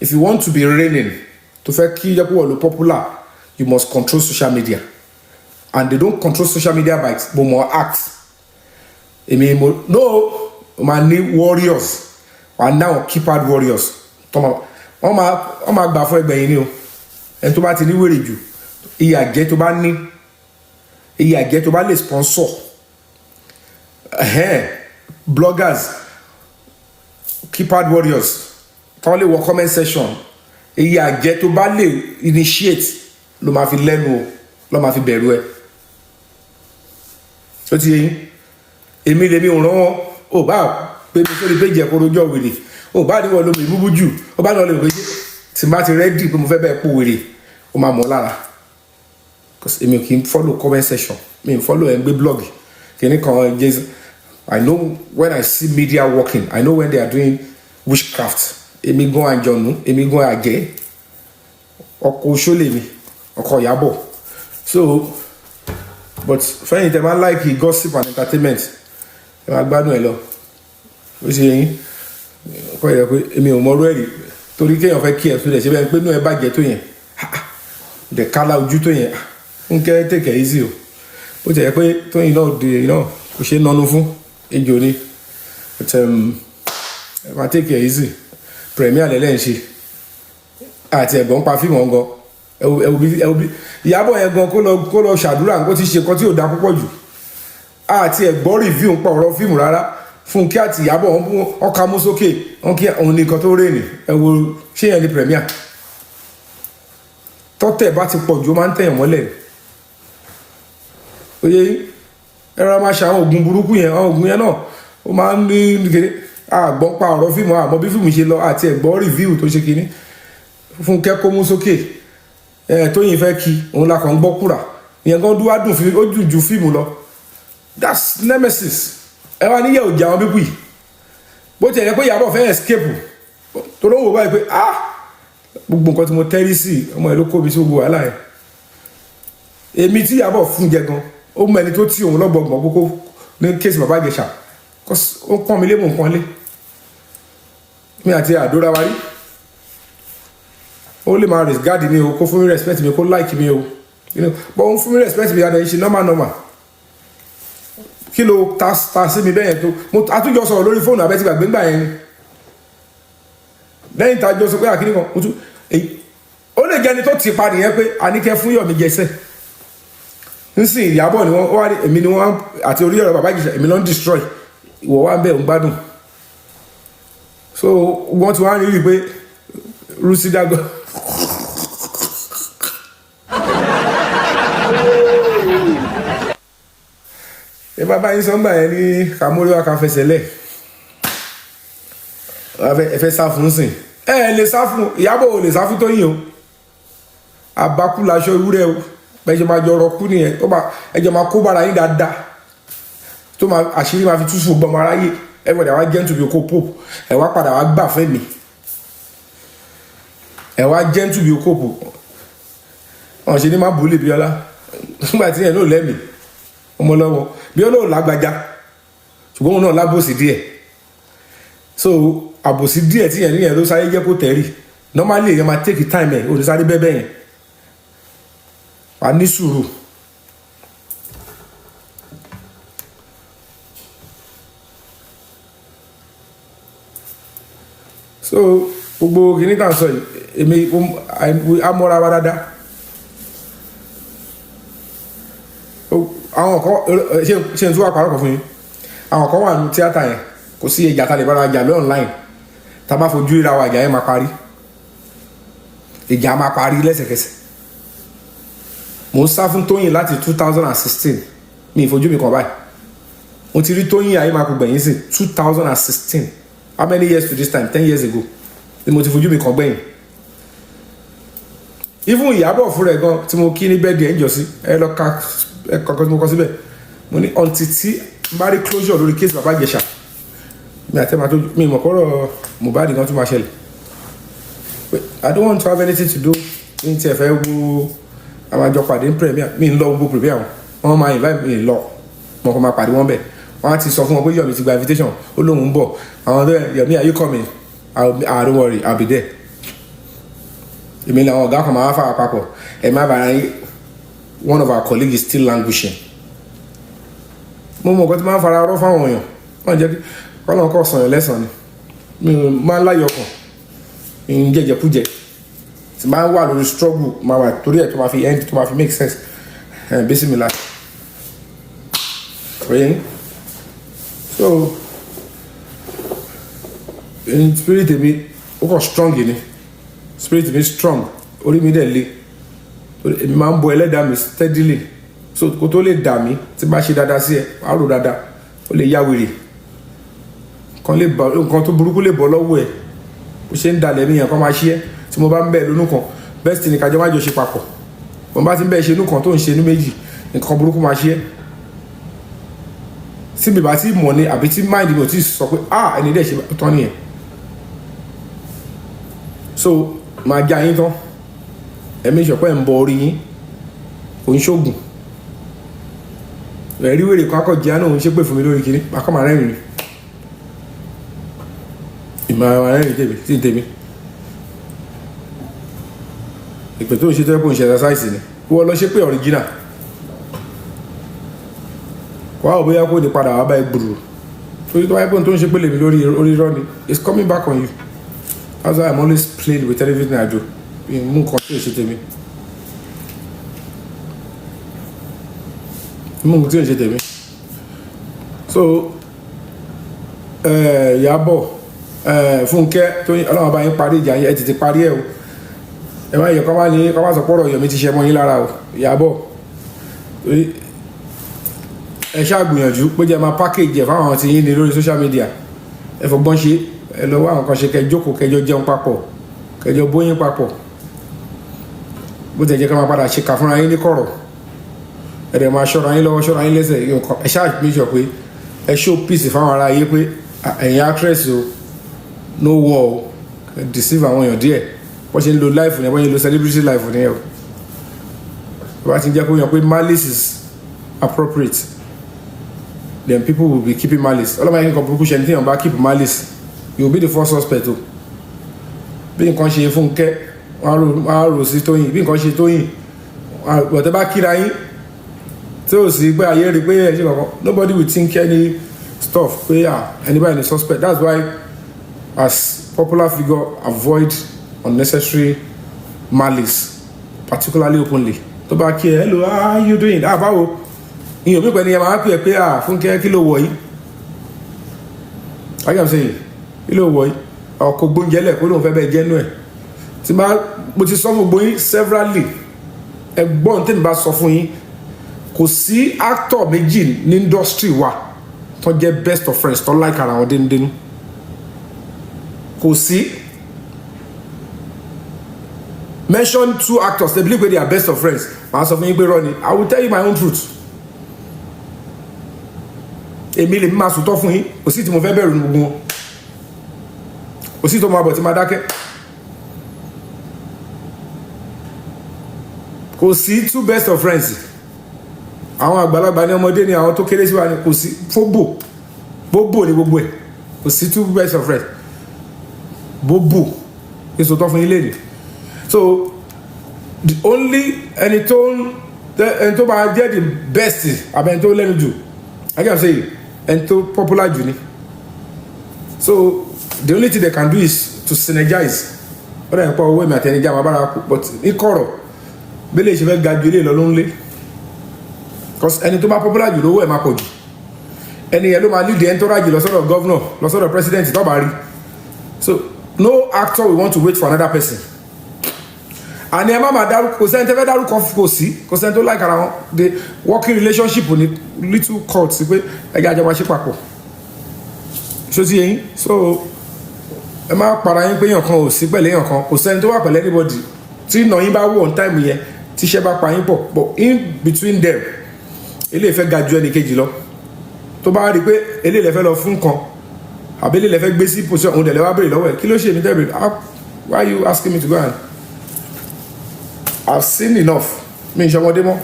if you want to be reigning tó fẹ́ kí yẹ kó wọ̀ ló popular you must control social media and they don't control social media by mo act èmi mo no ma ní warriors wà náà keypad warriors wọ́n máa gbà fún ẹgbẹ́ yìí ni o ẹni tó bá ti ní wèrè jù iye àjẹ́ tó bá ní iye àjẹ́ tó bá lè sponsor bloggers keypad warriors tó lè wọ comment section iye àjẹ́ tó bá lè initiate ló máa fi lẹ́nu o ló máa fi bẹ̀rù ẹ ó ti yẹn èmi lèmi ò rán wọn ò bá pé mi sórí péjì ẹ̀kọ́ rojọ́ wèrè ò bá níwọ̀n lómi búbú jù ó bá níwọ̀n lómi péjì tí n bá ti rẹ́dì pé mo fẹ́ bẹ́ẹ̀ pò wèrè ó máa mọ̀ lára because èmi kì í follow comment section mi ì follow ẹ̀ ń gbé blog kìíní kan jason I know when I see media working I know when they are doing witchcraft èmi gan àjọ̀nù èmi gan àjẹ́ ọkọ̀ oṣólè mi ọkọ̀ Ìyábọ̀ so but fẹ́yìn tẹ́ máa like gossip and entertainment ẹ máa gbádùn ẹ lọ ó ṣe yẹn ọkọ̀ yẹ pé èmi ò mọ̀rú ẹ̀rí torí kéèyàn fẹ́ kí ẹ̀ tó dẹ̀ ṣe bẹ́ẹ̀ pé inú ẹ bàjẹ́ tó yẹn dẹ̀ kálá ojú tó yẹn ń kẹ́ take it easy o bó ti yẹ pé Tóyìn náà dé náà kò ṣe é nánú fún ejò ni ma take it easy premier lẹ́lẹ́ ń ṣe àti ẹ̀gbọ́n pa fíìmù ọ̀ngàn ẹ̀wù bí Ìyábọ̀ yẹn gan kó lọ ṣàdúrà kó ti ṣe nǹkan tí ò dá púpọ̀ jù àti ẹ̀gbọ́n review ń pa ọ̀rọ̀ fíìmù rárá Fúnkẹ́ àti Ìyábọ̀ ọkà mú sókè wọn kí òun ní nǹkan tó rè ní ẹ̀wù ṣé yẹn ni premier tọ́tẹ̀ bá ti pọ̀ jù ó máa ń tẹ̀yàn mọ́lẹ̀ oye ẹ̀rọ máa ṣe àwọn oògùn burúkú yẹn àwọn oògùn yẹn náà ó máa ń ní kéde àgbọ́n pa ọ̀rọ̀ fíìmù àmọ́ bí fíìmù ṣe lọ àti ẹ̀gbọ́n review tó ṣe kínní Fúnkẹ́ kó mú sókè Tóyìn fẹ́ kí òun la kàn ń gbọ́ kúrà ìyẹn gan dúwá dùn ó dùn ju fíìmù lọ that's nemesis ẹ wá níyẹ̀ òjà àwọn bíbù yìí bó ti ẹ̀yẹ pé Ìyábọ̀ fẹ́ escape tó ló ń wò báyìí pé gbogbo nǹkan tí mo tẹ́rí sí ọmọ ẹ̀ ló kó mi sí gbogbo wàhálà yẹn èmi tí Ìyábọ̀ fún jẹ gan ó mọ ẹni tó tí òun lọ́gbọ̀gbọ̀n kókó ní kéèsì bàbá Ìjẹ̀ṣà ó pọ́n mi lé mò ń pọ́n lé mi àti àdóra wa rí ó lè máa regard mi o kó fún mi respect mi kó like mi o bọ́ ó ń fún mi respect mi àdéhìí ṣe normal kí ló ta sí mi bẹ́yẹn tó mo àtúnjọ sọ̀rọ̀ lórí fóònù abẹ́tí gbàgbé ńgbà yẹn lẹ́yìn tá a jọ sọ pé àkíní kan ó lè jẹ́ni tó ti pa nìyẹn pé àníkẹ́ fún Yọ̀mí jẹsẹ̀ nsìn Ìyábọ̀ ni wọ́n wá èmi ni wọ́n àti orí ọ̀rọ̀ bàbá Ìjẹ̀ṣà èmi ló ń destroy ìwọ wá ń bẹ̀ ń gbádùn so wọ́n ti wá rí i pé rúsídàgọ́ ẹ bá báyìí sọ́ngbà yẹn ní kàmórí wa ká fẹsẹ̀ lẹ̀ ẹ fẹ́ sá fún sìn ẹ lè sá fún Ìyábọ̀ ò lè sá fún Tóyìn o àbákú laṣọ ewúrẹ́ o bẹ́ẹ̀ máa jọ ọrọ̀ kú nìyẹn ẹjọ́ máa kó bára yín dáadáa tó máa àṣírí máa fi túṣu gbọmọ aráyé ẹ wọ̀dà wá gentle bí okó pope ẹ wá padà wá gbà fẹ́ mi ẹ wá gentle bí okó pope wọn ṣe ní má bùú lè Bíọ́lá nígbà tí yẹn náà lẹ́mìí ọmọ lọ́wọ́ Bíọ́lá ò lágbájá ṣùgbọ́n òun náà lábòsí díẹ̀ so àbòsí díẹ̀ tí yẹn níyẹn ló sáré jẹ́ kó tẹ̀rì normally èèyàn máa take time ẹ̀ òní sáré bẹ́ẹ̀ yẹn wà ní sùúrù so gbogbo kìíní tà ń sọ yìí èmi amọ́ra wa dáadáa àwọn kan ṣe ń tún àpárọ̀ kan fún yín àwọn kan wà ní tíátà yẹn kò sí ìjà tá lè bára jà lé online tá a bá fojú ríra wa ìjà yẹn máa parí ìjà máa parí lẹ́sẹ̀kẹsẹ̀ mo ń sá fún Tóyìn láti 2016 mi ìfojú mi kan báyìí mo ti rí Tóyìn ayé máa kú gbẹ̀yìn sí 2016 how many years to this time 10 years ago ni mo ti fojú mi kan gbẹ̀yìn even Ìyábọ̀ fún rẹ̀ gan tí mo kí ní bẹ́ẹ̀dì ẹ̀ ń jọ sí ẹ lọ ka ẹ̀kọ́ tí mo kọ síbẹ̀ mo ní until tí bá rí closure lórí case bàbá Ìjẹ̀ṣà mi àti ẹ̀ máa tó mi mọ̀ kọ́rọ̀ Mohbad gan tó máa ṣẹlẹ̀ I don't want to have anything to do ní tí ẹ fẹ́ wo àwọn àjọ pàdé ń premier mi ń lọ gbogbo premier wọn máa invite mi lọ mo kàn máa pàdé wọn bẹ̀ wọn á ti sọ fún wọn pé Yomi ti gba invitation ó lóun ń bọ̀ àwọn ọ̀dọ́ Yomi are you coming don't worry I'll be there èmi làwọn ọ̀gá kan máa fà papọ̀ ẹ̀ má bàa yín one of our colleagues is still languishing mo mọ̀ nǹkan tí máa ń fara rọ́ fáwọn èèyàn wọ́n jẹ́ kọ́lọ́n kọ́ sọ̀yàn lẹ́sàn-án ni mi máa ń láyọ̀ ọkàn ń jẹjẹkújẹ tí máa ń wà lórí struggle máa wà torí ẹ̀ tó máa fi end tó máa fi make sense bísímìlà oyè so in spirit mi ó kàn strong ni spirit mi strong orí mi dẹ̀ le èmi máa ń bọ ẹlẹ́dàá mi steadily so kó tó lè dà mí tí bá ṣe dáadáa sí ẹ wàá rò dáadáa ó lè yá wèrè nǹkan tó burúkú lè bọ́ lọ́wọ́ ẹ̀ bó ṣe ń dalẹ̀ mí yẹn kó máa ṣí ẹ́ tí mo bá ń bẹ́ẹ̀ lónú kan best ni kájọ má jọ ṣe papọ̀ mo bá ti ń bẹ́ẹ̀ ṣe inú kan tó ń ṣe inú méjì nǹkan burúkú máa ṣí ẹ́ tí mi bá ti mọ̀ ni àbí tí mind mi ò tí sọ pé ẹni dẹ̀ ṣe tán nìyẹn so máa já yín tán ẹ̀mí ìṣọ̀pẹ́ ń bọ orí yín kò ń ṣoògùn ẹ̀rí wèrè kan akọ̀jẹ́ náà ń ṣépè fún mi lórí kiri akọ́ máa rẹ́rìn-ín ìmọ̀ àwọn rẹ́rìn-ín sí tèmi ìpè tó ń ṣe tó yẹ kó ń ṣe exercise ni wọ́n lọ ṣépè original wàá ò bóyá kó ní padà wá bá ẹ gbùrù So the Bible don't shape lórí running. It's coming back on you. That's why I'm always playing with everything I do. Mo continue ṣe tèmi. Mo continue ṣe tèmi. So Ìyábọ̀ Fúnkẹ́ tó Ọlọ́run bá yín parí ìjà yẹn ti parí ẹ̀ o. Ẹ má yẹ kó má sọ pọ̀rọ̀ Yomi ti ṣe mọ́ yín lára o. Ìyábọ̀ ẹ ṣáà gbìyànjú pé jẹ́ máa package ẹ̀ fáwọn tí yín ní lórí social media. Ẹ fọgbọ́n ṣe ẹ lọ wá àwọn kan ṣe kẹ́ jókòó kẹjọ jẹun papọ̀ kẹjọ bóyín papọ̀ bó tẹ̀ jẹ́ ká máa padà ṣe kà fúnra yín ní kọ̀rọ̀ ẹ dẹ̀ máa ṣọ́ra yín lọ́wọ́ ṣọ́ra yín lẹ́sẹ̀ ẹ ṣáà make sure pé ẹ show peace fáwọn ará yé pé ẹ̀yin actress o no war o deceive àwọn èèyàn díẹ̀ wọ́n ṣe ń lo life yẹn wọ́n ṣe ń lo celebrity life yẹn o bá ti jẹ́ kó yàn pé malice is appropriate then people will be keeping malice ọlọ́mọ yẹn kan burúkú ṣe ní tí yàn bá keep malice you will be the first suspect o bí nǹkan ṣe Fúnkẹ́ wọ́n á rò sí Tóyìn bí nǹkan ṣe Tóyìn ọ̀tẹ́ bá kíra yín tí ó sì pé ayé rí pé ẹ̀ ṣe kankan nobody will think any stuff pé anybody is suspect. That's why as popular figure avoid unnecessary malice particularly openly tó bá kí ẹ hello how you doing báwo ìyẹn mi pẹ̀lú ẹ máa pè é pé Fúnkẹ́ kí ló wọ̀ yìí like I'm saying kí ló wọ̀ yìí ọkọ̀ gbóúnjẹ lẹ̀ kó lóun fẹ́ bẹ́ẹ̀ jẹ́nu ẹ̀ tí mo ti sọ fún gbogbo yín severally ẹgbọ́n tí mi bá sọ fún yín kò sí actor méjì ní industry wa tó jẹ́ best of friends tó like ara wọn dénúdénú kò sí mention 2 actors they believe they are best of friends màá sọ fún yín pé rọ ni I will tell you my own truth èmi lè máa sùtọ́ fún yín kò sí tí mo fẹ́ bẹ̀rù ní gbogbo wọn kò sí tó máa bọ̀ tí máa dákẹ́ kò sí 2 best of friends àwọn àgbàlagbà ní ọmọdé ní àwọn tó kéré sí wa ní kò sí bóbò ní gbogbo ẹ̀ kò sí 2 best of friends bóbò ní sùtọ́ fún yín lẹ́nu so the only ẹni tó máa jẹ́ the best àbẹ̀ni tó lẹ́nu jù I can say ẹni tó popular jù ni so the only thing they can do is to synergize ó dà yẹn pọ̀ owó èmi àtẹnijá máa bára kú but ní kọ̀rọ̀ bí lè ṣe fẹ́ ga ju ilé lọ ló ń lé because ẹni tó bá popular jù lówó ẹ̀ máa pọ̀ jù ẹni yẹn ló máa lead the entourage lọ sọ́dọ̀ governor lọ sọ́dọ̀ president tó bá rí so no actor will want to wait for another person àní ẹ má máa dárúkọ kò sẹ́ni tẹ́fẹ́ dárúkọ kò sẹ́ni tó like ara wọn the working relationship ní little court sí pé ẹgbẹ́ àjọba ṣe papọ̀ ṣó ti yẹn so ẹ má para yín pé èèyàn kan ò sí pẹ̀lú èèyàn kan kò sẹ́ni tó wà pẹ̀lú anybody tí ìnà yín bá wọ̀ on time yẹn tí iṣẹ́ bá pa yín pọ̀ but in between them eléyìí fẹ́ ga ju ẹnì kejì lọ tó bá rí i pé eléyìí lè fẹ́ lọ fún kan àbí eléyìí lè fẹ́ gbé sí position òun dẹ̀ lè wá béèrè lọ́wọ́ ẹ̀ kí ló ṣe mí tẹ́bìrì why you asking me to go and I've seen enough mi ń ṣọmọdé mọ́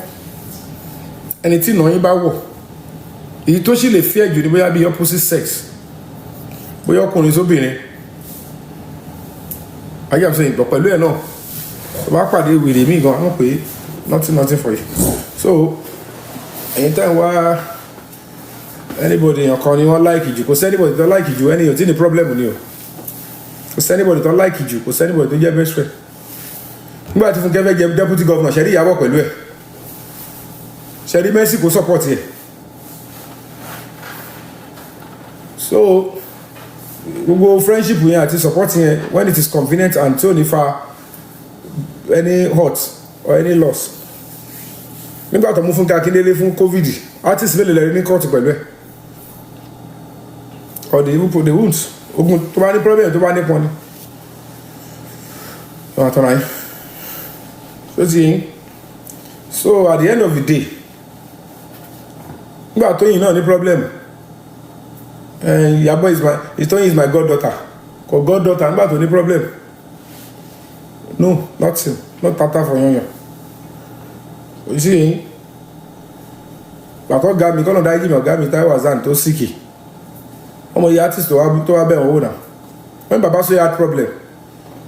ẹni tí ìnà yín bá wọ̀ èyí tó sì lè fear jù ní bóyá bí opposite sex bóyá ọkùnrin sóbìnrin ayé àbúṣe ìgbọ̀ pẹ̀lú ẹ̀ náà tó bá pàdé wèrè mí gan àwọn pé nothing for you so ẹ̀yin tẹ́ ń wá anybody èèyàn kan ni wọ́n like jù kò sí anybody tó like jù ẹni yóò tí ní problem ni o kò sí anybody tó like jù kò sí anybody tó jẹ́ best friend nígbà tí Fúnkẹ́ fẹ́ jẹ deputy governor ṣẹ̀rí Ìyábọ̀ pẹ̀lú ẹ̀ ṣẹ̀rí Mercy kò support ẹ̀ so gbogbo friendship yẹn àti support yẹn when it is convenient and tí ò ní fa any hurt or any loss nígbà tó mú Fúnkẹ́ Akíndélé fún covid artist mélòó lẹ́rìí ní court pẹ̀lú ẹ̀ or the even the wounds ogun tó bá ní problem tó bá ní pọn ni ọ̀nà àtọ̀nà yìí so ti yín so at the end of the day nígbà Tóyìn náà ní problem Ìyábọ̀ Tóyìn is my goddaughter kò goddaughter nígbà tó ní problem no nothing not tata for yanyan you see gbàtọ́ ga mi kọ́nà dájú mi ọ̀gá mi Táíwò Hassan tó síkì ọmọ ìyá artist tó wá bẹ̀ wọ́n wò náà when baba say had problem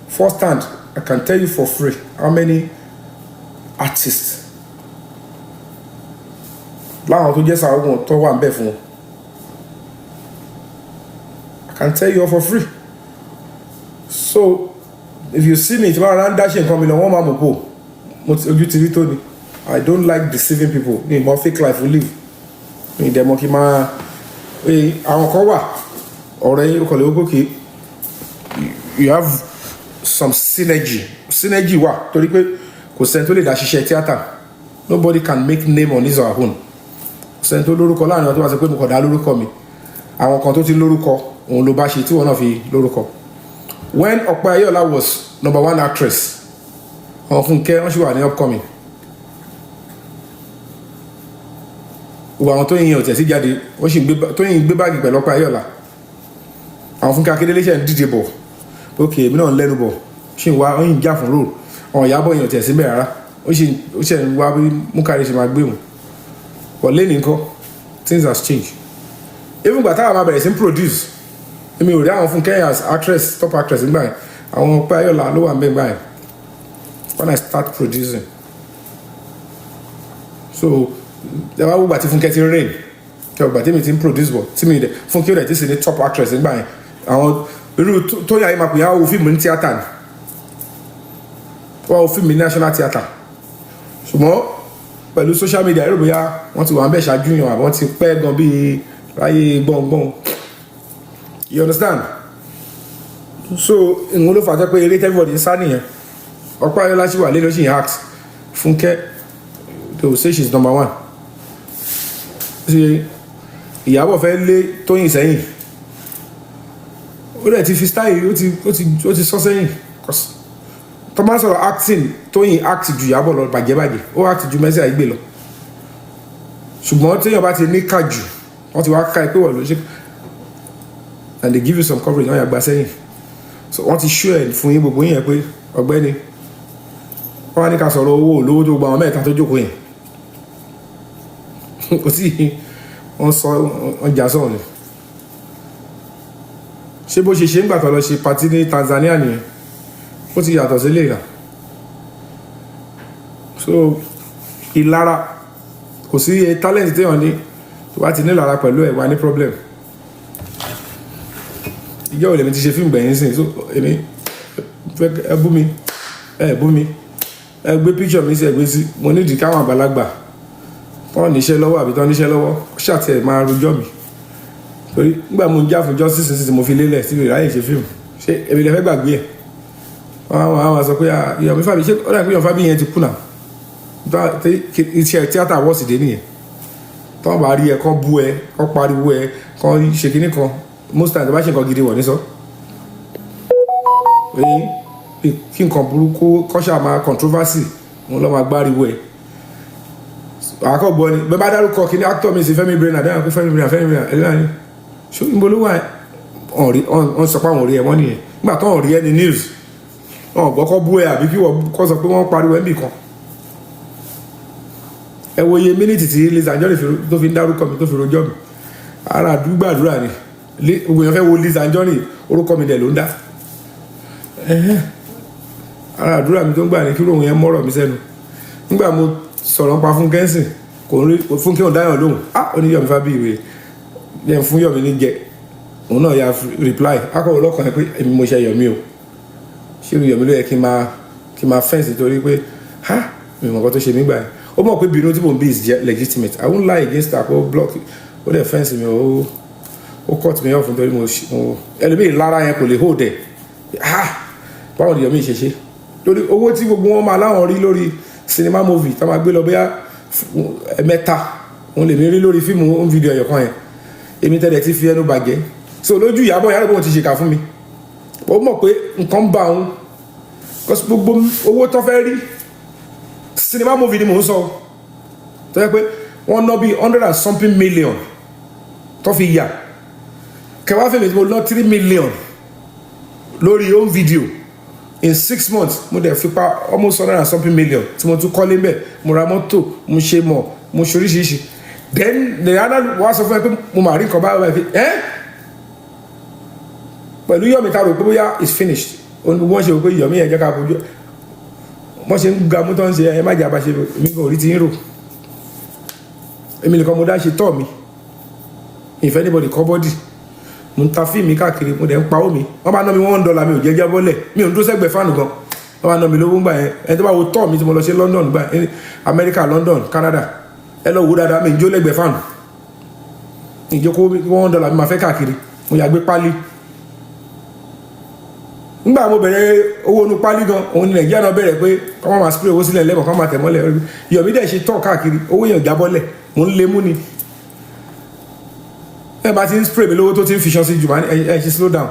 first hand I can tell you for free how many artists láwọn tó jẹ́ sàwọn tó wà ń bẹ̀ fún wọn can tell you all for free. So if you see me, tomorrow around dashing coming on one man go. I don't like deceiving people. Me more fake life we live. Me dem ki ma àwọn kan wà ọ̀rẹ́ yín ko le okay. You have some synergy wà torí pé kò sẹ́ni tó lè dá ṣiṣẹ́ theater. Nobody can make name on his or her own. Sẹ́ni tó lórúkọ láàrin wọn tó bá sọ pé mo kàn dá lórúkọ mi. Àwọn kan tó ti lórúkọ òun ló bá ṣe tí wọn náà fi lórúkọ. When Ọpẹ́ Ayọ̀lá was #1 actress, àwọn Fúnkẹ́ wọ́n ṣì wà ní upcoming. Gbogbo àwọn tó yin ọ̀tẹ̀ sí jáde wọ́n sì tó yin gbé báàgì pẹ̀lú Ọpẹ́ Ayọ̀lá. Àwọn Fúnkẹ́ Akíndélé ṣe ń díje bọ̀. Okay, èmi náà ń lẹ́nu bọ̀. Ṣì ń wá ó yìn jà fún role. Ọ̀n Ìyábọ̀ yin ọ̀tẹ̀ sí mẹ́ rárá. Ó ṣe ń wá bí Múkàrí ṣe máa gbé wọn. But lẹ́ni nǹkan, things has changed. Even gbà táwọn máa bẹ̀rẹ̀ sí produce. Èmi ò rí àwọn Fúnkẹ́ as actress, top actress nígbà yẹn. Àwọn Ọpẹ́ Ayọ̀lá ló wà ń bẹ̀ nígbà yẹn. When I start producing. So, ẹ wá wúgbà tí Fúnkẹ́ ti reign. Kẹ́ ọgbà tí mi ti ń produce bọ̀. Tí mi dẹ̀ Fúnkẹ́ ó dẹ̀ ti sì ní top actress nígbà yẹn. Àwọn irú tó yà yín máa pè á wo fíìmù ní tíátà ni. Wọ́n wo fíìmù ní national theatre. Ṣùgbọ́n pẹ̀lú social media ẹ̀rọ bóyá wọ́n ti wà ń bẹ̀ ṣáájú yàn àbọ̀ ti pẹ́ gan bíi ráyé gbọ̀ngbọ̀n. You understand? So ìwọ̀n ló fà á pé eré everybody ń sá nìyẹn. Ọpẹ́ Ayọ̀lá ṣì wà lẹ́nu ṣì ń act. Fúnkẹ́ they will say she's #1. Ṣé Ìyábọ̀ fẹ́ lé Tóyìn sẹ́yìn? Ó dẹ̀ ti fi style ó ti sọ sẹ́yìn. Tó máa sọ̀rọ̀ acting Tóyìn act ju Ìyábọ̀ lọ bàjẹ́ ó act ju Mercy Aigbe lọ. Ṣùgbọ́n téèyàn bá ti ní ká jù wọ́n ti wá ká ẹ pé wọ́n ló ṣe and they give you some coverage wọ́n yà gbà sẹ́yìn. So wọ́n ti show ẹ̀ fún yín gbogbo yín yẹn pé ọ̀gbẹ́ni wọ́n á ní ká sọ̀rọ̀ owó olówó tó gba àwọn mẹ́ta tó jókòó yẹn. Kò sí wọ́n sọ wọ́n jà sọ̀rọ̀ ni. Ṣé bó ṣe ṣe ń gbà tó lọ ṣe party ní Tanzania nìyẹn? Ó ti yàtọ̀ sí léèrà. So ìlara kò sí talent téèyàn ní tó bá ti ní ìlara pẹ̀lú ẹ̀ wá ní problem. Ìjọ́ òlèmi ti ṣe fíìmù gbẹ̀yìn sìn so èmi ẹ bú mi ẹ gbé picture mi sí ẹgbẹ́ sí mo nídìí káwọn àgbàlagbà tọ́ níṣẹ́ lọ́wọ́ àbí tọ́ níṣẹ́ lọ́wọ́ ṣàtì ẹ̀ máa rojọ́ mi torí nígbà mo ń já fún justice sísè mo fi lélẹ̀ sí ìráyè ṣe fíìmù ṣé èmi lè fẹ́ gbàgbé ẹ̀ wọ́n á sọ pé Yomi Fabiyi ṣé ó dà pé Yomi Fabiyi yẹn ti kùnà iṣẹ́ tíátà wọ́ọ̀sì dé nìyẹn tọ́ bá rí ẹ kọ́ bú ẹ kọ́ pariwo ẹ kọ́ ṣe kinní kan most times tó bá ṣe nǹkan gidi wọ̀ ní sọ kí nǹkan burúkú kọ́ṣà máa controversy wọn lọ́ máa gbáriwo ẹ̀ àkọ́gbọ́ ni bẹ́ẹ̀ bá dárúkọ kí ní actor mi sí Fẹ́mi Brainerd dáhùn pé Fẹ́mi Brainerd ẹ̀rí náà ni ṣó ìbò ló wà ọ̀n sọ pé àwọn ò rí ẹ mọ́ nìyẹn nígbà tó ń rí ẹ ní news wọn gbọ́ kọ́ bú ẹ àbí kí wọ́n kọ́ sọ pé wọ́n pariwo ẹ̀ ń bì kan ẹ wo iye mínítì tí Liz Anjorin tó fi ń dárúkọ mi tó fi rojọ́ mi ara àdúgbàdúrà ni gbogbo èèyàn fẹ́ wo Liz Anjorin orúkọ mi dẹ̀ ló ń dá ara àdúrà mi tó ń gbà ní kí lóun yẹn mọ́rọ̀ mi sẹ́nu nígbà mo sọ̀rọ̀ ń pa Fúnkẹ́ sìn kò rí Fúnkẹ́ ò dáyàn lóhùn ó ní Yomi Fabiyi ìwé yẹn fún Yomi ní jẹ òun náà ya reply akọ̀wé lọ́kàn yẹn pé èmi mo ṣe Yomi o ṣé Yomi ló yẹ kí n máa fẹ́ǹsì torí pé mi mọ̀ nǹkan tó ṣe mí gbà yẹn ó mọ̀ pé bínú tí mò ń bí is legitimate I won't lie against that ó block ó dẹ̀ fẹ́ǹsì mi ó cut me off nítorí mo ẹlòmíì lára yẹn kò lè hold ẹ̀ báwo ni Yomi ṣe ṣe lórí owó tí gbogbo wọn máa láwọn rí lórí cinema movie tá máa gbé lọ bóyá ẹ̀mẹ́ta òun lè mi rí lórí fíìmù home video ẹ̀yọ̀ kan yẹn èmi tẹ́lẹ̀ ti fi ẹnu bàjẹ́ so lójú Ìyábọ̀ yàrá ìbọn ti ṣèkà fún mi ó mọ̀ pé nǹkan bá òun gbogbo owó tó fẹ́ rí cinema movie ni mò ń sọ tó yẹ pé wọ́n ná bí 100 and something million tó fi yà kẹwàá fèmí tí mo ná 3 million lórí home video in 6 months mo dẹ̀ fi pa almost 100 and something million tí mo tún kọ́lé mbẹ̀ mo ra mọ́tò mo ṣe mọ̀ mo ṣe oríṣiríṣi then the other wá sọ fún ẹ pé mo máa rí nǹkan báyọ̀ ẹ́ pẹ̀lú Yomi ta rò pé bóyá is finished òun gbogbo wọn ṣe rò pé Yomi yẹn jẹ́ ká bójú wọ́n ṣe ń ga mú tó ń ṣe ẹ má jẹ́ àbáṣe èmi kò rí ti ń rò èmi nìkan mo dá ṣe tọ́ mi if anybody kọ́ bọ́dì mo ń ta fíìmù káàkiri mo dẹ̀ ń pa omi wọ́n bá ná mi $1 mi ò jẹ́jẹ́ bọ́lẹ̀ mi ò ń dúró sẹ́gbẹ̀ẹ́ fáànù gan wọ́n bá ná mi lówó gbà yẹn ẹni tó bá wo tọ́ mi tí mo lọ sí London gbà yẹn America London Canada ẹ lọ wo dáadáa mi ń jó lẹ́gbẹ̀ẹ́ fáànù ìjókòó $1 mi máa fẹ́ káàkiri mo yà gbé pálí nígbà mo bẹ̀rẹ̀ owó inú pálí gan òun ní Nàìjíríà náà bẹ̀rẹ̀ pé kọ́ máa spray owó sílẹ̀ lẹ́kọ̀ọ́ kọ́ máa tẹ̀ mọ́lẹ̀ Yomi dẹ̀ ṣe tọ̀ káàkiri owó yẹn ò jábọ́lẹ̀ mò ń lé mú ni ẹ bá ti ń spray mi lówó tó ti ń fi ṣan sí jù ẹ ṣe slow down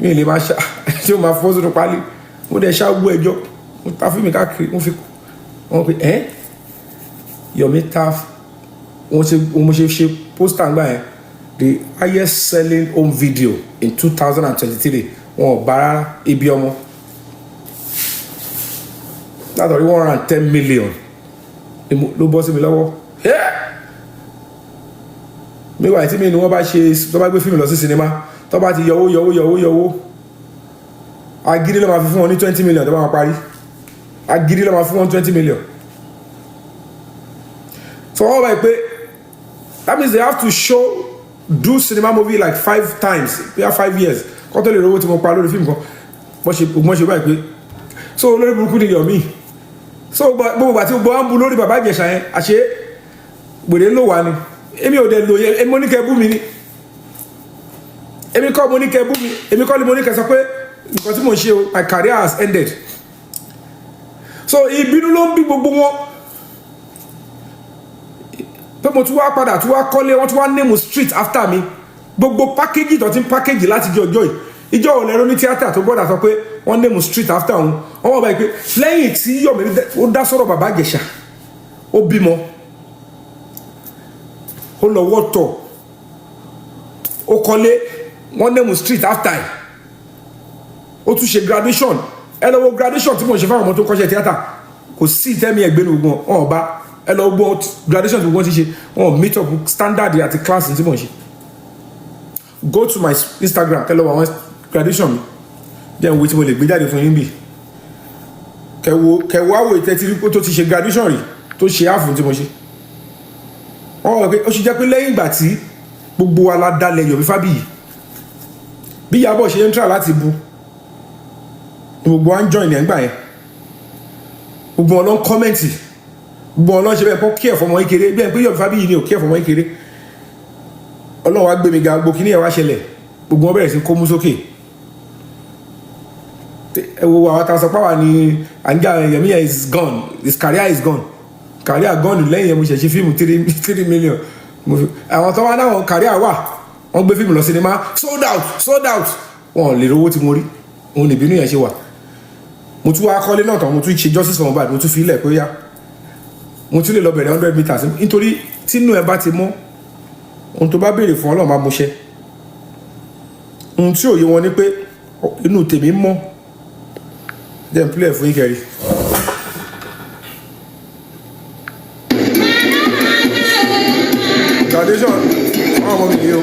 mi ì lè máa ṣá ṣé o máa fọ́ sínú pálí mo dẹ̀ ṣá gbọ́ ẹjọ́ mo ta fún mi káàkiri mo fi wọn pe Yomi ta mo ṣe pósítà ńgbà yẹn the highest selling home video in 2023 wọn ò bá rárá ibi ọmọ látọ̀rí 110 million ló bọ́ sí mi lọ́wọ́ meanwhile tí mi ni wọ́n bá ṣe tó bá gbé fíìmù lọ sí sinimá tó bá ti yọwó agídí ló máa fi fún wọn ní 20 million tó bá máa parí agídí ló máa fún wọn 20 million so wọ́n báyìí pé that means they have to do cinema movie like 5 times we have 5 years kọ́ tó lè rówó tí mo pa lórí fíìmù kan wọ́n ṣe báyìí pé so olórí burúkú ni Yomi so gbogbo àti gbogbo wọn bu lórí bàbá Ìjẹ̀ṣà yẹn àṣé gbèrè ló wà ni èmi ò dẹ̀ lò yẹ èmi oníkẹ́ bú mi ni èmi kọ́ mo níkẹ́ bú mi èmi kọ́ ni mo níkẹ́ sọ pé nǹkan tí mo ń ṣe o my career has ended so ìbínú ló ń bí gbogbo wọn pé mo tún wá padà tún wá kọ́lé wọ́n tún wá name street after mi gbogbo pákéjì tó ti ń pákéjì láti jọ ọjọ́ yìí ìjọ ò lẹ́rọ ní tíátà tó gbọ́dọ̀ sọ pé wọ́n name street after òun wọ́n wọ́n báyìí pé lẹ́yìn tí Yomi ó dá sọ̀rọ̀ bàbá Ìjẹ̀ṣà ó bímọ ó lọ wọ́tọ̀ ó kọ́lé wọ́n name street after ẹ̀ ó tún ṣe graduation ẹ lọ wo graduation tí mo ṣe fáwọn ọmọ tó kọ́ṣẹ́ tíátà kò sí ìtẹ́mi ẹgbẹ́ ní gbogbo wọn ọba ẹ lọ gbọ́ graduation tí wọ́n ti ṣe wọn meet up standard àti class tí mo ṣe go to my Instagram kẹ́ lọ wọ àwọn graduation mi jẹ́ ìwé tí mo lè gbé jáde fún yín bì kẹwàá wo ìtẹ́tí rí tó ti ṣe graduation rí tó ṣe áàfù tí mo ṣe wọ́n wọ́n pé ó ṣe jẹ́ pé lẹ́yìn ìgbà tí gbogbo wa la dalẹ̀ Yomi Fabiyi bí Ìyábọ̀ ṣe ń try láti bu gbogbo wa ń join ẹ̀ ńgbà yẹn gbogbo wọn ló ń kọ́mẹ́ǹtì gbogbo wọn ló ń ṣe bẹ́ẹ̀ kọ́ kí ẹ̀fọ́ ọmọ kékeré bẹ́ẹ̀ pé Yomi Fabiyi ni ò kí ẹ̀fọ́ ọmọ kékeré Ọlọ́run wá gbé mi ga gbogbo kíní ẹ̀ wá ṣẹlẹ̀ gbogbo wọn bẹ̀rẹ̀ sí kó mú sókè ẹ wo àwọn àtàwọn sọpá wà ní àǹjà Yomi is gone his career is gone career gone lẹ́yìn ẹ̀ mo ṣẹ̀ṣẹ̀ fíìmù 3 million àwọn tó wá náà career wà wọ́n gbé fíìmù lọ sinimá sold out wọn lè rówó tí mo rí òun ìbínú yẹn ṣe wà mo tún wá kọ́lé náà tán mo tún ṣe justice for Mohbad mo tún fi ilẹ̀ pé yá mo tún lè lọ bẹ̀rẹ̀ 100 meters nítorí tínú ẹ bá ti mọ́ ohun tó bá béèrè fún Ọlọ́run máa mú ṣẹ ohun tí òye wọn ni pé inú tèmi mọ́ jẹ́ n play fún yín kẹrí. Tradition ọmọ mi yìí o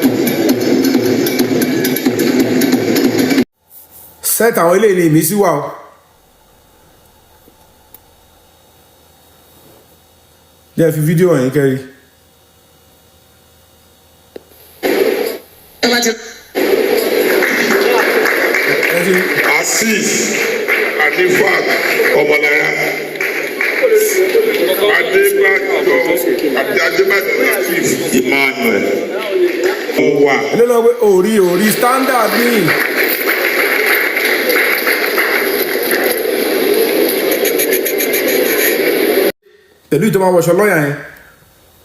set àwọn ilé ilé mi sí wà o jẹ́ fi fídíò yín kẹrí. Asis Adifak Ọmọlára Adébájọ Latif Emmanuel Ọwà. Ilé lọ pé orí standard ní. Pẹ̀lú ìtọ́ máa wọṣọ lọ́ọ̀yà yẹn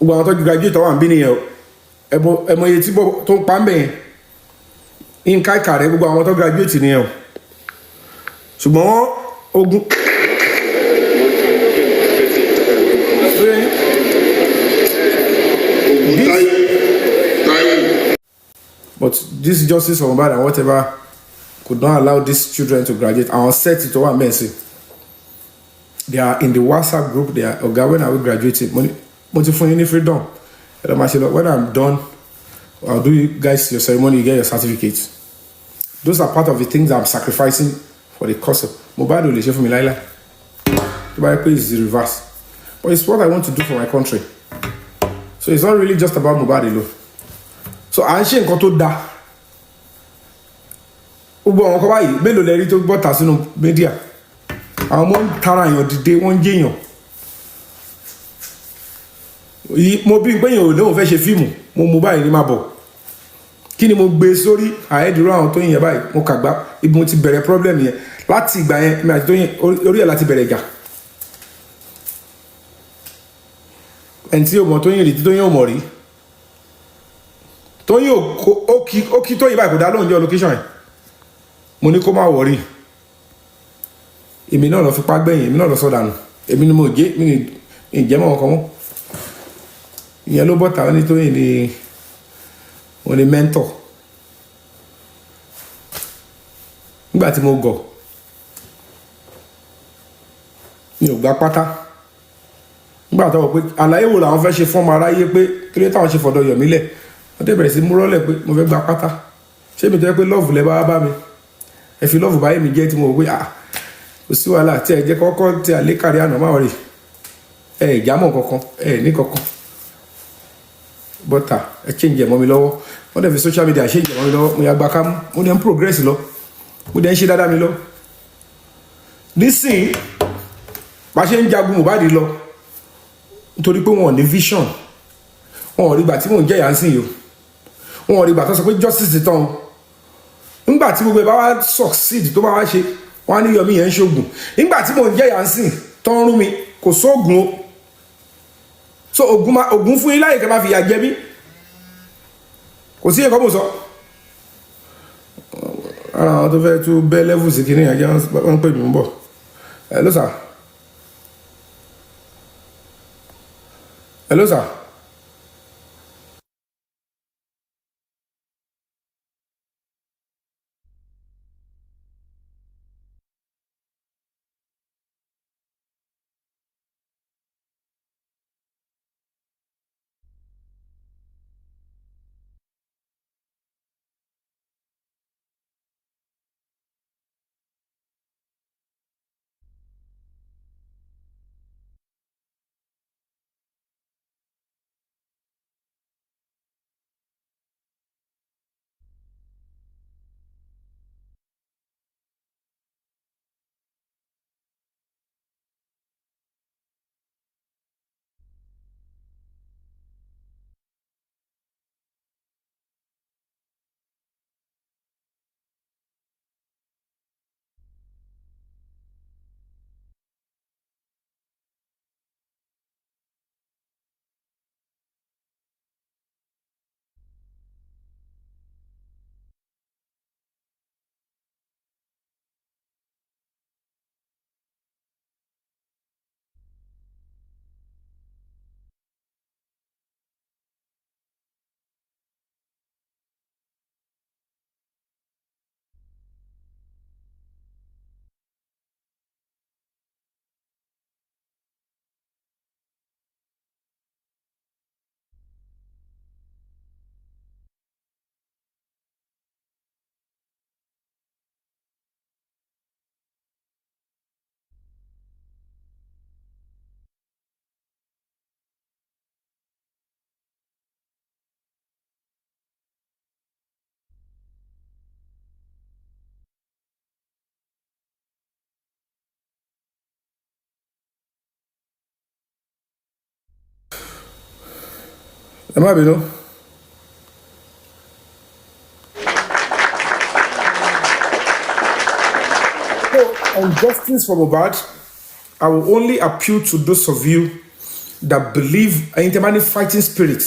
gbogbo àwọn tó ju graduate wà ń bí nìyẹn o ẹmọ iye tí tó ń pa ń bẹ̀ yẹn nǹka ìkà rẹ gbogbo àwọn tó graduate nìyẹn o ṣùgbọ́n ogun. But this justice for Mohbad and whatever could not allow these children to graduate. Our set it over mercy. They are in the WhatsApp group. They are okay, when I will graduate. Money for any freedom. When I'm done, I'll do you guys your ceremony. You get your certificates. Those are part of the things I'm sacrificing for the cause of Mohbad. Will share for me, Laila. The Bible is the reverse, but it's what I want to do for my country. So it's not really just about Mohbad alone. So I ain't nǹkan tó dá gbogbo àwọn kan báyìí mélòó lẹ rí tó bọ́ta sínú mídíà àwọn ọmọ ń tara èèyàn dìde wọ́n ń jẹ́yàn mo bí pé èèyàn ò léwọ̀n fẹ́ ṣe fíìmù mo mú báyìí ní má bọ̀ kí ni mo gbé sórí àẹ́dúró àwọn tó yẹn báyìí mo kàgbá ibi mo ti bẹ̀rẹ̀ problem yẹn láti ìgbà yẹn mi àti tó yẹn orí ẹ̀ láti bẹ̀rẹ̀ ìjà ẹni tí yóò mọ̀ tó yẹn rí tí tó yẹn ò mọ̀ rí tó yẹn ó kí tó yẹn báyìí kò dá lóhùn jẹ́ location yẹn mo ní kó má wọ̀rí èmi náà lọ fipá gbẹ̀yìn èmi náà lọ sọ̀dànù èmi ni mo jẹ́ mi ní ìjẹ́mọ̀ ọkọ̀ mọ́ ìyẹn ló bọ́ta ó ní tó yẹn ní wọ́n ní mentor nígbà tí mo gọ̀ mi ò gbá pátá nígbà tó wọ́n pé àlàyé wo làwọn fẹ́ ṣe fún ọmọ aráyé pé kí ló táwọn ṣe fọ̀dọ̀ yọ̀ mí lẹ̀ wọ́n tẹ̀ bẹ̀rẹ̀ sí mú rọ́lẹ̀ pé mo fẹ́ gbá pátá ṣé mi tó yẹ pé lọ́ọ̀fù lẹ́ bá mi ẹ fi lọ́ọ̀fù báyé mi jẹ́ tí mo wò pé kò sí wàhálà tí ẹ jẹ́ kọ́kọ́ tí a lé kárí àná máa rí ẹ ìjámọ̀ kankan ẹ ní kankan bọ́tà ẹ change ẹ̀ mọ́ mi lọ́wọ́ wọ́n dẹ̀ fi social media change ẹ̀ mọ́ mi lọ́wọ́ mo yà gba ká mú mo dẹ̀ ń progress lọ mo dẹ̀ ń ṣe dáadáa mi lọ nísìnyí bá ṣe ń jagun Mohbad lọ nítorí pé wọn ò ní vision wọn ò rí ìgbà tí mò ń jẹ́yà ń sìn yìí wọn ò rí ìgbà tó sọ pé justice ti tán nígbà tí gbogbo ẹ̀ bá wá succeed tó bá wá ṣe wọn á ní Yomi yẹn ń ṣoògùn nígbà tí mò ń jẹ́yà ń sìn tó ń rún mi kò sóògùn o so ogun fún yín láyè kẹ́ máa fi ìyà jẹ mí kò sí ẹ̀kọ́ mò sọ ara àwọn tó fẹ́ tún bẹ́ level sí kìíní àjẹ́ wọ́n pè mí ń bọ̀ hello sir hello sir. ẹ má bínú. On justice for Mohbad, I will only appeal to those of you that believe in the fighting spirit.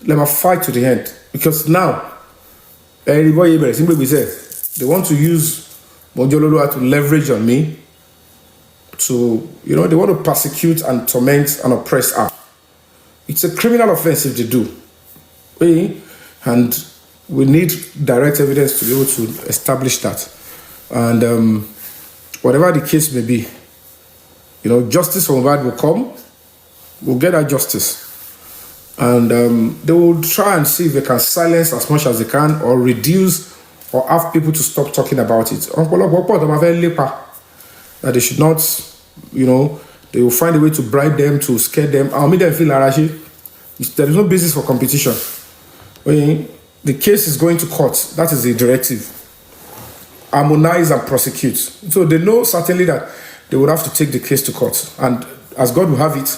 Let me fight to the end. Because now, everybody simply said they want to use mohunjola to leverage on me to, they want to persecute and torment and oppress her. It's a criminal offense if they do. And we need direct evidence to be able to establish that. And whatever the case may be, justice for Mohbad will come. We'll get that justice. And they will try and see if they can silence as much as they can or reduce or have people to stop talking about it. That they should not, they will find a way to bribe them, to scare them. I'll make them feel arashi. There is no basis for competition. The case is going to court. That is the directive. harmonize and prosecute. So they know certainly that they would have to take the case to court. And as God will have it,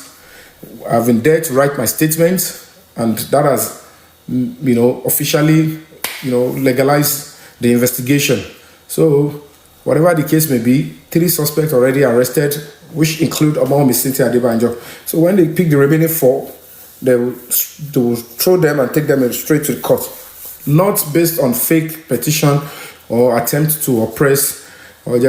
I've been there to write my statement, and that has, officially, legalized the investigation. So whatever the case may be, 3 suspects already arrested, which include among Miss Cynthia Adebanjo. So when they pick the remaining 4, they will throw them and take them straight to the court, not based on fake petition or attempt to oppress or no,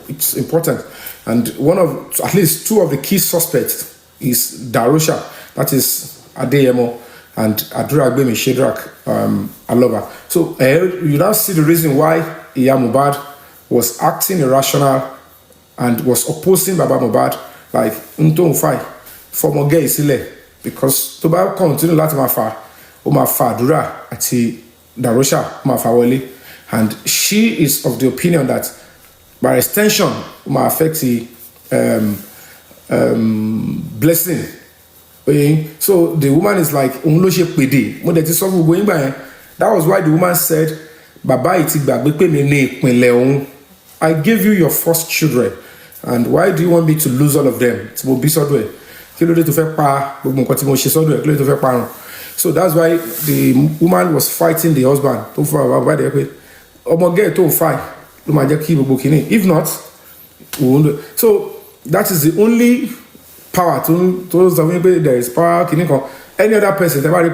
it's important. And at least 2 of the key suspects is Darusha, that is Adeyemo, and Aduragbemi Shedrack Aloba. So you now see the reason why Iya Mohbad was acting irrational and was opposing Baba Mohbad, like fight for more gay isile, because to ba continue láti máa fa Adura àti Darusha máa fa wọlé, and she is of the opinion that by extension might affect the blessing. So the woman is like, that was why the woman said, I gave you your first children, and why do you want me to lose all of them? So that's why the woman was fighting the husband. If not, so that is the only power to there is power. Any other person, but I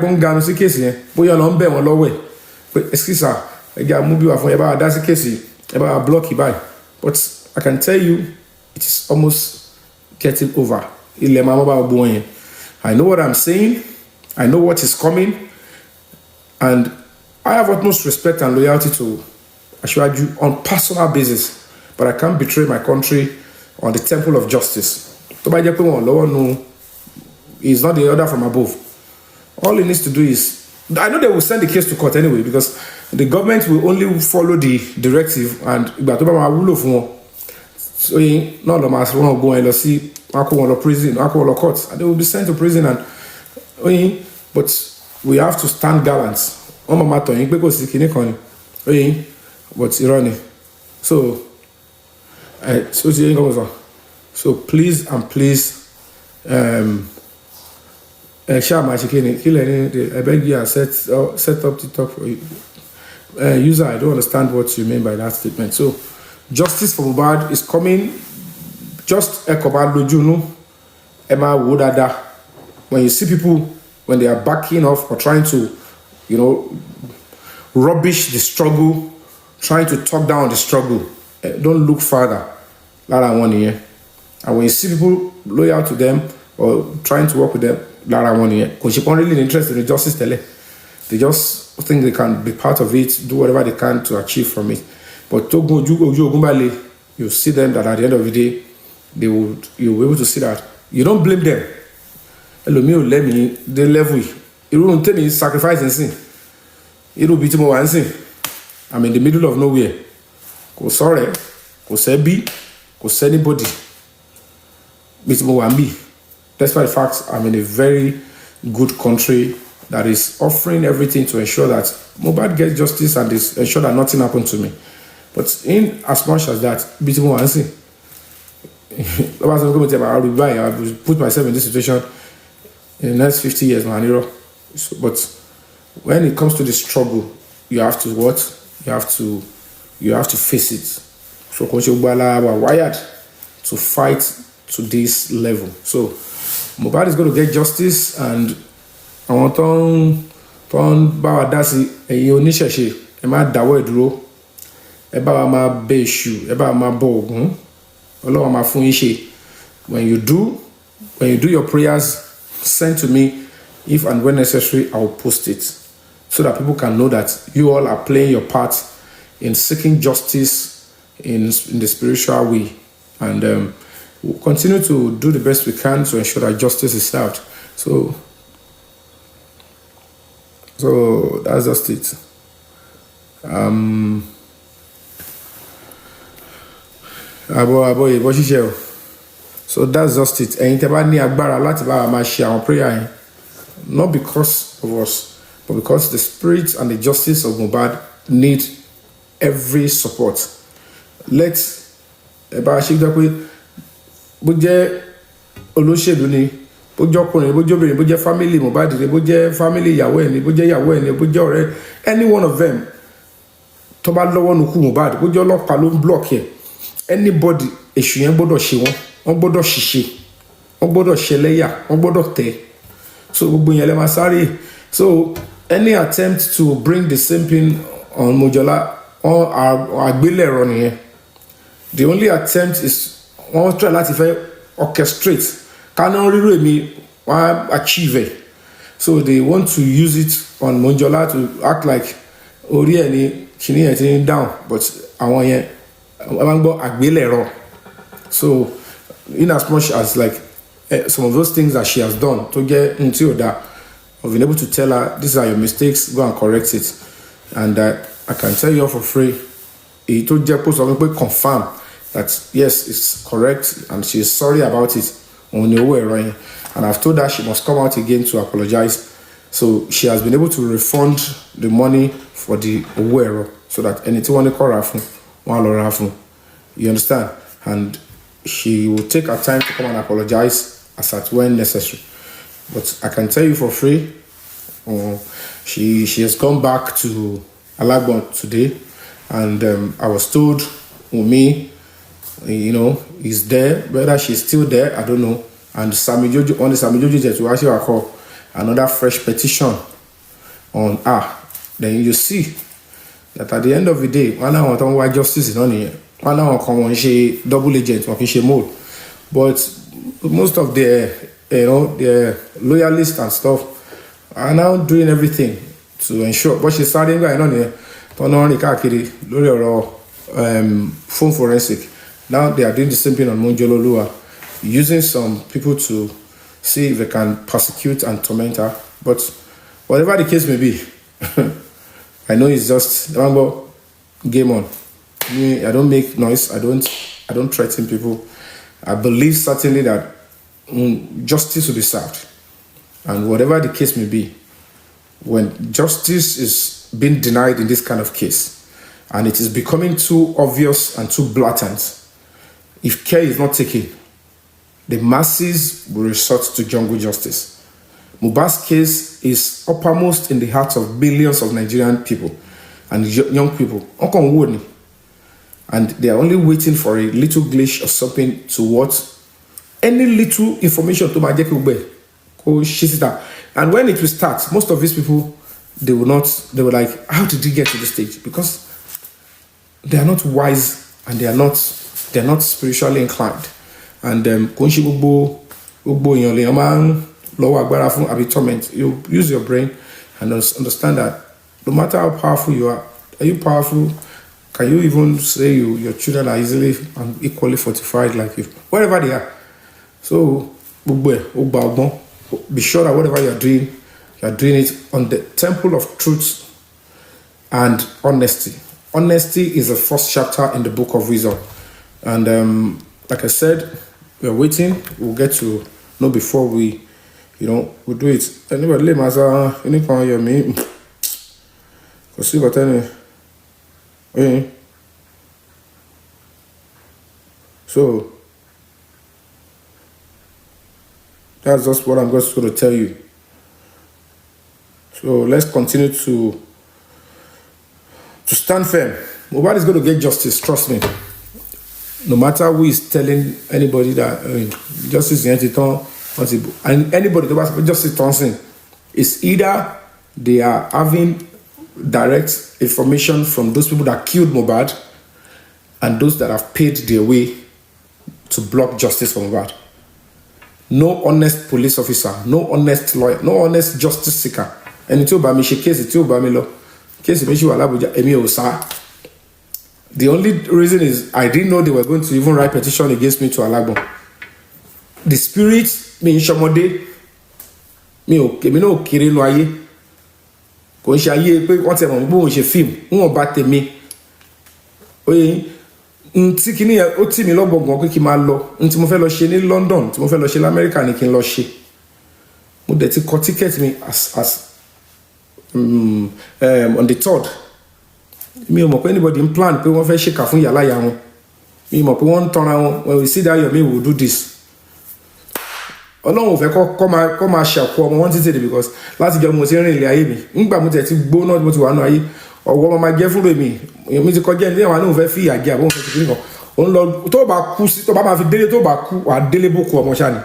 can tell you, it is almost getting over. I know what I'm saying, I know what is coming, and I have utmost respect and loyalty to Ashwaju on personal basis, but I can't betray my country on the temple of justice. It's not the order from above. All he needs to do is, I know they will send the case to court anyway, because the government will only follow the directive, and so not the mass won't go and see prison, court, and they will be sent to prison. And but we have to stand gallant. But irony. So please and please, I beg you and set up the talk for you. User, I don't understand what you mean by that statement. So justice for Mohbad is coming. Just when you see people, when they are backing off or trying to, rubbish the struggle, trying to talk down the struggle, don't look further. And when you see people loyal to them or trying to work with them, because you're really interested in justice, they just think they can be part of it, do whatever they can to achieve from it. But you see them that at the end of the day, you'll be able to see that you don't blame them. Let me the level. It won't tell me sacrifice and sin. It will be too more sin. I'm in the middle of nowhere. Go sorry, go say be, go say anybody. Despite the fact I'm in a very good country that is offering everything to ensure that Mohbad gets justice and ensure that nothing happened to me. But in as much as that, I will put myself in this situation in the next 50 years, man. But when it comes to the struggle, you have to what? You have to face it. So we're wired to fight to this level. So Mohbad is going to get justice, and I want to bawa dasi oníṣẹ̀ṣe ẹ má dáwọ́ ìdúró ẹ bá wa máa bẹ èṣù ẹ bá wa máa bọ Ògún Ọlọ́run máa fún yín ṣe. When you do your prayers, send to me. If and when necessary, I will post it so that people can know that you all are playing your part in seeking justice in the spiritual way, and we'll continue to do the best we can to ensure that justice is served. So that's just it. So that's just it. And prayer, not because of us, but because the spirit and the justice of Mohbad need every support. Let's bá a ṣe gbọ́ pé bó jẹ́ olóṣèlú ni, bó jẹ́ ọkùnrin, bó jẹ́ obìnrin, bó jẹ́ family Mohbad ni, bó jẹ́ family ìyàwó ẹ̀ ni, bó jẹ́ ìyàwó ẹ̀ ni, bó jẹ́ ọ̀rẹ́, any one of them tó bá lọ́wọ́ nù kú Mohbad, bó jẹ́ ọlọ́pàá ló ń block ẹ̀, anybody èṣù yẹn gbọ́dọ̀ ṣe wọ́n gbọ́dọ̀ ṣiṣẹ́, wọ́n gbọ́dọ̀ ṣẹlẹ́yà, wọ́n gbọ́dọ̀ tẹ̀. So gbogbo yẹn lè máa sáré. So any attempt to bring the same thing on Mohunjola or àgbélẹ̀rọ nìyẹn. The only attempt is wọ́n try láti fẹ́ orchestrate kaná rírò èmi wọ́n achieve it. So they want to use it on Mohunjola to act like orí ẹ̀ ni kìíní ẹ̀ ti ń down, but àwọn yẹn wọ́n máa ń gbọ́ àgbélẹ̀rọ. So in as much as like some of those things that she has done to get into that, I've been able to tell her, these are your mistakes, go and correct it. And I can tell you all for free, it to just confirm that yes, it's correct and she is sorry about it. And I've told her she must come out again to apologize. So she has been able to refund the money for the Owero so that anything want to call her, you understand? And she will take her time to come and apologize as at when necessary. But I can tell you for free, she has gone back to Alagbon today, and I was told Umi, is there. Whether she's still there, I don't know. And Sami Jojo, on the Sami Jojo to actually call another fresh petition on her. Then you see that at the end of the day, one hour on why justice is on here. One hour come on she double agent or she mode. But most of the loyalists and stuff are now doing everything to ensure. But she's starting going on here. Phone forensic. Now they are doing the same thing on Mohunjola, using some people to see if they can persecute and torment her. But whatever the case may be, I know it's just game on. I don't make noise. I don't threaten people. I believe certainly that justice will be served. And whatever the case may be, when justice is being denied in this kind of case, and it is becoming too obvious and too blatant, if care is not taken, the masses will resort to jungle justice. Mohbad's case is uppermost in the hearts of billions of Nigerian people and young people. And they are only waiting for a little glitch or something to what? Any little information to my and when it will start, most of these people, they were like, how did he get to this stage? Because they are not wise and they're not spiritually inclined. And you use your brain and understand that no matter how powerful you are you powerful? Can you even say your children are easily and equally fortified like you, wherever they are? So be sure that whatever you're doing it on the temple of truth and honesty. Honesty is the first chapter in the book of wisdom. And like I said, we're waiting. We'll get to know before we do it. Anybody let me Yomi. Because you got any. So that's just what I'm just going to tell you. So let's continue to stand firm. Nobody is going to get justice, trust me. No matter who is telling anybody that justice is and anybody that was justice Thompson, it's either they are having direct information from those people that killed Mohbad and those that have paid their way to block justice for Mohbad. No honest police officer, no honest lawyer, no honest justice seeker. And it's about me, she case it about me law. Case it the only reason is I didn't know they were going to even write petition against me to Alagbon. The spirit me in Shomode me no kiri no aye. Ko nse aye pe won te mo bo nse film won ba temi. Oyin nti kini o ti mi lo gbongbon pe ki ma lo nti mo fe lo se ni London ti mo fe lo se l'America ni kin lo se mo de ti ko ticket mi as on the 3rd. Mi ò mọ̀ pé anybody in plan pé wọ́n fẹ́ ṣèkà fún ìyá láyà wọn. Mi ò mọ̀ pé wọ́n ń tanra wọn. When we see that Yomi will do this. Ọlọ́run ò fẹ́ kọ́ máa ṣàkó ọmọ wọn títí because láti jọ mo ti rìn ilé ayé mi. Nígbà mo tẹ̀ ti gbóná mo ti wà nù ayé. Ọ̀wọ́ ọmọ máa jẹ́ fún mi. Èmi ti kọjá ẹni tí àwọn àánú fẹ́ fi ìyà jẹ àbọ̀ òun fẹ́ ti fi nìkan. Òun lọ tó bá kú sí tó bá máa fi délé tó bá kú wà délé bókú ọmọ ṣáà ni.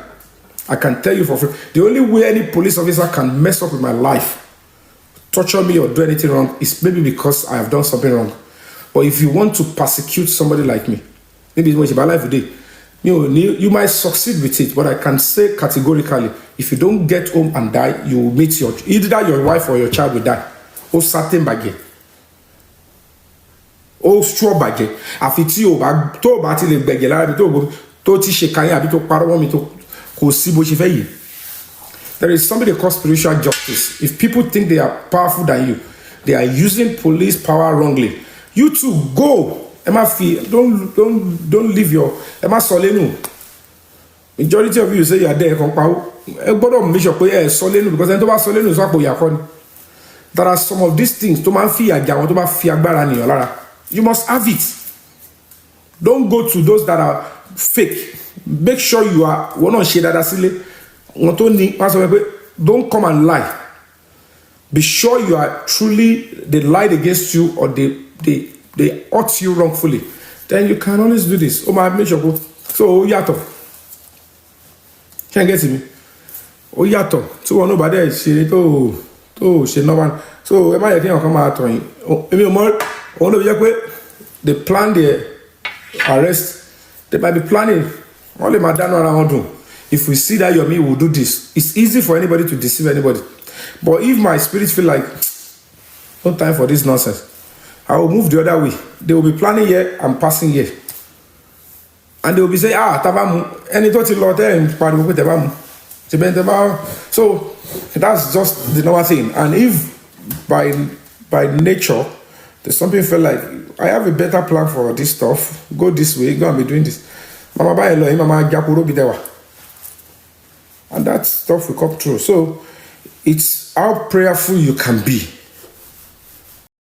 I can tell you for free. The only way any police officer can mess up with my life, torture me or do anything wrong is maybe because I have done something wrong. But if you want to persecute somebody like me, maybe it's my life today. You might succeed with it, but I can say categorically, if you don't get home and die, you will meet either your wife or your child will die. Ó certain bagay. Ó straw bagay. Àfi tí tó bá ti lè gbẹ̀gẹ̀ lára mi tó ti ṣe kàyìn àbí tó parọ́ mọ́ mi tó kò sí bó ṣe fẹ́ yìí. There is something they call spiritual justice. If people think they are powerful than you, they are using police power wrongly. You too, go. Don't leave your. Majority of you say you are there. Make sure because there are some of these things. You must have it. Don't go to those that are fake. Make sure you are one on shade that don't come and lie. Be sure you are truly they lied against you or they hurt you wrongfully. Then you can always do this. Oh my, make sure. So yato. Can't get me. Oh yato. So one nobody she she no one. So am I come out on you? They plan the arrest. They might be planning. Only madam around do. If we see that Yomi will do this, it's easy for anybody to deceive anybody. But if my spirit feel like no time for this nonsense, I will move the other way. They will be planning here and passing here. And they will be saying, tabamu, any total lot and tabamu. So that's just the normal thing. And if by nature there's something feel like I have a better plan for this stuff, go this way, go and be doing this. Mama ba elo, mama jakuro bitewa. And that stuff will come true. So it's how prayerful you can be.